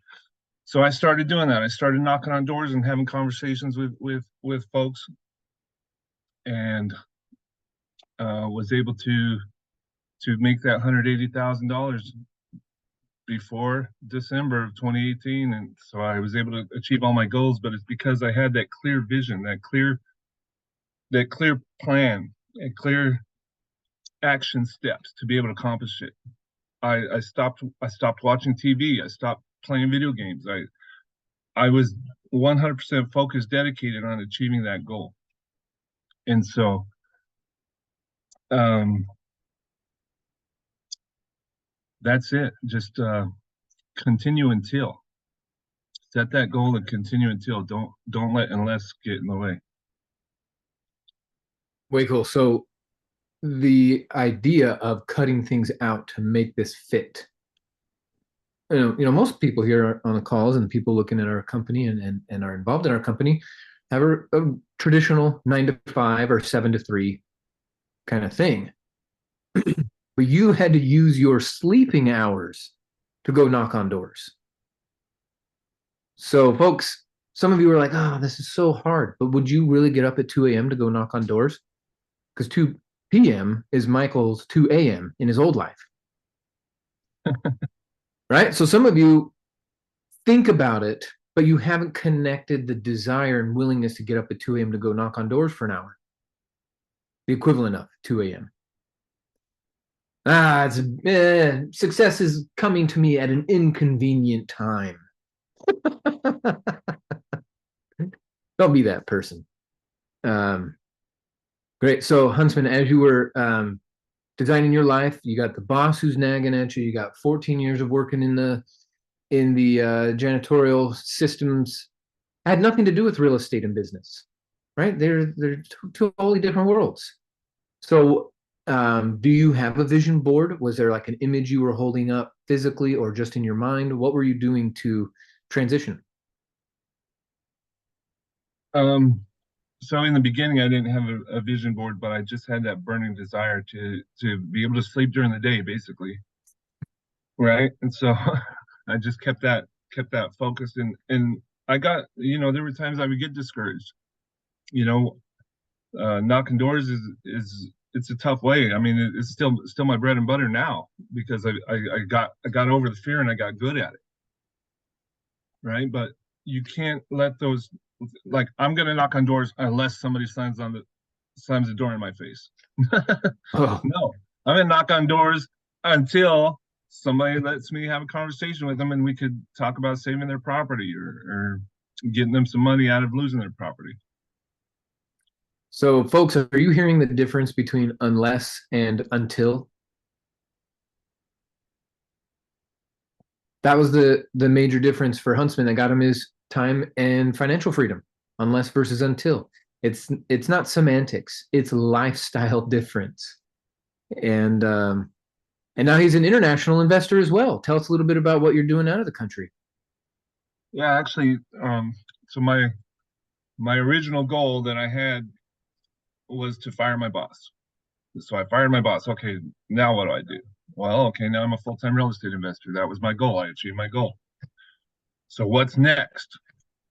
So I started doing that. I started knocking on doors and having conversations with folks, and was able to make that $180,000 before December of 2018. And so I was able to achieve all my goals, but it's because I had that clear vision, that clear plan, and clear action steps to be able to accomplish it. I stopped watching TV. I stopped playing video games. I was 100% focused, dedicated on achieving that goal. And so that's it. Just continue until. Set that goal and continue until. Don't let unless get in the way. Way cool. So the idea of cutting things out to make this fit. You know, most people here on the calls and people looking at our company and are involved in our company have a traditional 9 to 5 or 7 to 3 kind of thing. But you had to use your sleeping hours to go knock on doors. So folks, some of you are like, oh, this is so hard. But would you really get up at 2 a.m. to go knock on doors? Because 2 p.m. is Michael's 2 a.m. in his old life. Right? So some of you think about it, but you haven't connected the desire and willingness to get up at 2 a.m. to go knock on doors for an hour. The equivalent of 2 a.m. Success is coming to me at an inconvenient time. Don't be that person. Great. So Huntsman, as you were designing your life, you got the boss who's nagging at you. You got 14 years of working in the janitorial systems. Had nothing to do with real estate and business, right? They're two totally different worlds. So Do you have a vision board? Was there like an image you were holding up physically or just in your mind? What were you doing to transition? So in the beginning, I didn't have a vision board, but I just had that burning desire to be able to sleep during the day, basically. Right. And so I just kept that focused, and I got, there were times I would get discouraged. Knocking doors is it's a tough way. I mean, it's still my bread and butter now, because I got over the fear and I got good at it. Right. But you can't let those, like, I'm gonna knock on doors unless somebody slams the door in my face. Oh, No, I'm gonna knock on doors until somebody lets me have a conversation with them and we could talk about saving their property, or getting them some money out of losing their property. so folks, are you hearing the difference between unless and until? That was the major difference for Huntsman that got him his time and financial freedom. Unless versus until. It's not semantics, it's lifestyle difference. And now he's an international investor as well. Tell us a little bit about what you're doing out of the country. Yeah, actually, so my original goal that I had was to fire my boss. So I fired my boss. Okay, now what do I do? Well, okay, now I'm a full-time real estate investor. That was my goal. I achieved my goal. So what's next?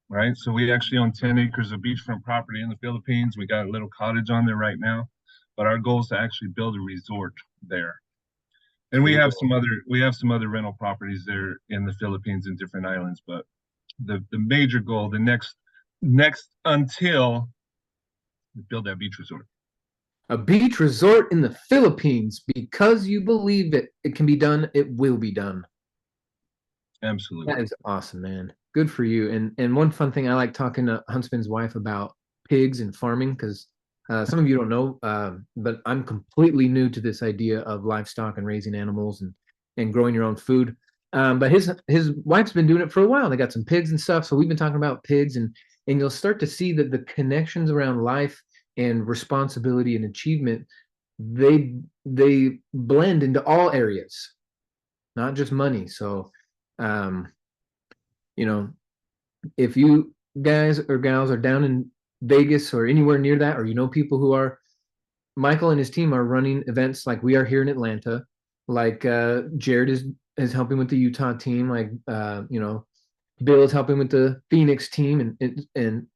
Right? So we actually own 10 acres of beachfront property in the Philippines. We got a little cottage on there right now, but our goal is to actually build a resort there. And we have some other rental properties there in the Philippines and different islands, but the major goal, the next until we build that beach resort. A beach resort in the Philippines. Because you believe it can be done, it will be done. Absolutely. That is awesome, man. Good for you. And one fun thing, I like talking to Huntsman's wife about pigs and farming, because some of you don't know, but I'm completely new to this idea of livestock and raising animals and growing your own food. But his wife's been doing it for a while. They got some pigs and stuff. So we've been talking about pigs, and you'll start to see that the connections around life and responsibility and achievement, they blend into all areas, not just money. So if you guys or gals are down in Vegas or anywhere near that, or people who are, Michael and his team are running events like we are here in Atlanta, like Jared is helping with the Utah team, like Bill is helping with the Phoenix team, and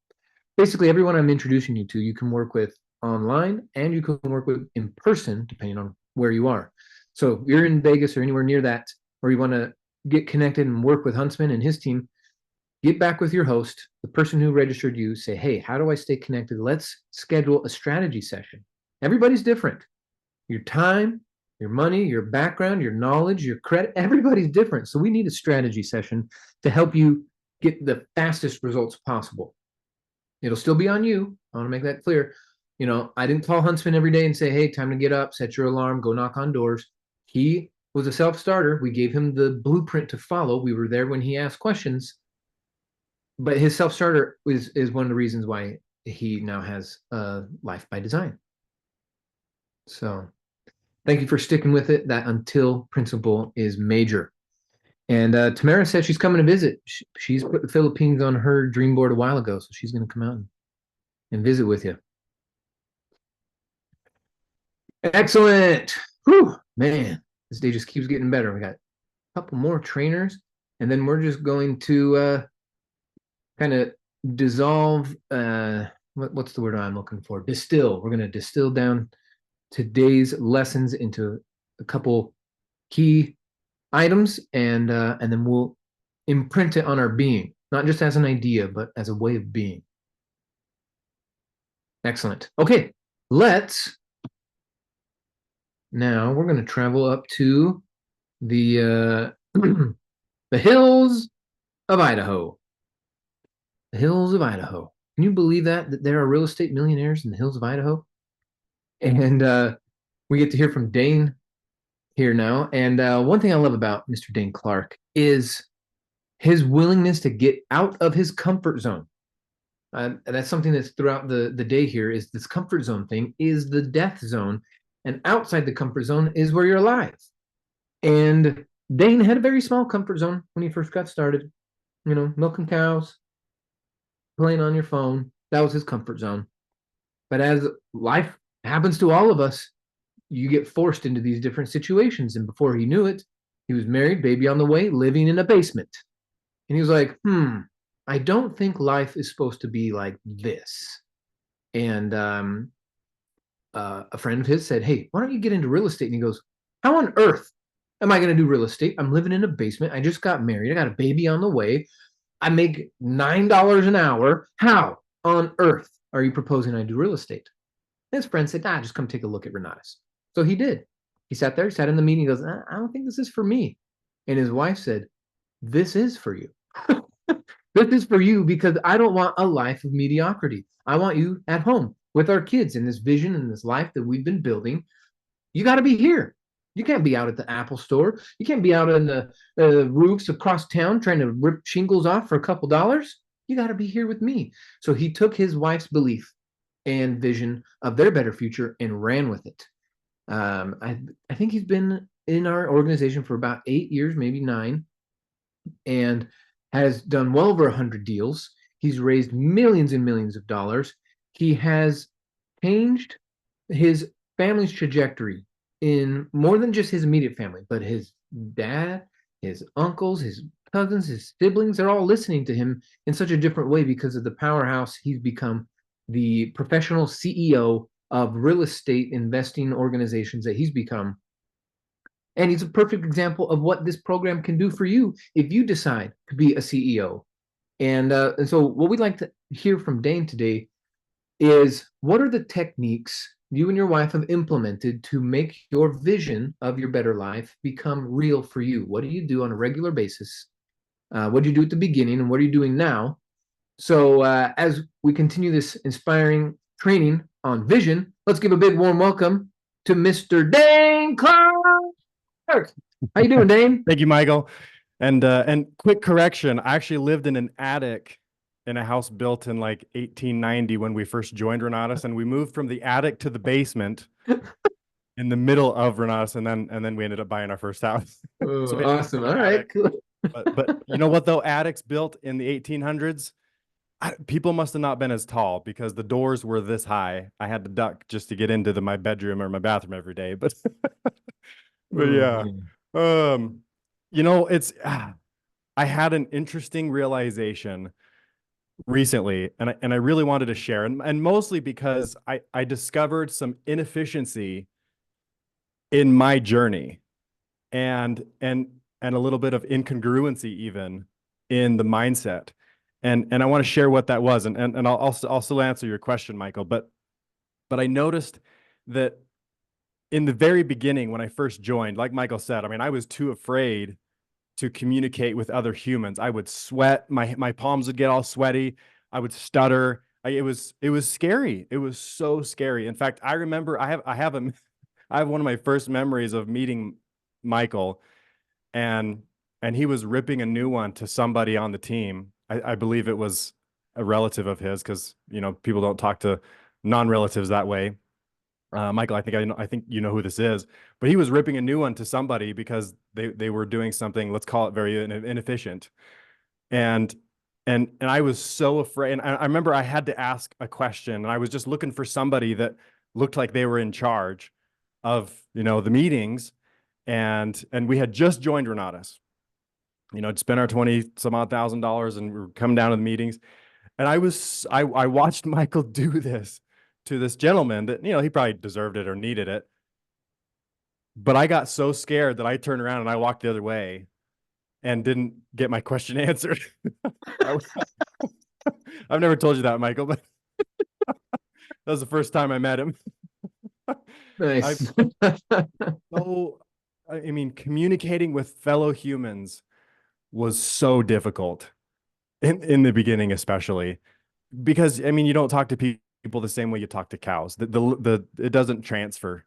basically everyone I'm introducing you to, you can work with online and you can work with in person, depending on where you are. So if you're in Vegas or anywhere near that, or you want to get connected and work with Huntsman and his team, get back with your host, the person who registered you, say, hey, how do I stay connected? Let's schedule a strategy session. Everybody's different. Your time, your money, your background, your knowledge, your credit, everybody's different. So we need a strategy session to help you get the fastest results possible. It'll still be on you. I want to make that clear. I didn't call Huntsman every day and say, hey, time to get up, set your alarm, go knock on doors. He was a self-starter. We gave him the blueprint to follow. We were there when he asked questions. But his self-starter is one of the reasons why he now has life by design. So thank you for sticking with it. That until principle is major. And Tamara said she's coming to visit. She's put the Philippines on her dream board a while ago, so she's going to come out and visit with you. Excellent. Whew, man, this day just keeps getting better. We got a couple more trainers, and then we're just going to kind of dissolve, what's the word I'm looking for? Distill. We're going to distill down today's lessons into a couple key items, and then we'll imprint it on our being, not just as an idea, but as a way of being. Excellent. Okay, now we're going to travel up to the the hills of Idaho. The hills of Idaho. Can you believe that there are real estate millionaires in the hills of Idaho? And we get to hear from Dane here now. And one thing I love about Mr. Dane Clark is his willingness to get out of his comfort zone. And that's something that's throughout the day here, is this comfort zone thing is the death zone. And outside the comfort zone is where you're alive. And Dane had a very small comfort zone when he first got started. You know, milking cows, playing on your phone. That was his comfort zone. But as life happens to all of us, you get forced into these different situations. And before he knew it, he was married, baby on the way, living in a basement. And he was like, I don't think life is supposed to be like this. And a friend of his said, hey, why don't you get into real estate? And he goes, how on earth am I going to do real estate? I'm living in a basement. I just got married. I got a baby on the way. I make $9 an hour. How on earth are you proposing I do real estate? And his friend said, just come take a look at Renatus. So he did. He sat there, sat in the meeting. He goes, I don't think this is for me. And his wife said, this is for you. This is for you because I don't want a life of mediocrity. I want you at home with our kids in this vision and this life that we've been building. You got to be here. You can't be out at the Apple store. You can't be out on the roofs across town trying to rip shingles off for a couple dollars. You got to be here with me. So he took his wife's belief and vision of their better future and ran with it. I think he's been in our organization for about 8 years, maybe 9, and has done well over 100 deals. He's raised millions and millions of dollars. He has changed his family's trajectory in more than just his immediate family, but his dad, his uncles, his cousins, his siblings, they're all listening to him in such a different way because of the powerhouse he's become, the professional CEO of real estate investing organizations that he's become. And he's a perfect example of what this program can do for you if you decide to be a CEO. And so what we'd like to hear from Dane today is, what are the techniques you and your wife have implemented to make your vision of your better life become real for you? What do you do on a regular basis? What do you do at the beginning, and what are you doing now? So as we continue this inspiring training on vision, let's give a big warm welcome to Mr. Dane Clark. How you doing, Dane? Thank you, Michael. And quick correction, I actually lived in an attic in a house built in like 1890 when we first joined Renatus, and we moved from the attic to the basement in the middle of Renatus, and then we ended up buying our first house. Oh, So awesome. All right, cool. But you know what though? Attics built in the 1800s, people must have not been as tall because the doors were this high. I had to duck just to get into my bedroom or my bathroom every day. But but yeah, you know, I had an interesting realization recently, and I really wanted to share, and mostly because I discovered some inefficiency in my journey, and a little bit of incongruency even in the mindset. And I want to share what that was. And I'll still answer your question, Michael, but I noticed that in the very beginning, when I first joined, like Michael said, I mean, I was too afraid to communicate with other humans. I would sweat, my palms would get all sweaty. I would stutter. It was scary. It was so scary. In fact, I remember I have one of my first memories of meeting Michael, and he was ripping a new one to somebody on the team. I believe it was a relative of his, because you know, people don't talk to non-relatives that way. Michael, I think you know who this is, but he was ripping a new one to somebody because they were doing something, let's call it very inefficient, and I was so afraid. And I remember I had to ask a question, and I was just looking for somebody that looked like they were in charge of, you know, the meetings, and we had just joined Renatus. You know, spent our $20,000, and we were coming down to the meetings. And I watched Michael do this to this gentleman that, you know, he probably deserved it or needed it. But I got so scared that I turned around and I walked the other way and didn't get my question answered. I've never told you that, Michael, but that was the first time I met him. Nice. I mean, communicating with fellow humans was so difficult in the beginning, especially because, I mean, you don't talk to people the same way you talk to cows. It doesn't transfer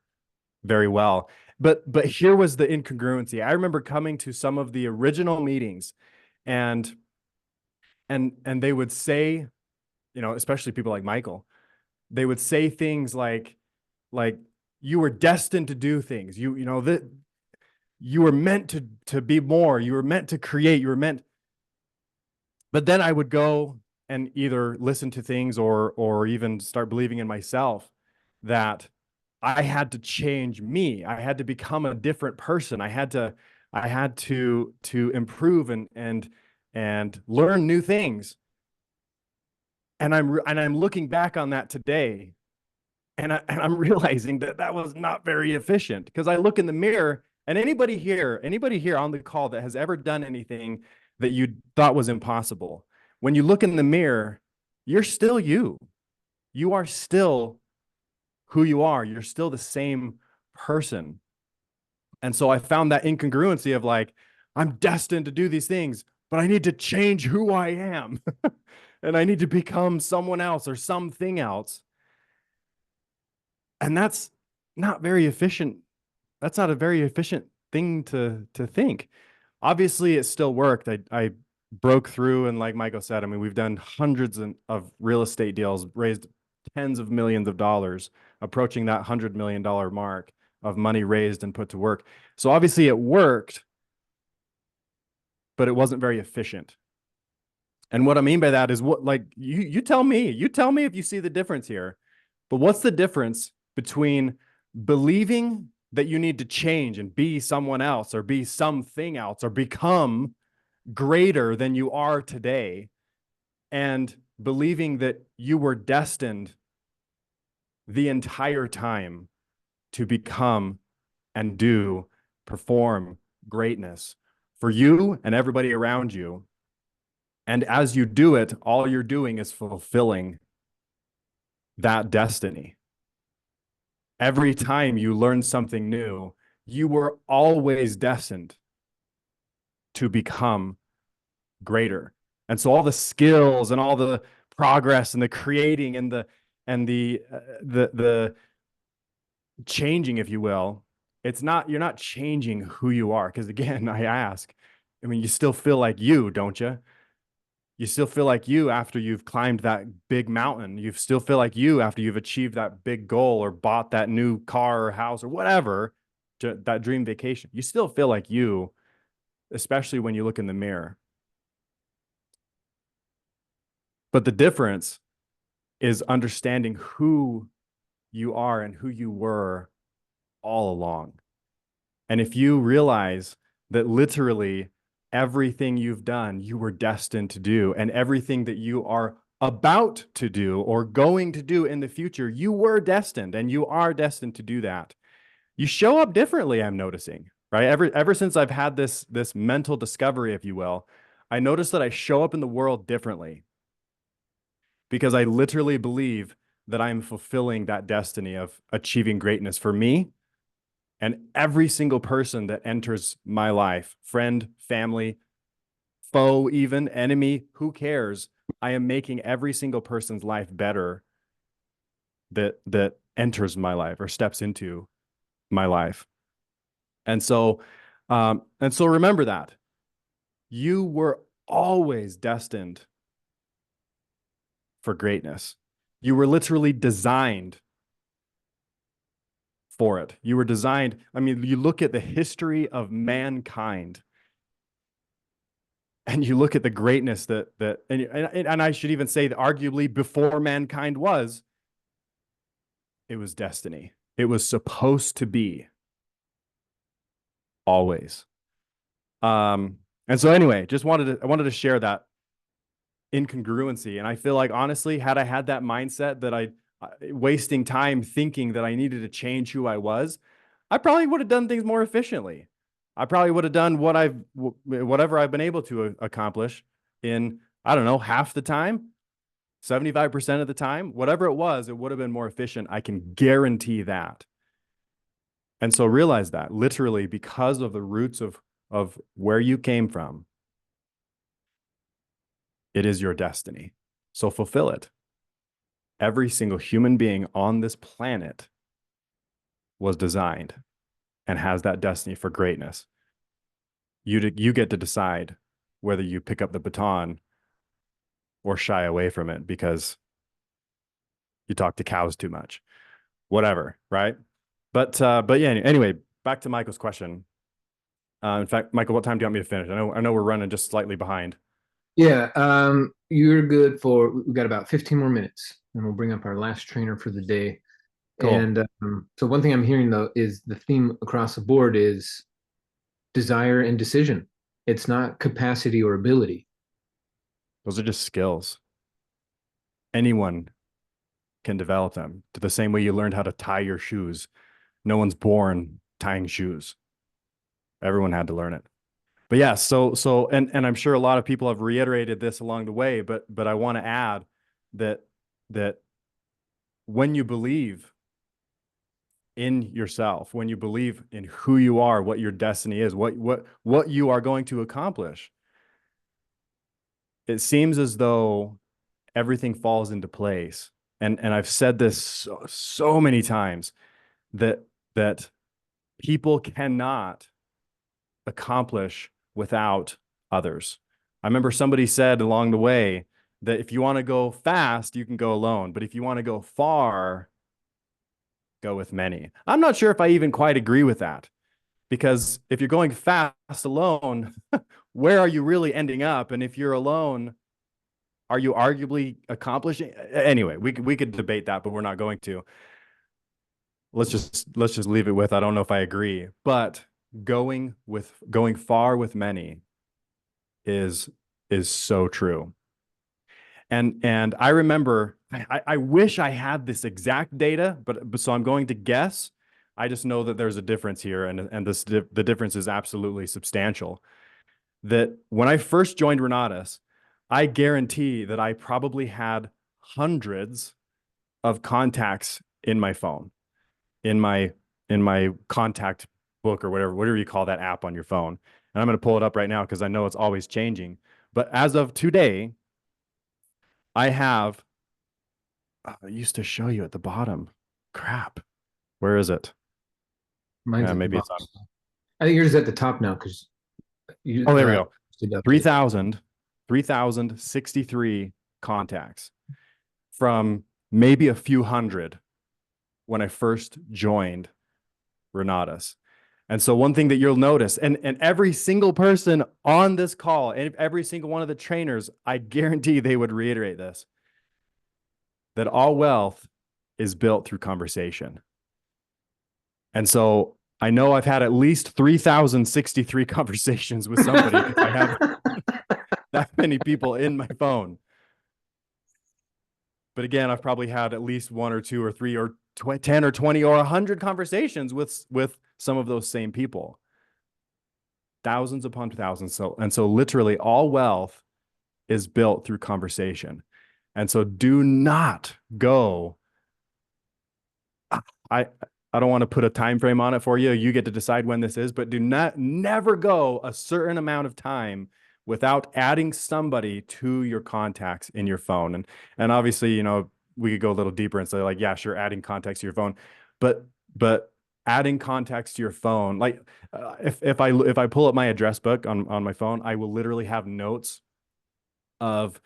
very well. But here was the incongruency. I remember coming to some of the original meetings, and they would say, you know, especially people like Michael, they would say things like, you were destined to do things. You know that you were meant to be more. You were meant to create. You were meant. But then I would go and either listen to things or even start believing in myself that I had to change me. I had to become a different person. I had to improve and learn new things. And I'm looking back on that today, and I'm realizing that was not very efficient, because I look in the mirror, and anybody here on the call that has ever done anything that you thought was impossible, when you look in the mirror, you're still you. You are still who you are. You're still the same person. And so I found that incongruency of like, I'm destined to do these things, but I need to change who I am. And I need to become someone else or something else. And that's not very efficient. That's not a very efficient thing to think. Obviously, it still worked. I broke through, and like Michael said, I mean, we've done hundreds of real estate deals, raised tens of millions of dollars, approaching that $100 million mark of money raised and put to work. So obviously it worked, but it wasn't very efficient. And what I mean by that is, what, like, you tell me if you see the difference here. But what's the difference between believing that you need to change and be someone else or be something else or become greater than you are today, and believing that you were destined the entire time to become and perform greatness for you and everybody around you? And as you do it, all you're doing is fulfilling that destiny. Every time you learn something new, you were always destined to become greater. And so all the skills and all the progress and the creating and the changing, if you will, you're not changing who you are. Because again, I mean, you still feel like you, don't you? You still feel like you after you've climbed that big mountain. You still feel like you after you've achieved that big goal or bought that new car or house or whatever, that dream vacation. You still feel like you, especially when you look in the mirror. But the difference is understanding who you are and who you were all along. And if you realize that literally everything you've done, you were destined to do, and everything that you are about to do or going to do in the future, you were destined and you are destined to do that. You show up differently, I'm noticing, right? Ever since I've had this mental discovery, if you will, I notice that I show up in the world differently, because I literally believe that I'm fulfilling that destiny of achieving greatness for me and every single person that enters my life, friend, family, foe, even enemy, who cares? I am making every single person's life better that enters my life or steps into my life. And so remember that you were always destined for greatness. You were literally designed for it. You were designed. I mean, you look at the history of mankind and you look at the greatness and I should even say that arguably before mankind was, it was destiny. It was supposed to be always. And so anyway, I wanted to share that incongruency. And I feel like, honestly, had I had that mindset that wasting time thinking that I needed to change who I was, I probably would have done things more efficiently. I probably would have done whatever I've been able to accomplish in, I don't know, half the time, 75% of the time, whatever it was, it would have been more efficient. I can guarantee that. And so realize that literally, because of the roots of where you came from, it is your destiny. So fulfill it. Every single human being on this planet was designed and has that destiny for greatness. You get to decide whether you pick up the baton or shy away from it because you talk to cows too much. Whatever, right? But yeah, anyway, back to Michael's question. In fact, Michael, what time do you want me to finish? I know we're running just slightly behind. Yeah, you're good for, we've got about 15 more minutes and we'll bring up our last trainer for the day. Cool. And so one thing I'm hearing though is the theme across the board is desire and decision. It's not capacity or ability. Those are just skills. Anyone can develop them to the same way you learned how to tie your shoes. No one's born tying shoes. Everyone had to learn it. But yeah, and I'm sure a lot of people have reiterated this along the way, but I want to add that when you believe in yourself, when you believe in who you are, what your destiny is, what you are going to accomplish, it seems as though everything falls into place. And I've said this so many times that people cannot accomplish without others. I remember somebody said along the way that if you want to go fast, you can go alone, but if you want to go far, go with many. I'm not sure if I even quite agree with that, because if you're going fast alone, where are you really ending up? And if you're alone, are you arguably accomplishing? Anyway, we could debate that, but we're not going to. Let's just leave it with, I don't know if I agree, but going far with many is so true. And I remember, I wish I had this exact data, but so I'm going to guess. I just know that there's a difference here, and the difference is absolutely substantial. That when I first joined Renatus, I guarantee that I probably had hundreds of contacts in my phone, in my contact book, or whatever you call that app on your phone. And I'm going to pull it up right now because I know it's always changing. But as of today, I have, I used to show you at the bottom. Crap. Where is it? Mine's maybe it's on. I think yours is at the top now because oh, there we go. 3,063 contacts from maybe a few hundred when I first joined Renatus. And so one thing that you'll notice, and every single person on this call, and every single one of the trainers, I guarantee they would reiterate this, that all wealth is built through conversation. And so I know I've had at least 3,063 conversations with somebody because I have that many people in my phone. But again, I've probably had at least 1 or 2 or 3 or 10 or 20 or 100 conversations with some of those same people. Thousands upon thousands. So literally all wealth is built through conversation. And so do not go. I don't want to put a time frame on it for you. You get to decide when this is, but never go a certain amount of time without adding somebody to your contacts in your phone. And obviously, you know, we could go a little deeper and say like, yeah, sure, adding contacts to your phone, but adding contacts to your phone, like if I pull up my address book on my phone, I will literally have notes of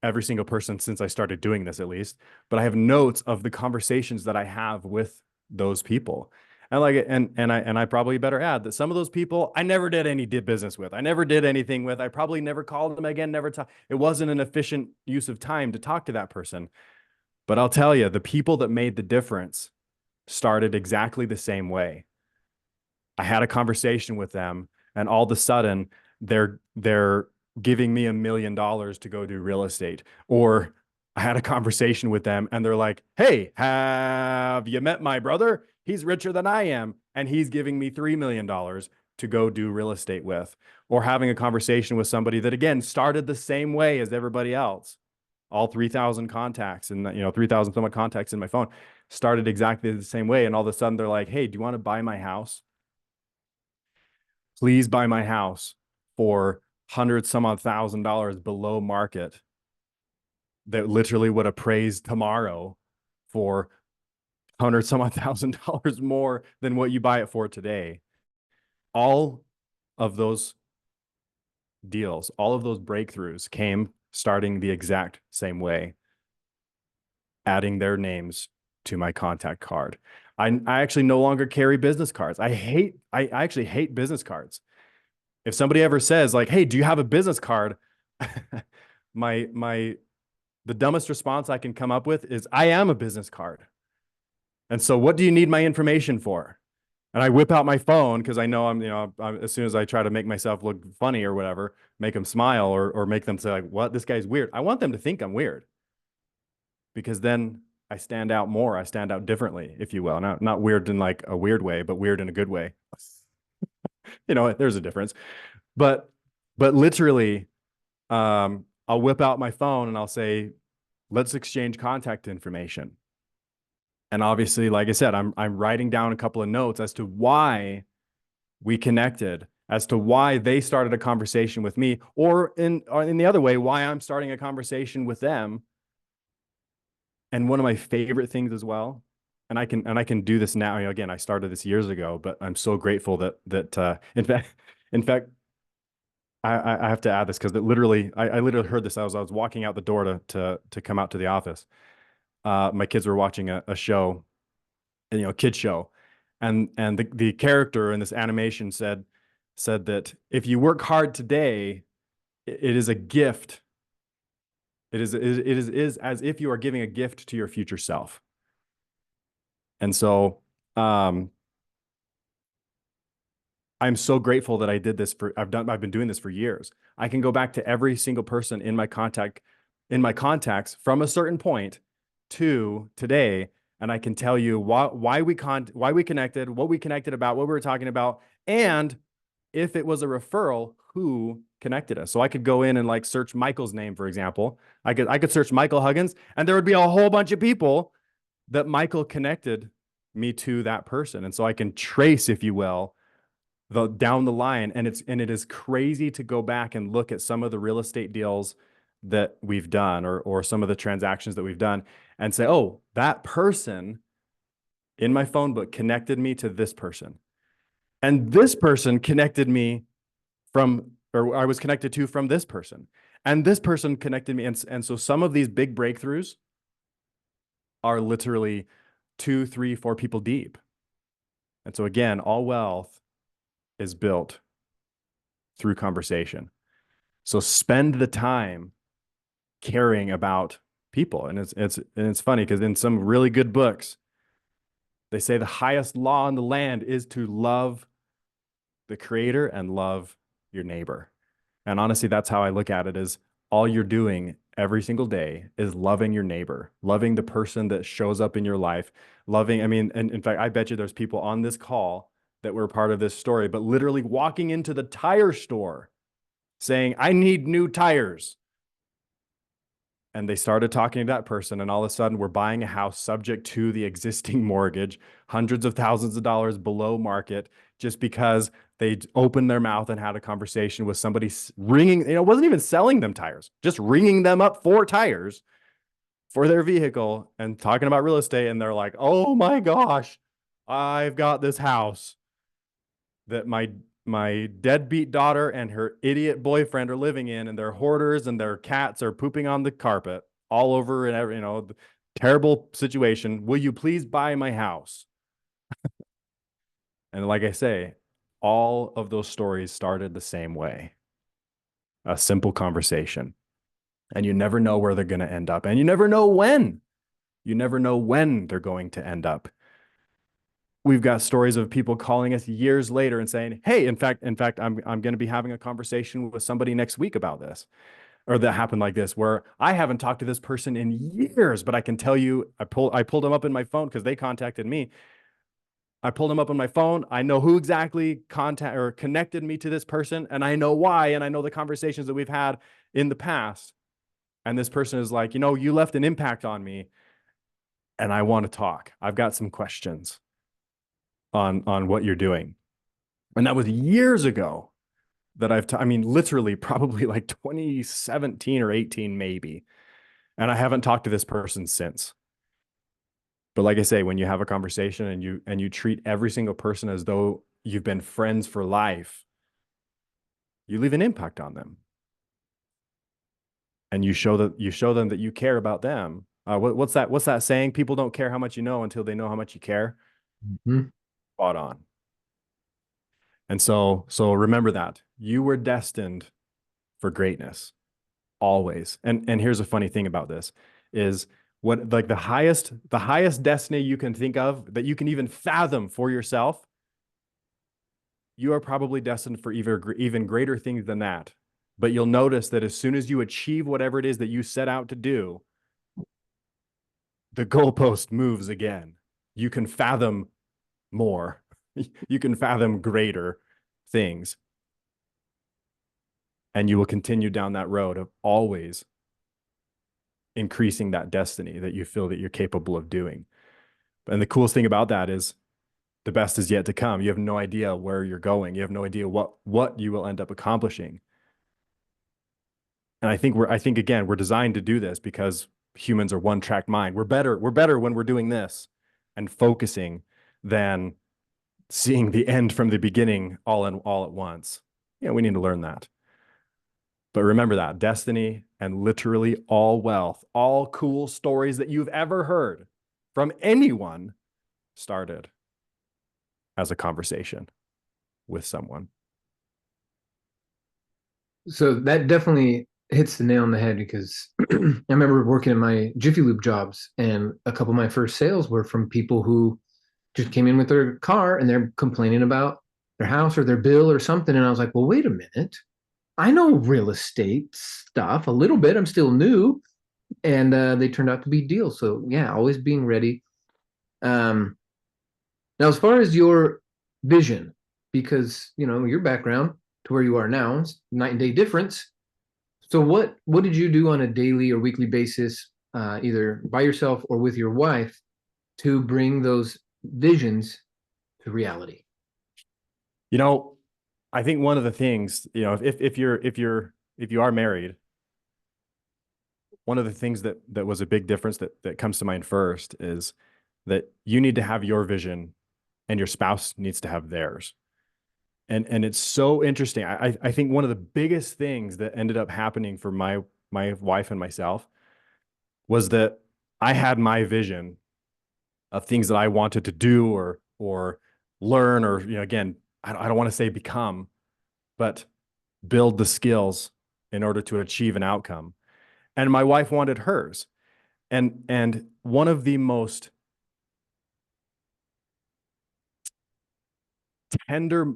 every single person since I started doing this, at least, but I have notes of the conversations that I have with those people. And like, and I probably better add that some of those people I never did any business with. I never did anything with. I probably never called them again, never talked. It wasn't an efficient use of time to talk to that person. But I'll tell you, the people that made the difference started exactly the same way. I had a conversation with them, and all of a sudden they're giving me $1 million to go do real estate. Or I had a conversation with them and they're like, hey, have you met my brother? He's richer than I am, and he's giving me $3 million to go do real estate with. Or having a conversation with somebody that, again, started the same way as everybody else. All 3,000 contacts and, 3,000 some contacts in my phone started exactly the same way. And all of a sudden they're like, hey, do you want to buy my house? Please buy my house for $100,000 below market that literally would appraise tomorrow for $100,000 more than what you buy it for today. All of those deals, all of those breakthroughs came starting the exact same way, adding their names to my contact card. I actually no longer carry business cards. I actually hate business cards. If somebody ever says like, "Hey, do you have a business card?" The dumbest response I can come up with is, "I am a business card. And so what do you need my information for?" And I whip out my phone because I know as soon as I try to make myself look funny or whatever, make them smile or make them say like, "What? This guy's weird." I want them to think I'm weird because then I stand out more. I stand out differently, if you will. Not weird in like a weird way, but weird in a good way. There's a difference. But literally, I'll whip out my phone and I'll say, "Let's exchange contact information." And obviously, like I said, I'm writing down a couple of notes as to why we connected, as to why they started a conversation with me, or in the other way, why I'm starting a conversation with them. And one of my favorite things as well, and I can do this now. Again, I started this years ago, but I'm so grateful that in fact, I have to add this because I literally heard this. I was walking out the door to come out to the office. My kids were watching a show, a kid show, and the character in this animation said that if you work hard today, it is a gift. It is as if you are giving a gift to your future self. And so I'm so grateful that I did this I've been doing this for years. I can go back to every single person in my contacts from a certain point to today, and I can tell you why we connected, what we connected about, what we were talking about, and if it was a referral, who connected us. So I could go in and like search Michael's name, for example. I could search Michael Huggins, and there would be a whole bunch of people that Michael connected me to that person. And so I can trace, if you will, down the line. And it is crazy to go back and look at some of the real estate deals that we've done or some of the transactions that we've done and say, "Oh, that person in my phone book connected me to this person. And this person connected me or I was connected to from this person. And this person connected me." And so some of these big breakthroughs are literally 2, 3, 4 people deep. And so again, all wealth is built through conversation. So spend the time caring about people. And it's funny because in some really good books, they say the highest law in the land is to love the creator and love your neighbor. And honestly, that's how I look at it, is all you're doing every single day is loving your neighbor, loving the person that shows up in your life, and in fact, I bet you there's people on this call that were part of this story, but literally walking into the tire store saying, "I need new tires." And they started talking to that person, and all of a sudden we're buying a house subject to the existing mortgage, hundreds of thousands of dollars below market, just because they opened their mouth and had a conversation with somebody ringing, wasn't even selling them tires, just ringing them up for tires for their vehicle and talking about real estate. And they're like, "Oh my gosh, I've got this house that my deadbeat daughter and her idiot boyfriend are living in, and they're hoarders, and their cats are pooping on the carpet all over, and terrible situation. Will you please buy my house?" And like I say, all of those stories started the same way. A simple conversation. And you never know where they're going to end up. And you never know when. You never know when they're going to end up. We've got stories of people calling us years later and saying, "Hey, in fact, I'm going to be having a conversation with somebody next week about this," or that happened like this, where I haven't talked to this person in years, but I can tell you, I pulled them up in my phone because they contacted me. I pulled them up on my phone. I know who exactly connected me to this person, and I know why, and I know the conversations that we've had in the past. And this person is like, "You left an impact on me, and I want to talk. I've got some questions on what you're doing." And that was years ago that literally probably like 2017 or 18 maybe. And I haven't talked to this person since. But like I say, when you have a conversation and you treat every single person as though you've been friends for life, you leave an impact on them. And you show them that you care about them. What's that saying? People don't care how much you know until they know how much you care. Mhm. Spot on. And so remember that you were destined for greatness always. And here's a funny thing about this is what like the highest destiny you can think of that you can even fathom for yourself, you are probably destined for even greater things than that. But you'll notice that as soon as you achieve whatever it is that you set out to do, the goalpost moves again. You can fathom more. You can fathom greater things. And you will continue down that road of always increasing that destiny that you feel that you're capable of doing. And the coolest thing about that is the best is yet to come. You have no idea where you're going. You have no idea what you will end up accomplishing. And I think again, we're designed to do this because humans are one-track mind. We're better when we're doing this and focusing than seeing the end from the beginning all at once. Yeah, we need to learn that. But remember that destiny and literally all wealth, all cool stories that you've ever heard from anyone started as a conversation with someone. So that definitely hits the nail on the head because I remember working in my Jiffy Lube jobs, and a couple of my first sales were from people who just came in with their car and they're complaining about their house or their bill or something. And I was like, well, wait a minute. I know real estate stuff a little bit. I'm still new. And they turned out to be deals. So yeah, always being ready. Now, as far as your vision, because your background to where you are now is night and day difference. So what did you do on a daily or weekly basis, either by yourself or with your wife, to bring those visions to reality? I think one of the things, if you are married, one of the things that was a big difference that comes to mind first is that you need to have your vision and your spouse needs to have theirs. And it's so interesting. I think one of the biggest things that ended up happening for my wife and myself was that I had my vision of things that I wanted to do or learn, or again, I don't want to say become, but build the skills in order to achieve an outcome. And my wife wanted hers. And one of the most tender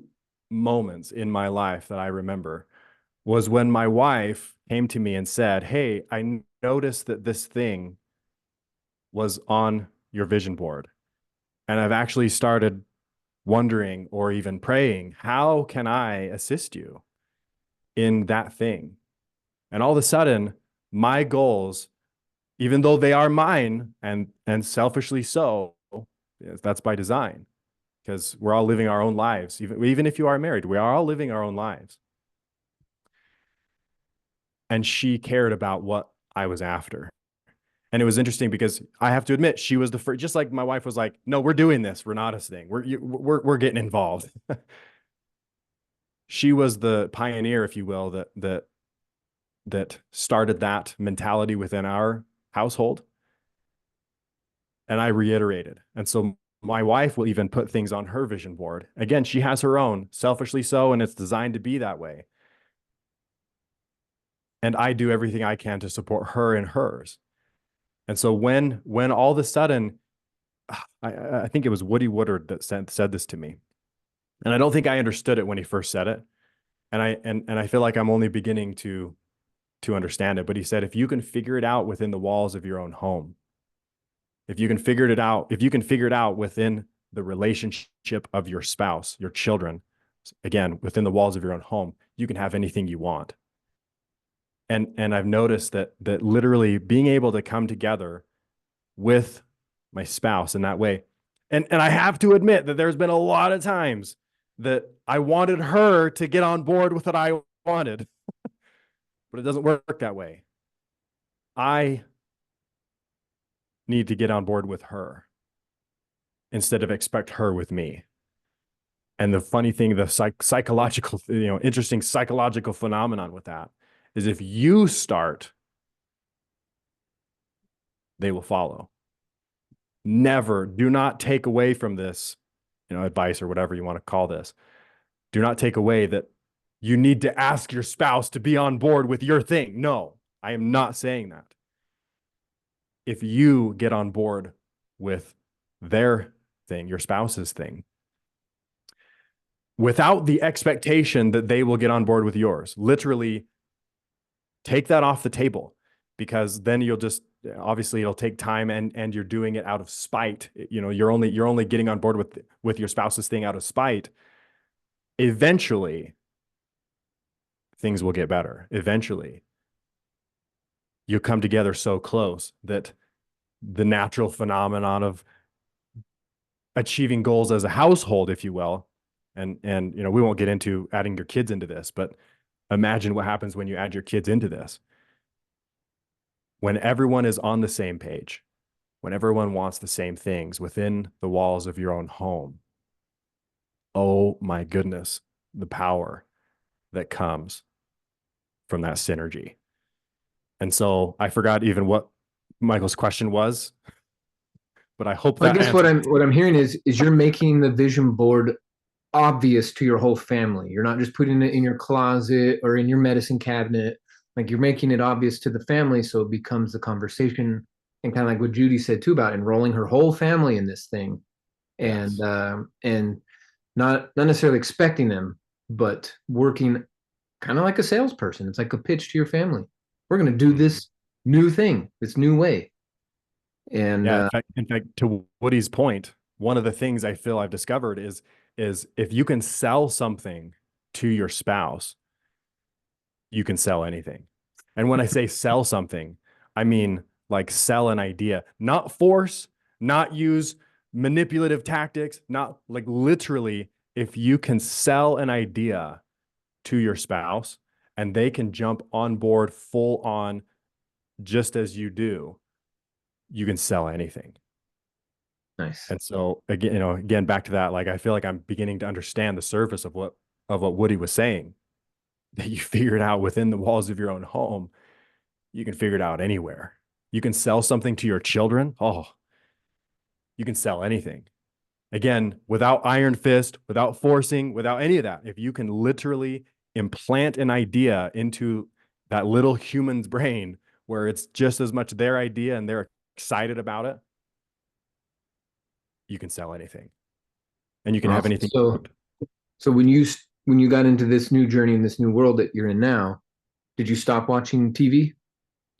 moments in my life that I remember was when my wife came to me and said, "Hey, I noticed that this thing was on your vision board. And I've actually started wondering or even praying, how can I assist you in that thing?" And all of a sudden, my goals, even though they are mine and selfishly so, that's by design, because we're all living our own lives. Even if you are married, we are all living our own lives. And she cared about what I was after. And it was interesting because I have to admit, she was the first, just like my wife was like, "No, we're doing this Renata's thing. We're getting involved." She was the pioneer, if you will, that started that mentality within our household. And I reiterated. And so my wife will even put things on her vision board. Again, she has her own, selfishly so, and it's designed to be that way. And I do everything I can to support her in hers. And so when all of a sudden, I think it was Woody Woodard that said this to me. And I don't think I understood it when he first said it. And I feel like I'm only beginning to understand it. But he said, if you can figure it out within the walls of your own home, if you can figure it out within the relationship of your spouse, your children, again, within the walls of your own home, you can have anything you want. And I've noticed that literally being able to come together with my spouse in that way. And I have to admit that there's been a lot of times that I wanted her to get on board with what I wanted, but it doesn't work that way. I need to get on board with her instead of expect her with me. And the funny thing, the psychological, interesting psychological phenomenon with that is if you start, they will follow. never, do not take away from this, advice or whatever you want to call this. Do not take away that you need to ask your spouse to be on board with your thing. No, I am not saying that. If you get on board with their thing, your spouse's thing, without the expectation that they will get on board with yours, literally take that off the table, because then you'll just, obviously it'll take time, and you're doing it out of spite. You're only getting on board with your spouse's thing out of spite. Eventually things will get better. Eventually you come together so close that the natural phenomenon of achieving goals as a household, if you will, and we won't get into adding your kids into this, but imagine what happens when you add your kids into this. When everyone is on the same page, when everyone wants the same things within the walls of your own home, oh my goodness, the power that comes from that synergy. And so I forgot even what Michael's question was, but I hope that I guess what I'm hearing is you're making the vision board obvious to your whole family. You're not just putting it in your closet or in your medicine cabinet. Like, you're making it obvious to the family, so it becomes the conversation, and kind of like what Judy said too about enrolling her whole family in this thing, and not necessarily expecting them, but working kind of like a salesperson. It's like a pitch to your family. We're going to do this new thing, this new way. And yeah, in fact, to Woody's point, one of the things I feel I've discovered is if you can sell something to your spouse, you can sell anything. And when I say sell something, I mean like sell an idea, not force, not use manipulative tactics, not like literally. If you can sell an idea to your spouse and they can jump on board full on just as you do, you can sell anything. Nice. And so again, back to that, like, I feel like I'm beginning to understand the surface of what Woody was saying, that you figure it out within the walls of your own home. You can figure it out anywhere. You can sell something to your children. Oh, you can sell anything. Again, without iron fist, without forcing, without any of that. If you can literally implant an idea into that little human's brain where it's just as much their idea and they're excited about it, you can sell anything. And you can have anything. So when you got into this new journey in this new world that you're in now, did you stop watching TV?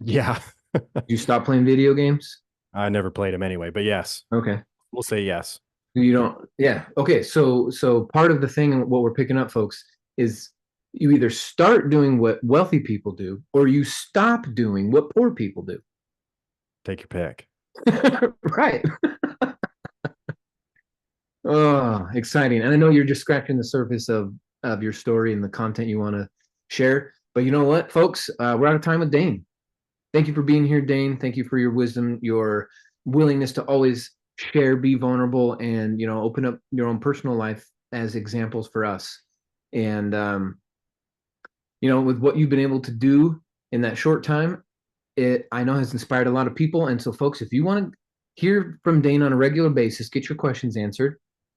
Yeah. Did you stop playing video games? I never played them anyway, but yes. Okay. We'll say yes. You don't, yeah. Okay. So part of the thing and what we're picking up, folks, is you either start doing what wealthy people do, or you stop doing what poor people do. Take your pick. Right. Oh, exciting. And I know you're just scratching the surface of your story and the content you want to share. But you know what, folks? We're out of time with Dane. Thank you for being here, Dane. Thank you for your wisdom, your willingness to always share, be vulnerable, and open up your own personal life as examples for us. And with what you've been able to do in that short time, it, I know, has inspired a lot of people. And so, folks, if you want to hear from Dane on a regular basis, get your questions answered,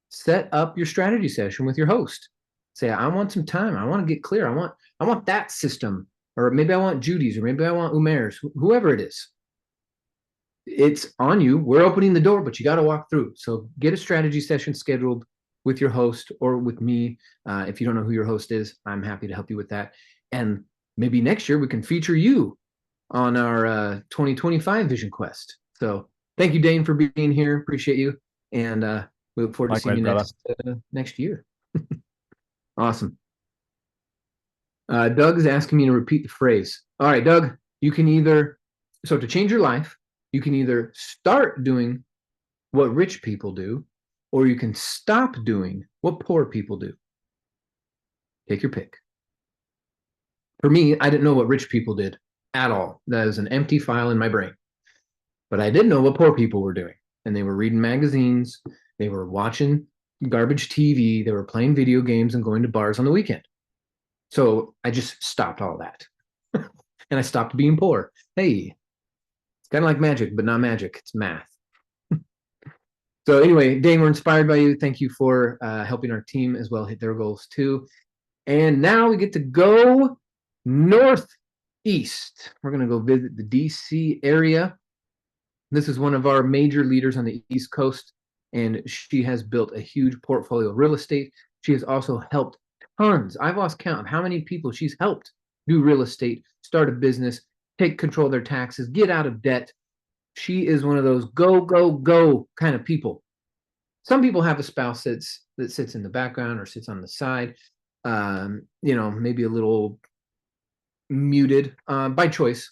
set up your strategy session with your host. Say, I want some time. I want to get clear. I want that system, or maybe I want Judy's, or maybe I want Umair's, whoever it is. It's on you. We're opening the door, but you got to walk through. So get a strategy session scheduled with your host or with me. If you don't know who your host is, I'm happy to help you with that. And maybe next year we can feature you on our 2025 Vision Quest. So thank you, Dane, for being here. Appreciate you. And we look forward to seeing you next year. Awesome. Doug's asking me to repeat the phrase. All right, Doug, you can so to change your life, you can either start doing what rich people do, or you can stop doing what poor people do. Take your pick. For me, I didn't know what rich people did at all. That is an empty file in my brain. But I did know what poor people were doing. And they were reading magazines, they were watching garbage TV, they were playing video games and going to bars on the weekend. So I just stopped all that. And I stopped being poor. Hey, it's kind of like magic, but not magic. It's math. So anyway, Dane, we're inspired by you. Thank you for helping our team as well hit their goals too. And now we get to go northeast. We're going to go visit the DC area. This is one of our major leaders on the East Coast, and she has built a huge portfolio of real estate. She has also helped tons. I've lost count of how many people she's helped do real estate, start a business, take control of their taxes, get out of debt. She is one of those go, go, go kind of people. Some people have a spouse that sits in the background or sits on the side, you know, maybe a little muted by choice,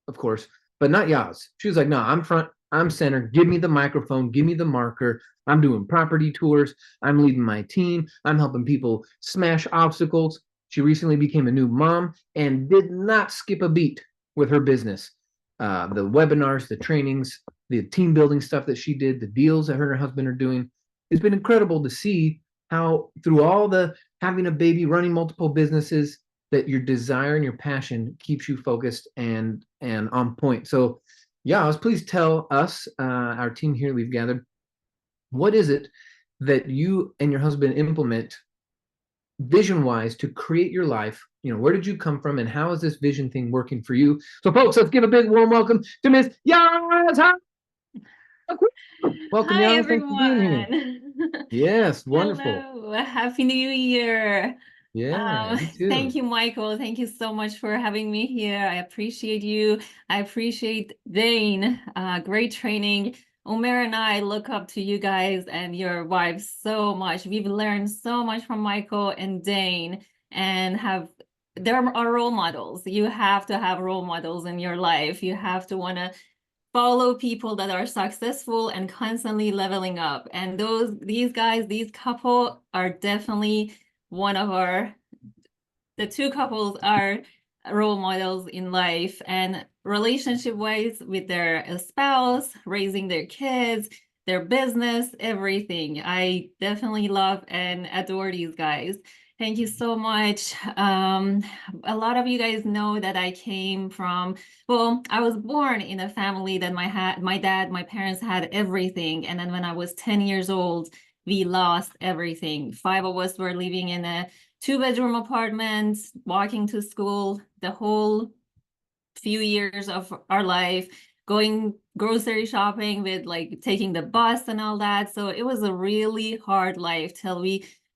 of course, but not Yaz. She was like, no, I'm front, I'm center. Give me the microphone, give me the marker. I'm doing property tours. I'm leading my team. I'm helping people smash obstacles. She recently became a new mom and did not skip a beat with her business. The webinars, the trainings, the team building stuff that she did, the deals that her and her husband are doing. It's been incredible to see how through all the having a baby, running multiple businesses, that your desire and your passion keeps you focused and on point. So yeah, please tell us, our team here we've gathered, what is it that you and your husband implement vision-wise to create your life? You know, where did you come from and how is this vision thing working for you? So folks, let's give a big warm welcome to Miss Yaz. Welcome, Hi, Yaz. Thanks for being here. everyone. Yes, wonderful. Hello. Happy New Year. Yeah, you too. Thank you, Michael. Thank you so much for having me here. I appreciate you. I appreciate Dane. Great training. Omer and I look up to you guys and your wives so much. We've learned so much from Michael and Dane, and they're our role models. You have to have role models in your life. You have to want to follow people that are successful and constantly leveling up. And these guys, these couple are definitely one of the two couples are role models in life and relationship wise with their spouse, raising their kids, their business, everything. I definitely love and adore these guys. Thank you so much. A lot of you guys know that I came from, well, I was born in a family that my dad, my parents had everything. And then when I was 10 years old, we lost everything. 5 of us were living in a 2-bedroom apartment, walking to school the whole few years of our life, going grocery shopping with like taking the bus and all that. So it was a really hard life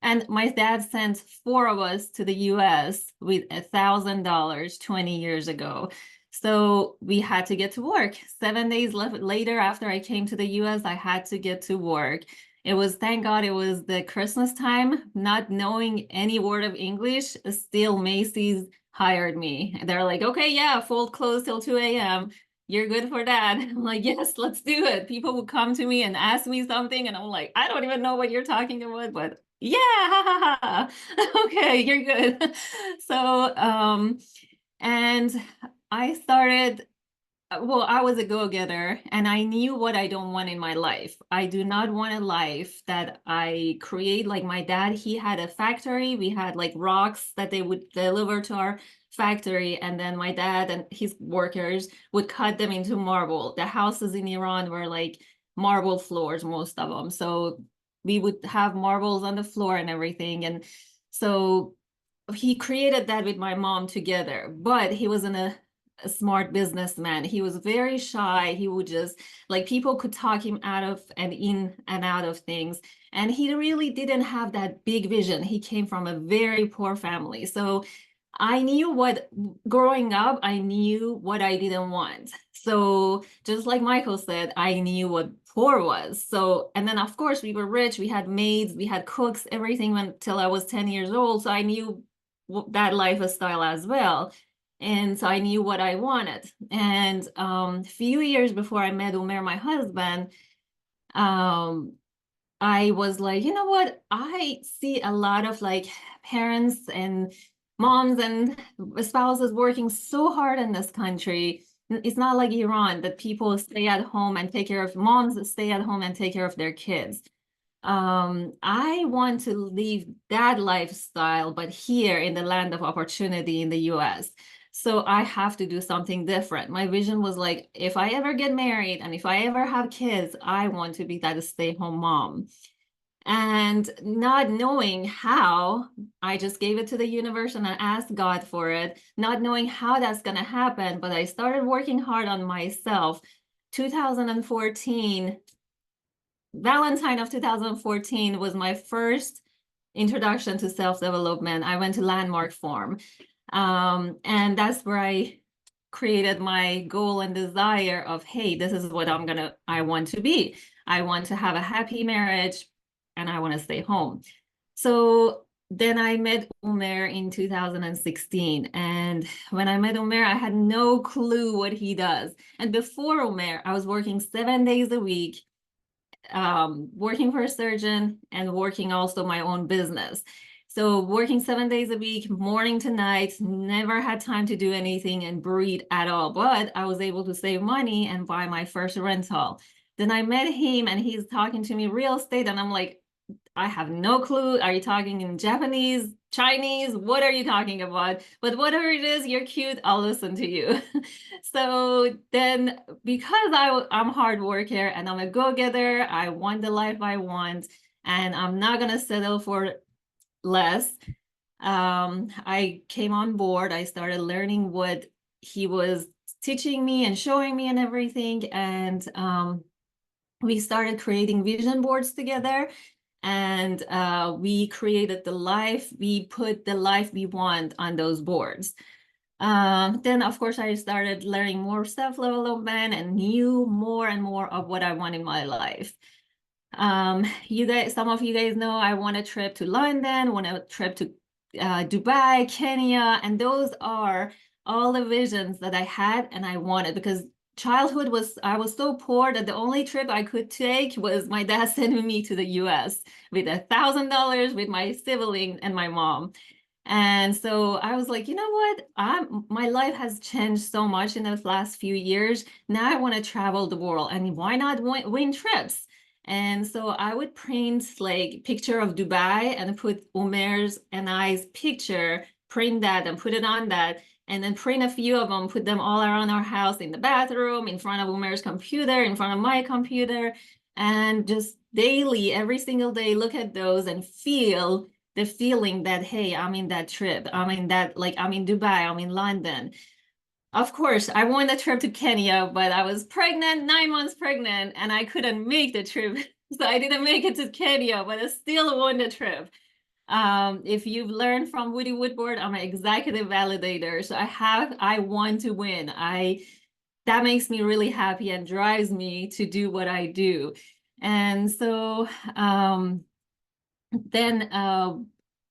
and my dad sent 4 of us to the US with $1,000 20 years ago. So we had to get to work. 7 days later after I came to the US, I had to get to work. It was, thank God, it was the Christmas time, not knowing any word of English, still Macy's hired me. They're like, okay, yeah, fold clothes till 2 a.m. You're good for that. I'm like, yes, let's do it. People would come to me and ask me something, and I'm like, I don't even know what you're talking about, but yeah, ha, ha, ha. Okay, you're good. So, and I started, well, I was a go-getter and I knew what I don't want in my life. I do not want a life that I create like my dad. He had a factory. We had like rocks that they would deliver to our factory, and then my dad and his workers would cut them into marble. The houses in Iran were like marble floors, most of them. So we would have marbles on the floor and everything. And so he created that with my mom together, but he wasn't a smart businessman. He was very shy. He would just, like, people could talk him out of and in and out of things. And he really didn't have that big vision. He came from a very poor family. So I knew growing up, I knew what I didn't want. So just like Michael said, I knew what poor was. So, and then of course we were rich, we had maids, we had cooks, everything went till I was 10 years old. So I knew that lifestyle as well. And so I knew what I wanted. And a few years before I met Umer, my husband, I was like, you know what? I see a lot of like parents and moms and spouses working so hard in this country. It's not like Iran that people stay at home and take care of, moms stay at home and take care of their kids. I want to live that lifestyle, but here in the land of opportunity in the US. So I have to do something different. My vision was like, if I ever get married and if I ever have kids, I want to be that stay-home mom. And not knowing how, I just gave it to the universe and I asked God for it, not knowing how that's going to happen. But I started working hard on myself. 2014, Valentine of 2014 was my first introduction to self-development. I went to Landmark Form. And that's where I created my goal and desire of, hey, this is what I want to be. I want to have a happy marriage and I want to stay home. So then I met Umer in 2016. And when I met Umer, I had no clue what he does. And before Umer, I was working 7 days a week, working for a surgeon and working also my own business. So working 7 days a week, morning to night, never had time to do anything and breathe at all. But I was able to save money and buy my first rental. Then I met him and he's talking to me real estate. And I'm like, I have no clue. Are you talking in Japanese, Chinese? What are you talking about? But whatever it is, you're cute. I'll listen to you. So then because I'm a hard worker and I'm a go-getter, I want the life I want and I'm not going to settle for less. I came on board. I started learning what he was teaching me and showing me and everything. And we started creating vision boards together. And we created the life, we put the life we want on those boards. Then, of course, I started learning more self-development and knew more and more of what I want in my life. You guys, some of you guys know I want a trip to London, want a trip to Dubai, Kenya, and those are all the visions that I had and I wanted because childhood I was so poor that the only trip I could take was my dad sending me to the US with $1,000 with my sibling and my mom. And so I was like, you know what? My life has changed so much in the last few years. Now I want to travel the world and why not win trips? And so I would print like picture of Dubai and put Umer's and I's picture, print that and put it on that. And then print a few of them, put them all around our house, in the bathroom, in front of Umer's computer, in front of my computer, and just daily, every single day, look at those and feel the feeling that, hey, I'm in that trip. I'm in Dubai, I'm in London. Of course, I won the trip to Kenya, but I was pregnant, 9 months pregnant, and I couldn't make the trip. So I didn't make it to Kenya, but I still won the trip. If you've learned from Woody Woodward, I'm an executive validator. So I want to win. That makes me really happy and drives me to do what I do. And so then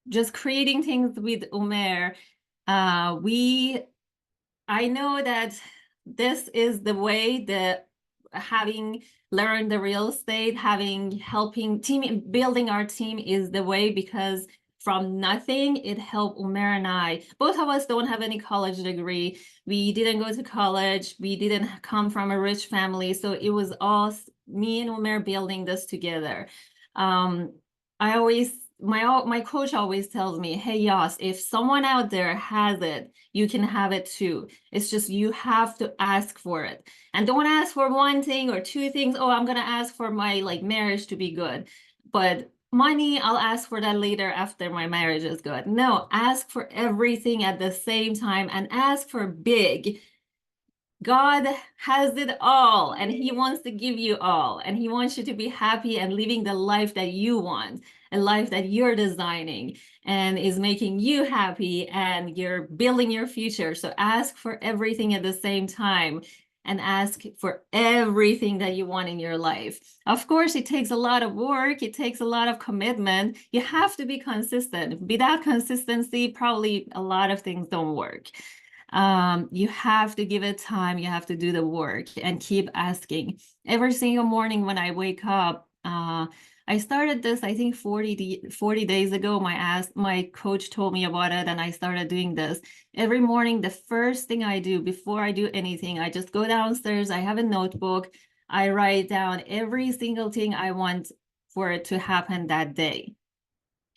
just creating things with Umer, I know that this is the way that having learned the real estate, building our team is the way because from nothing, it helped Umer and I. Both of us don't have any college degree. We didn't go to college. We didn't come from a rich family. So it was all me and Umer building this together. My coach always tells me, hey, Yas, if someone out there has it, you can have it too. It's just you have to ask for it. And don't ask for one thing or two things. Oh, I'm going to ask for my marriage to be good. But money, I'll ask for that later after my marriage is good. No, ask for everything at the same time and ask for big. God has it all and he wants to give you all and he wants you to be happy and living the life that you want, a life that you're designing and is making you happy and you're building your future. So ask for everything at the same time and ask for everything that you want in your life. Of course, it takes a lot of work. It takes a lot of commitment. You have to be consistent. Without consistency, probably a lot of things don't work. You have to give it time. You have to do the work and keep asking. Every single morning when I wake up, I started this, I think 40 days ago. My coach told me about it and I started doing this. Every morning, the first thing I do before I do anything, I just go downstairs. I have a notebook. I write down every single thing I want for it to happen that day.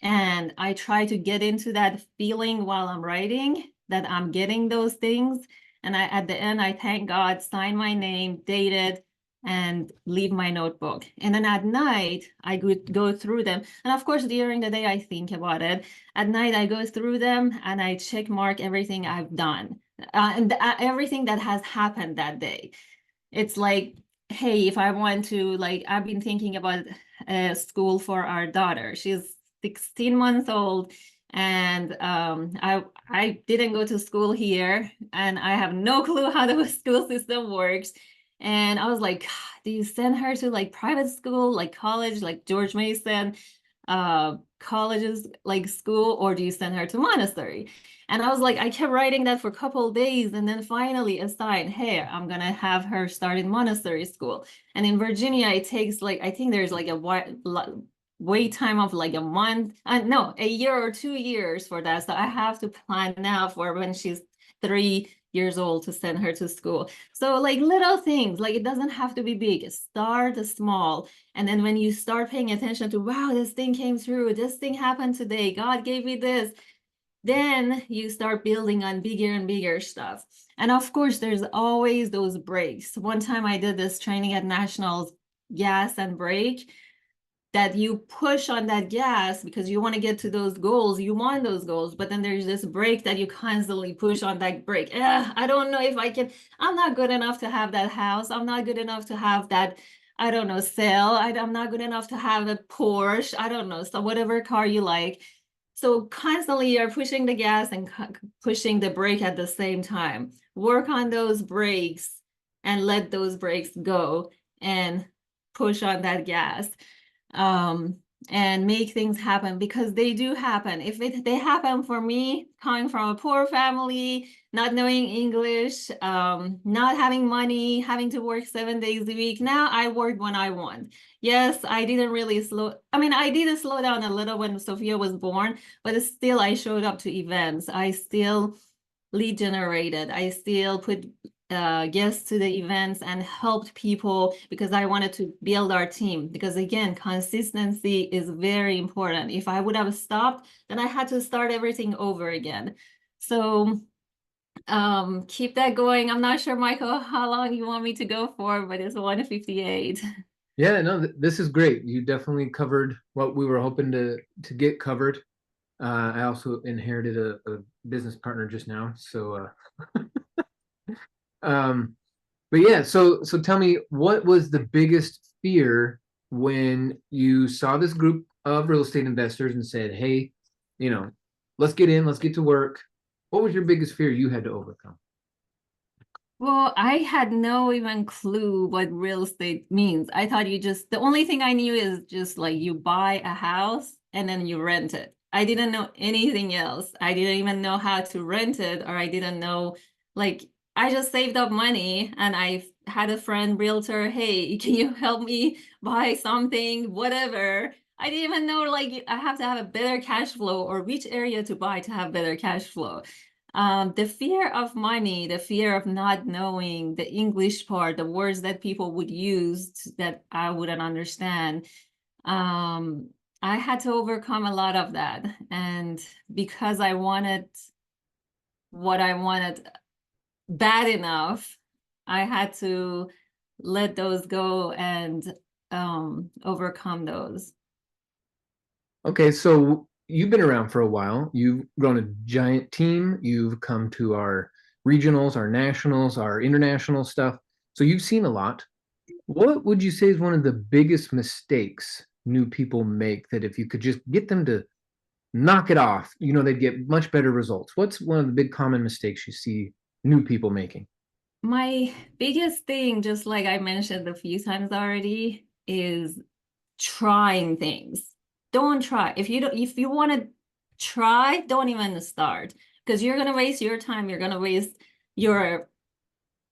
And I try to get into that feeling while I'm writing. that I'm getting those things. And at the end, I thank God, sign my name, date it, and leave my notebook. And then at night, I would go through them. And of course, during the day, I think about it. At night, I go through them and I check mark everything I've done and everything that has happened that day. It's like, hey, if I want to, like, I've been thinking about school for our daughter. She's 16 months old. And I didn't go to school here, and I have no clue how the school system works. And I was like, do you send her to like private school, like college, like George Mason colleges, like school, or do you send her to Montessori? And I was like, I kept writing that for a couple of days, and then finally assigned, hey, I'm gonna have her start in Montessori school. And in Virginia, it takes like, I think there's like a wait time of like a month, no, a year or 2 years for that. So I have to plan now for when she's 3 years old to send her to school. So like little things, like it doesn't have to be big. Start small. And then when you start paying attention to, wow, this thing came through, this thing happened today, God gave me this, then you start building on bigger and bigger stuff. And of course, there's always those breaks. One time I did this training at Nationals, gas and brake, that you push on that gas because you want to get to those goals, you want those goals, but then there's this brake that you constantly push on that brake. I don't know if I can, I'm not good enough to have that house. I'm not good enough to have that, I don't know, sale. I'm not good enough to have a Porsche. I don't know, so whatever car you like. So constantly you're pushing the gas and pushing the brake at the same time. Work on those brakes and let those brakes go and push on that gas. And make things happen, because they do happen. If they happen for me, coming from a poor family, not knowing English, not having money, having to work 7 days a week. Now I work when I want. Yes, I didn't really I did slow down a little when Sophia was born, but still I showed up to events. I still lead generated. I still put guests to the events and helped people because I wanted to build our team. Because again, consistency is very important. If I would have stopped, then I had to start everything over again. So keep that going. I'm not sure, Michael, how long you want me to go for, but it's 1:58. Yeah, no, this is great. You definitely covered what we were hoping to get covered. I also inherited a business partner just now, so but yeah, so tell me, what was the biggest fear when you saw this group of real estate investors and said, hey, you know, let's get in, let's get to work? What was your biggest fear you had to overcome? Well, I had no even clue what real estate means. I thought the only thing I knew is just like you buy a house and then you rent it. I didn't know anything else. I didn't even know how to rent it, or I didn't know, like, I just saved up money and I had a friend realtor, hey, can you help me buy something, whatever. I didn't even know, like, I have to have a better cash flow or which area to buy to have better cash flow. The fear of money, the fear of not knowing the English part, the words that people would use that I wouldn't understand. I had to overcome a lot of that. And because I wanted what I wanted bad enough, I had to let those go and overcome those. Okay, so you've been around for a while. You've grown a giant team. You've come to our regionals, our nationals, our international stuff. So you've seen a lot. What would you say is one of the biggest mistakes new people make that if you could just get them to knock it off, you know, they'd get much better results? What's one of the big common mistakes you see new people making? My biggest thing, just like I mentioned a few times already, is trying things. Don't try. If you want to try, don't even start, because you're going to waste your time. You're going to waste your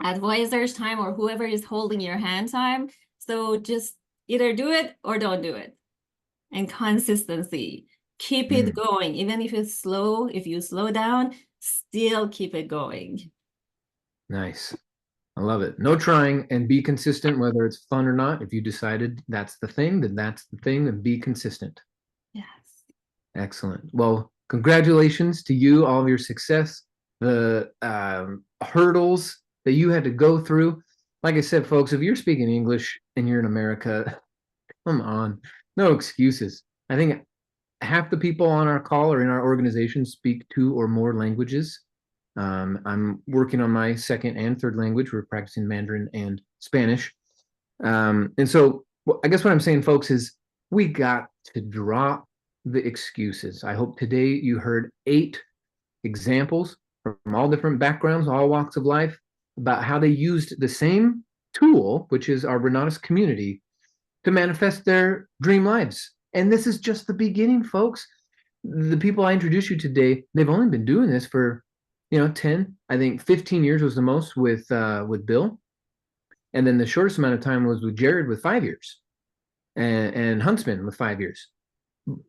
advisor's time or whoever is holding your hand time. So just either do it or don't do it. And consistency. Keep it going. Even if it's slow, if you slow down, still keep it going. Nice. I love it. No trying, and be consistent, whether it's fun or not. If you decided that's the thing, then that's the thing, and be consistent. Yes. Excellent. Well, congratulations to you, all of your success. the hurdles that you had to go through. Like I said, folks, if you're speaking English and you're in America, come on, no excuses. I think half the people on our call or in our organization speak 2 or more languages. I'm working on my second and third language. We're practicing Mandarin and Spanish. And so I guess what I'm saying, folks, is we got to drop the excuses. I hope today you heard 8 examples from all different backgrounds, all walks of life, about how they used the same tool, which is our Renatus community, to manifest their dream lives. And this is just the beginning, folks. The people I introduced you today, they've only been doing this for, 10, I think 15 years was the most with Bill. And then the shortest amount of time was with Jared with 5 years, and Huntsman with 5 years.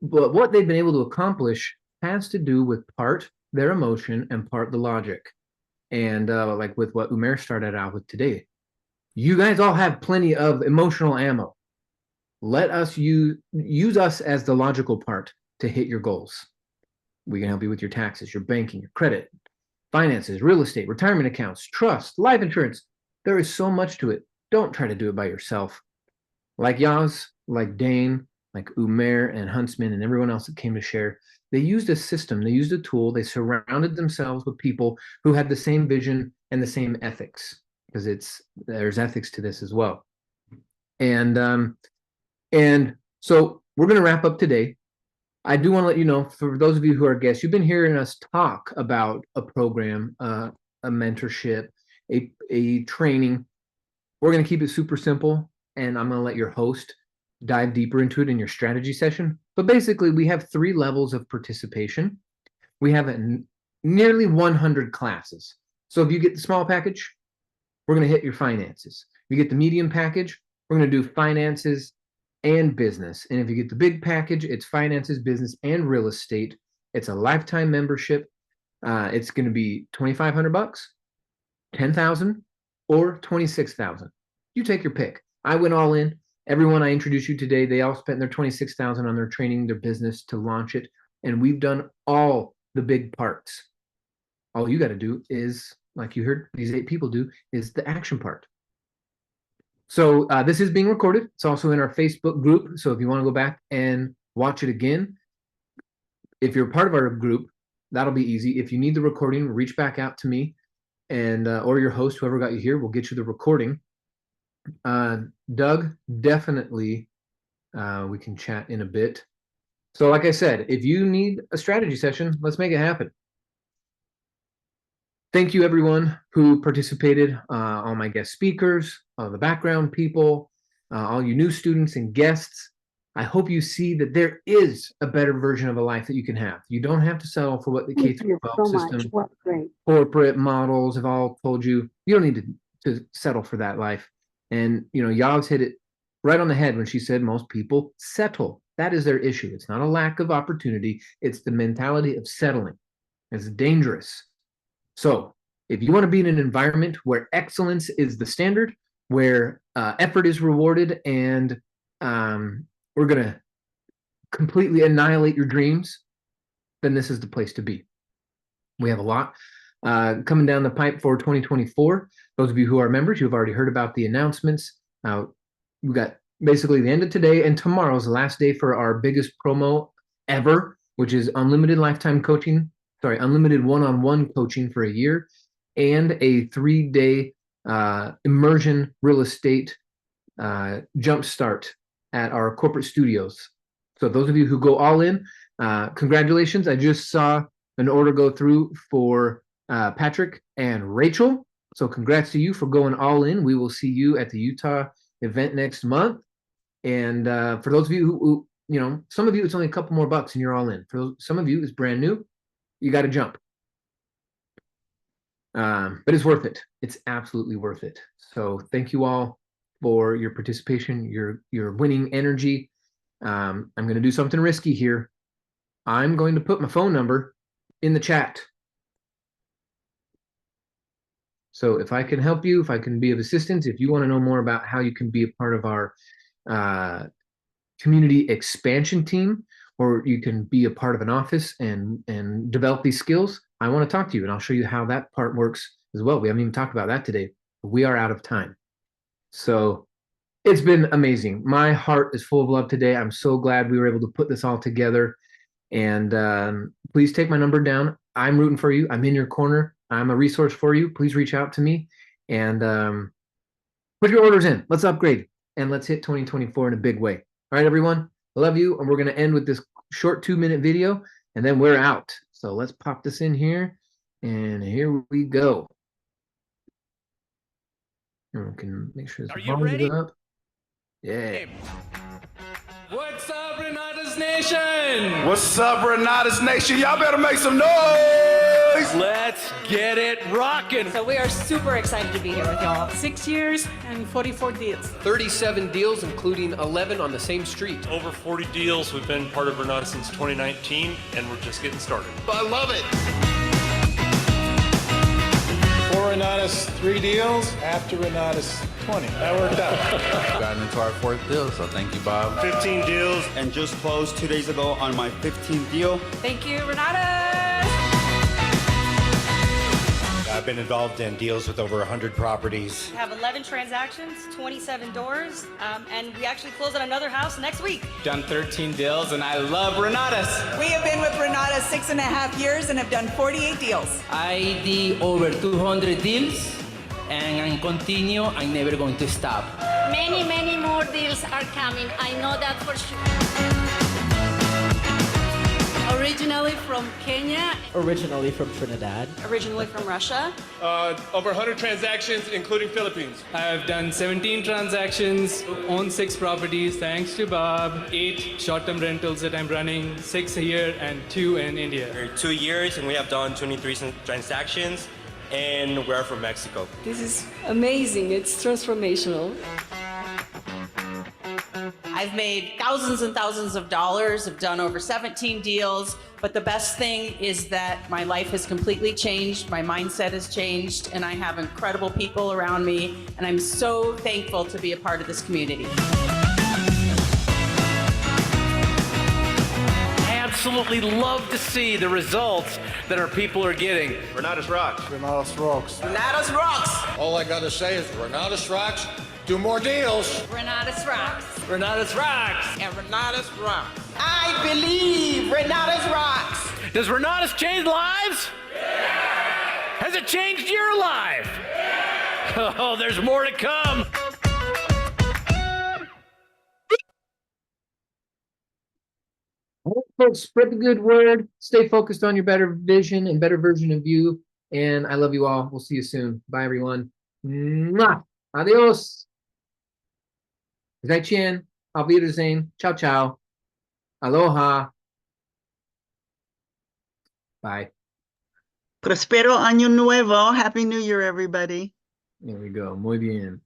But what they've been able to accomplish has to do with part their emotion and part the logic. And like with what Umair started out with today, you guys all have plenty of emotional ammo. Let us use us as the logical part to hit your goals. We can help you with your taxes, your banking, your credit, finances, real estate, retirement accounts, trust, life insurance. There is so much to it. Don't try to do it by yourself. Like Yaz, like Dane, like Umair and Huntsman and everyone else that came to share, they used a system, they used a tool, they surrounded themselves with people who had the same vision and the same ethics, because there's ethics to this as well. And so we're going to wrap up today. I do want to let you know, for those of you who are guests, you've been hearing us talk about a program, a mentorship, a training. We're going to keep it super simple, and I'm going to let your host dive deeper into it in your strategy session. But basically, we have 3 levels of participation. We have nearly 100 classes. So if you get the small package, we're going to hit your finances. If you get the medium package, we're going to do finances and business. And if you get the big package, it's finances, business, and real estate. It's a lifetime membership. It's going to be $2,500, $10,000, or $26,000. You take your pick. I went all in. Everyone I introduced you today, they all spent their $26,000 on their training, their business to launch it. And we've done all the big parts. All you got to do is, like you heard these 8 people do, is the action part. So this is being recorded. It's also in our Facebook group. So if you want to go back and watch it again, if you're part of our group, that'll be easy. If you need the recording, reach back out to me and or your host, whoever got you here, will get you the recording. Doug, definitely we can chat in a bit. So like I said, if you need a strategy session, let's make it happen. Thank you, everyone who participated, all my guest speakers, the background people, all you new students and guests. I hope you see that there is a better version of a life that you can have. You don't have to settle for what the K-12 system, corporate models have all told you. You don't need to settle for that life. And, Yav's hit it right on the head when she said most people settle. That is their issue. It's not a lack of opportunity. It's the mentality of settling. It's dangerous. So if you want to be in an environment where excellence is the standard, where effort is rewarded, and we're going to completely annihilate your dreams, then this is the place to be. We have a lot coming down the pipe for 2024. Those of you who are members, you've already heard about the announcements. We've got basically the end of today, and tomorrow is the last day for our biggest promo ever, which is unlimited lifetime coaching. Unlimited one-on-one coaching for a year, and a 3-day immersion real estate jumpstart at our corporate studios. So those of you who go all in, congratulations. I just saw an order go through for Patrick and Rachel. So congrats to you for going all in. We will see you at the Utah event next month. And for those of you who, some of you, it's only a couple more bucks and you're all in. For some of you, it's brand new. You got to jump. But it's worth it. It's absolutely worth it. So thank you all for your participation, your winning energy. I'm going to do something risky here. I'm going to put my phone number in the chat. So if I can help you, if I can be of assistance, if you want to know more about how you can be a part of our community expansion team, or you can be a part of an office and develop these skills, I want to talk to you, and I'll show you how that part works as well. We haven't even talked about that today. We are out of time. So it's been amazing. My heart is full of love today. I'm so glad we were able to put this all together. And please take my number down. I'm rooting for you. I'm in your corner. I'm a resource for you. Please reach out to me and put your orders in. Let's upgrade and let's hit 2024 in a big way. All right, everyone. I love you. And we're going to end with this short 2-minute video, and then we're out. So let's pop this in here. And here we go. And we can make sure this volume is up. Yeah. What's up, Renata's Nation? What's up, Renata's Nation? Y'all better make some noise! Let's get it rocking. So we are super excited to be here with y'all. 6 years and 44 deals. 37 deals, including 11 on the same street. Over 40 deals. We've been part of Renata since 2019, and we're just getting started. I love it. 4 Renata's, 3 deals after Renata's 20. That worked out. Gotten into our 4th deal, so thank you, Bob. 15 deals and just closed 2 days ago on my 15th deal. Thank you, Renata. I've been involved in deals with over 100 properties. We have 11 transactions, 27 doors, and we actually close on another house next week. Done 13 deals, and I love Renata's. We have been with Renata 6.5 years and have done 48 deals. I did over 200 deals, and I continue. I'm never going to stop. Many, many more deals are coming. I know that for sure. Originally from Kenya. Originally from Trinidad. Originally from Russia. Over 100 transactions, including Philippines. I've done 17 transactions, own 6 properties, thanks to Bob. 8 short-term rentals that I'm running, 6 here and 2 in India. We're 2 years, and we have done 23 transactions, and we're from Mexico. This is amazing. It's transformational. I've made thousands and thousands of dollars. I've done over 17 deals. But the best thing is that my life has completely changed. My mindset has changed, and I have incredible people around me. And I'm so thankful to be a part of this community. I absolutely love to see the results that our people are getting. Renata's rocks. Renata's rocks. Renata's rocks. All I gotta say is Renata's rocks. Do more deals. Renata's rocks. Renata's rocks. And Renata's rocks. I believe Renata's rocks. Does Renata's change lives? Yeah. Has it changed your life? Yeah. Oh, there's more to come. All right, folks, spread the good word. Stay focused on your better vision and better version of you. And I love you all. We'll see you soon. Bye, everyone. Mwah. Adios. Zaijian. Auf Wiedersehen. Ciao, ciao. Aloha. Bye. Prospero año nuevo. Happy New Year, everybody. There we go. Muy bien.